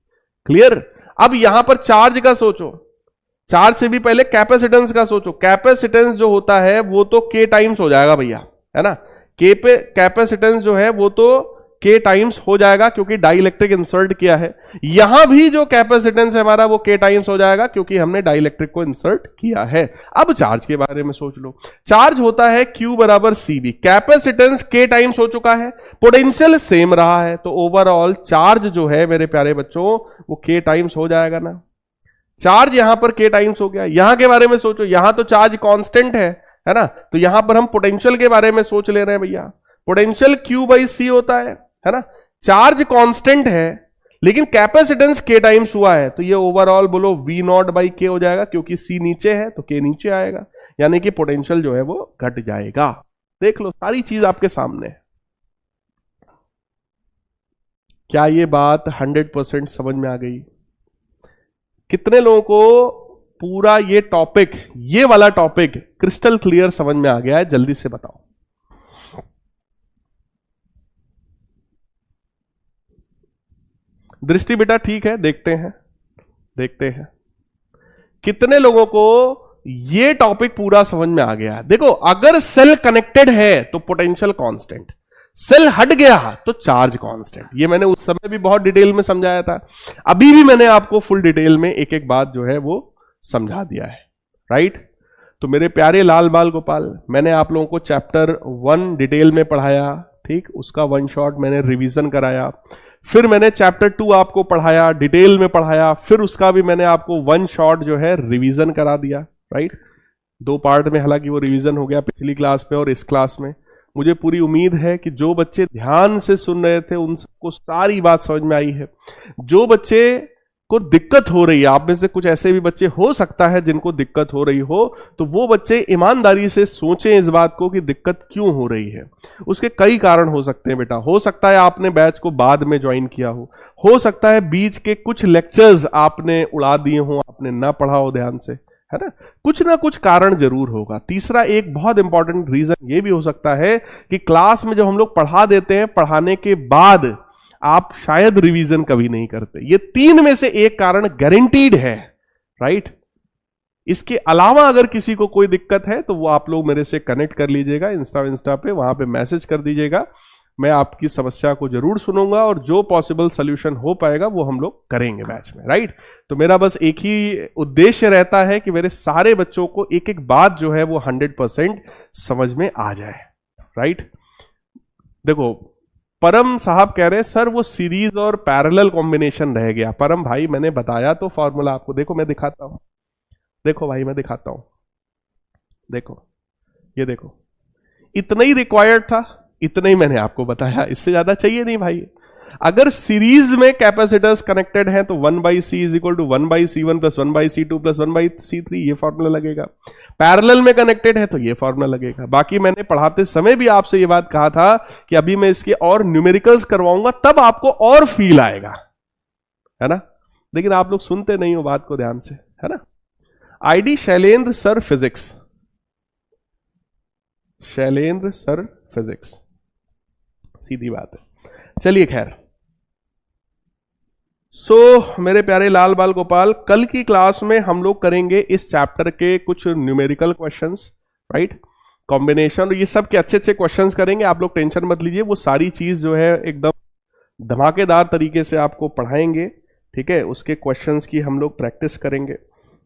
क्लियर। अब यहां पर चार्ज का सोचो, चार्ज से भी पहले कैपेसिटेंस का सोचो। कैपेसिटेंस जो होता है वो तो के टाइम्स हो जाएगा भैया, है ना। के पे कैपेसिटेंस जो है वो तो के टाइम्स हो जाएगा क्योंकि डाइलेक्ट्रिक इंसर्ट किया है। यहां भी जो कैपेसिटेंस है हमारा वो के टाइम्स हो जाएगा क्योंकि हमने डाइलेक्ट्रिक को इंसर्ट किया है। अब चार्ज के बारे में सोच लो, चार्ज होता है Q बराबर CV, कैपेसिटेंस के टाइम्स हो चुका है, पोटेंशियल सेम रहा है, तो ओवरऑल चार्ज जो है मेरे प्यारे बच्चों वो के टाइम्स हो जाएगा ना। चार्ज यहां पर के टाइम्स हो गया। यहां के बारे में सोचो, यहां तो चार्ज कांस्टेंट है ना, तो यहां पर हम पोटेंशियल के बारे में सोच ले रहे हैं भैया। पोटेंशियल Q/C होता है ना। चार्ज कांस्टेंट है लेकिन कैपेसिटेंस के टाइम्स हुआ है, तो ये ओवरऑल बोलो V0/K हो जाएगा, क्योंकि C नीचे है तो K नीचे आएगा, यानी कि पोटेंशियल जो है वो घट जाएगा। देख लो, सारी चीज आपके सामने है। क्या ये बात 100% समझ में आ गई? कितने लोगों को पूरा ये टॉपिक, ये वाला टॉपिक क्रिस्टल क्लियर समझ में आ गया है? जल्दी से बताओ। दृष्टि बेटा ठीक है, देखते हैं कितने लोगों को ये टॉपिक पूरा समझ में आ गया है। देखो, अगर सेल कनेक्टेड है तो पोटेंशियल कांस्टेंट, सेल हट गया तो चार्ज कांस्टेंट। ये मैंने उस समय भी बहुत डिटेल में समझाया था, अभी भी मैंने आपको फुल डिटेल में एक एक बात जो है वो समझा दिया है, राइट। तो मेरे प्यारे लाल बाल गोपाल, मैंने आप लोगों को चैप्टर 1 डिटेल में पढ़ाया, ठीक, उसका 1 शॉट मैंने रिवीजन कराया, फिर मैंने चैप्टर 2 आपको पढ़ाया, डिटेल में पढ़ाया, फिर उसका भी मैंने आपको 1 शॉट जो है रिवीजन करा दिया, राइट। 2 पार्ट में हालांकि वो रिवीजन हो गया, पिछली क्लास में और इस क्लास में। मुझे पूरी उम्मीद है कि जो बच्चे ध्यान से सुन रहे थे उन सबको सारी बात समझ में आई है। जो बच्चे को दिक्कत हो रही है, आप में से कुछ ऐसे भी बच्चे हो सकता है जिनको दिक्कत हो रही हो, तो वो बच्चे ईमानदारी से सोचें इस बात को कि दिक्कत क्यों हो रही है। उसके कई कारण हो सकते हैं बेटा। हो सकता है आपने बैच को बाद में ज्वाइन किया हो सकता है बीच के कुछ लेक्चर्स आपने उड़ा दिए हो, आपने ना पढ़ा हो ध्यान से, है ना कुछ कारण जरूर होगा। तीसरा, एक बहुत इंपॉर्टेंट रीजन ये भी हो सकता है कि क्लास में जब हम लोग पढ़ा देते हैं, पढ़ाने के बाद आप शायद रिवीजन कभी नहीं करते। ये 3 में से एक कारण गारंटीड है, राइट। इसके अलावा अगर किसी को कोई दिक्कत है तो वो आप लोग मेरे से कनेक्ट कर लीजिएगा, इंस्टा पे, वहां पे मैसेज कर दीजिएगा। मैं आपकी समस्या को जरूर सुनूंगा और जो पॉसिबल सोल्यूशन हो पाएगा वो हम लोग करेंगे बैच में, राइट। तो मेरा बस एक ही उद्देश्य रहता है कि मेरे सारे बच्चों को एक एक बात जो है वो 100% समझ में आ जाए, राइट। देखो, परम साहब कह रहे हैं सर वो सीरीज और पैरेलल कॉम्बिनेशन रह गया। परम भाई, मैंने बताया तो फॉर्मूला आपको, देखो मैं दिखाता हूं, देखो भाई मैं दिखाता हूं, देखो ये देखो, इतना ही रिक्वायर्ड था, इतना ही मैंने आपको बताया, इससे ज्यादा चाहिए नहीं भाई। अगर सीरीज में कैपेसिटर्स कनेक्टेड हैं तो 1/C is equal to 1/C1 plus 1/C2 plus 1/C3, ये फॉर्मूला लगेगा। पैरेलल में कनेक्टेड है तो ये फॉर्मूला लगेगा। बाकी मैंने पढ़ाते समय भी आपसे ये बात कहा था कि अभी मैं इसके और न्यूमेरिकल्स करवाऊंगा, तब आपको और फील आएगा, है ना। लेकिन आप लोग सुनते नहीं हो बात को ध्यान से, है ना। ID Shailendra sir physics, Shailendra sir physics, सीधी बात है। चलिए खैर, मेरे प्यारे लाल बाल गोपाल, कल की क्लास में हम लोग करेंगे इस चैप्टर के कुछ न्यूमेरिकल क्वेश्चंस, राइट, कॉम्बिनेशन, ये सब के अच्छे अच्छे क्वेश्चंस करेंगे। आप लोग टेंशन मत लीजिए, वो सारी चीज जो है एकदम धमाकेदार तरीके से आपको पढ़ाएंगे, ठीक है। उसके क्वेश्चंस की हम लोग प्रैक्टिस करेंगे।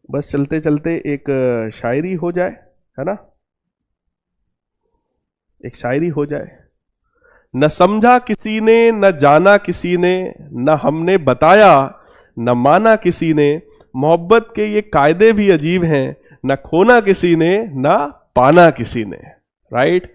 बस चलते चलते एक शायरी हो जाए, है ना, एक शायरी हो जाए। न समझा किसी ने, न जाना किसी ने, न हमने बताया, न माना किसी ने, मोहब्बत के ये कायदे भी अजीब हैं, न खोना किसी ने, न पाना किसी ने, राइट।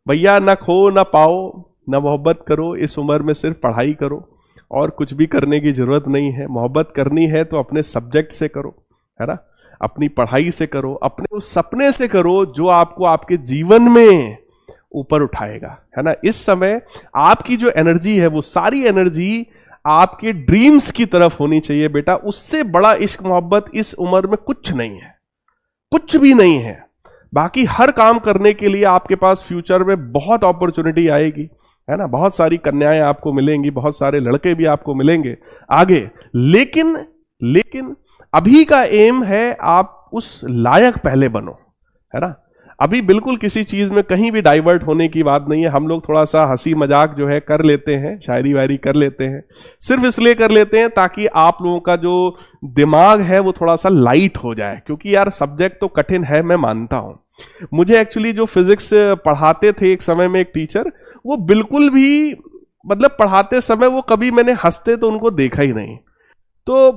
भैया, न खो न पाओ, न मोहब्बत करो, इस उम्र में सिर्फ पढ़ाई करो और कुछ भी करने की जरूरत नहीं है। मोहब्बत करनी है तो अपने सब्जेक्ट से करो, है ना, अपनी पढ़ाई से करो, अपने उस सपने से करो जो आपको आपके जीवन में ऊपर उठाएगा, है ना। इस समय आपकी जो एनर्जी है वो सारी एनर्जी आपके ड्रीम्स की तरफ होनी चाहिए बेटा। उससे बड़ा इश्क मोहब्बत इस उम्र में कुछ नहीं है, कुछ भी नहीं है। बाकी हर काम करने के लिए आपके पास फ्यूचर में बहुत अपॉर्चुनिटी आएगी, है ना, बहुत सारी कन्याएं आपको मिलेंगी, बहुत सारे लड़के भी आपको मिलेंगे आगे, लेकिन अभी का एम है आप उस लायक पहले बनो, है ना। अभी बिल्कुल किसी चीज में कहीं भी डाइवर्ट होने की बात नहीं है। हम लोग थोड़ा सा हंसी मजाक जो है कर लेते हैं, शायरी वायरी कर लेते हैं, सिर्फ इसलिए कर लेते हैं ताकि आप लोगों का जो दिमाग है वो थोड़ा सा लाइट हो जाए, क्योंकि यार सब्जेक्ट तो कठिन है, मैं मानता हूं। मुझे एक्चुअली जो फिजिक्स पढ़ाते थे एक समय में एक टीचर, वो बिल्कुल भी मतलब पढ़ाते समय वो कभी मैंने हंसते तो उनको देखा ही नहीं। तो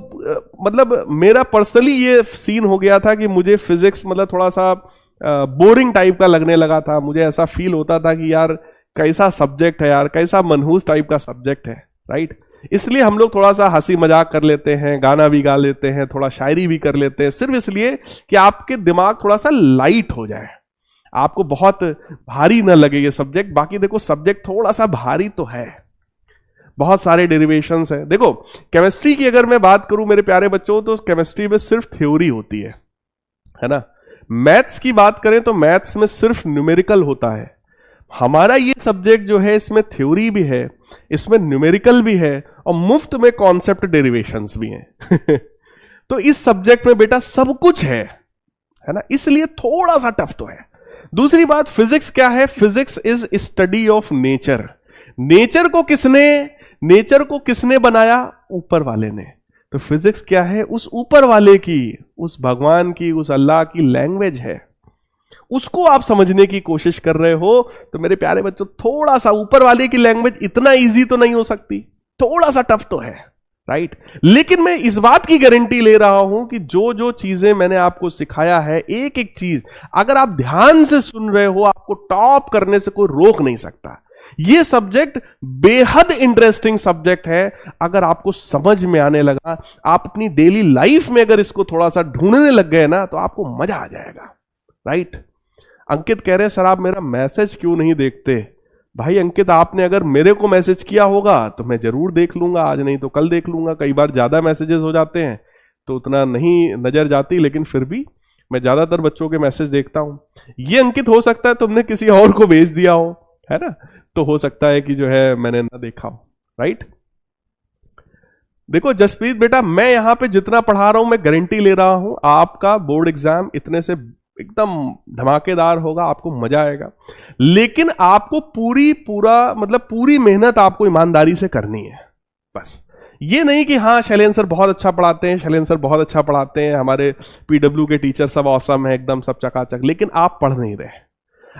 मतलब मेरा पर्सनली ये सीन हो गया था कि मुझे फिजिक्स मतलब थोड़ा सा बोरिंग टाइप का लगने लगा था। मुझे ऐसा फील होता था कि यार कैसा सब्जेक्ट है यार, कैसा मनहूस टाइप का सब्जेक्ट है, राइट। इसलिए हम लोग थोड़ा सा हंसी मजाक कर लेते हैं, गाना भी गा लेते हैं, थोड़ा शायरी भी कर लेते हैं, सिर्फ इसलिए कि आपके दिमाग थोड़ा सा लाइट हो जाए, आपको बहुत भारी ना लगे ये सब्जेक्ट। बाकी देखो सब्जेक्ट थोड़ा सा भारी तो है, बहुत सारे डेरिवेशंस हैं। देखो केमिस्ट्री की अगर मैं बात करूं मेरे प्यारे बच्चों, तो केमिस्ट्री में सिर्फ थ्योरी होती है ना। मैथ्स की बात करें तो मैथ्स में सिर्फ न्यूमेरिकल होता है। हमारा ये सब्जेक्ट जो है इसमें थ्योरी भी है, इसमें न्यूमेरिकल भी है और मुफ्त में कॉन्सेप्ट डेरिवेशंस भी हैं। तो इस सब्जेक्ट में बेटा सब कुछ है ना, इसलिए थोड़ा सा टफ तो है। दूसरी बात, फिजिक्स क्या है? Physics is study of nature. Nature को किसने बनाया? ऊपर वाले ने। तो फिजिक्स क्या है? उस ऊपर वाले की, उस भगवान की, उस अल्लाह की लैंग्वेज है। उसको आप समझने की कोशिश कर रहे हो। तो मेरे प्यारे बच्चों, थोड़ा सा ऊपर वाले की लैंग्वेज इतना इजी तो नहीं हो सकती, थोड़ा सा टफ तो है, राइट। लेकिन मैं इस बात की गारंटी ले रहा हूं कि जो जो चीजें मैंने आपको सिखाया है, एक एक चीज अगर आप ध्यान से सुन रहे हो, आपको टॉप करने से कोई रोक नहीं सकता। यह सब्जेक्ट बेहद इंटरेस्टिंग सब्जेक्ट है। अगर आपको समझ में आने लगा, आप अपनी डेली लाइफ में अगर इसको थोड़ा सा ढूंढने लग गए ना, तो आपको मजा आ जाएगा, राइट। अंकित कह रहे हैं सर आप मेरा मैसेज क्यों नहीं देखते? भाई अंकित, आपने अगर मेरे को मैसेज किया होगा तो मैं जरूर देख लूंगा, आज नहीं तो कल देख लूंगा। कई बार ज्यादा मैसेजेस हो जाते हैं तो उतना नहीं नजर जाती, लेकिन फिर भी मैं ज्यादातर बच्चों के मैसेज देखता हूं। ये अंकित हो सकता है तुमने किसी और को भेज दिया हो, है ना, तो हो सकता है कि जो है मैंने ना देखा हो, राइट। देखो जसप्रीत बेटा, मैं यहां पे जितना पढ़ा रहा हूं, मैं गारंटी ले रहा हूं आपका बोर्ड एग्जाम इतने से एकदम धमाकेदार होगा, आपको मजा आएगा। लेकिन आपको पूरी मेहनत आपको ईमानदारी से करनी है। बस ये नहीं कि हाँ शैलेंद्र सर बहुत अच्छा पढ़ाते हैं, शैलेंद्र सर बहुत अच्छा पढ़ाते हैं, हमारे पीडब्ल्यू के टीचर सब ऑसम है, एकदम सब चकाचक, लेकिन आप पढ़ नहीं रहे।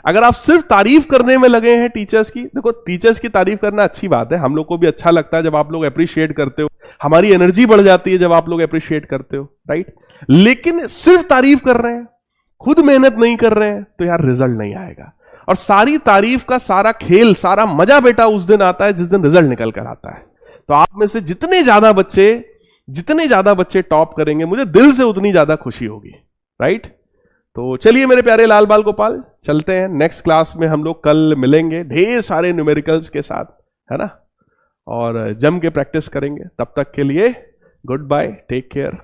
अगर आप सिर्फ तारीफ करने में लगे हैं टीचर्स की, देखो टीचर्स की तारीफ करना अच्छी बात है, हम लोग को भी अच्छा लगता है जब आप लोग अप्रिशिएट करते हो, हमारी एनर्जी बढ़ जाती है जब आप लोग अप्रिशिएट करते हो, राइट। लेकिन सिर्फ तारीफ कर रहे हैं, खुद मेहनत नहीं कर रहे हैं, तो यार रिजल्ट नहीं आएगा। और सारी तारीफ का सारा खेल, सारा मजा बेटा उस दिन आता है जिस दिन रिजल्ट निकल कर आता है। तो आप में से जितने ज्यादा बच्चे टॉप करेंगे, मुझे दिल से उतनी ज्यादा खुशी होगी, राइट। तो चलिए मेरे प्यारे लाल बाल गोपाल, चलते हैं। नेक्स्ट क्लास में हम लोग कल मिलेंगे ढेर सारे न्यूमेरिकल्स के साथ, है ना, और जम के प्रैक्टिस करेंगे। तब तक के लिए गुड बाय, टेक केयर।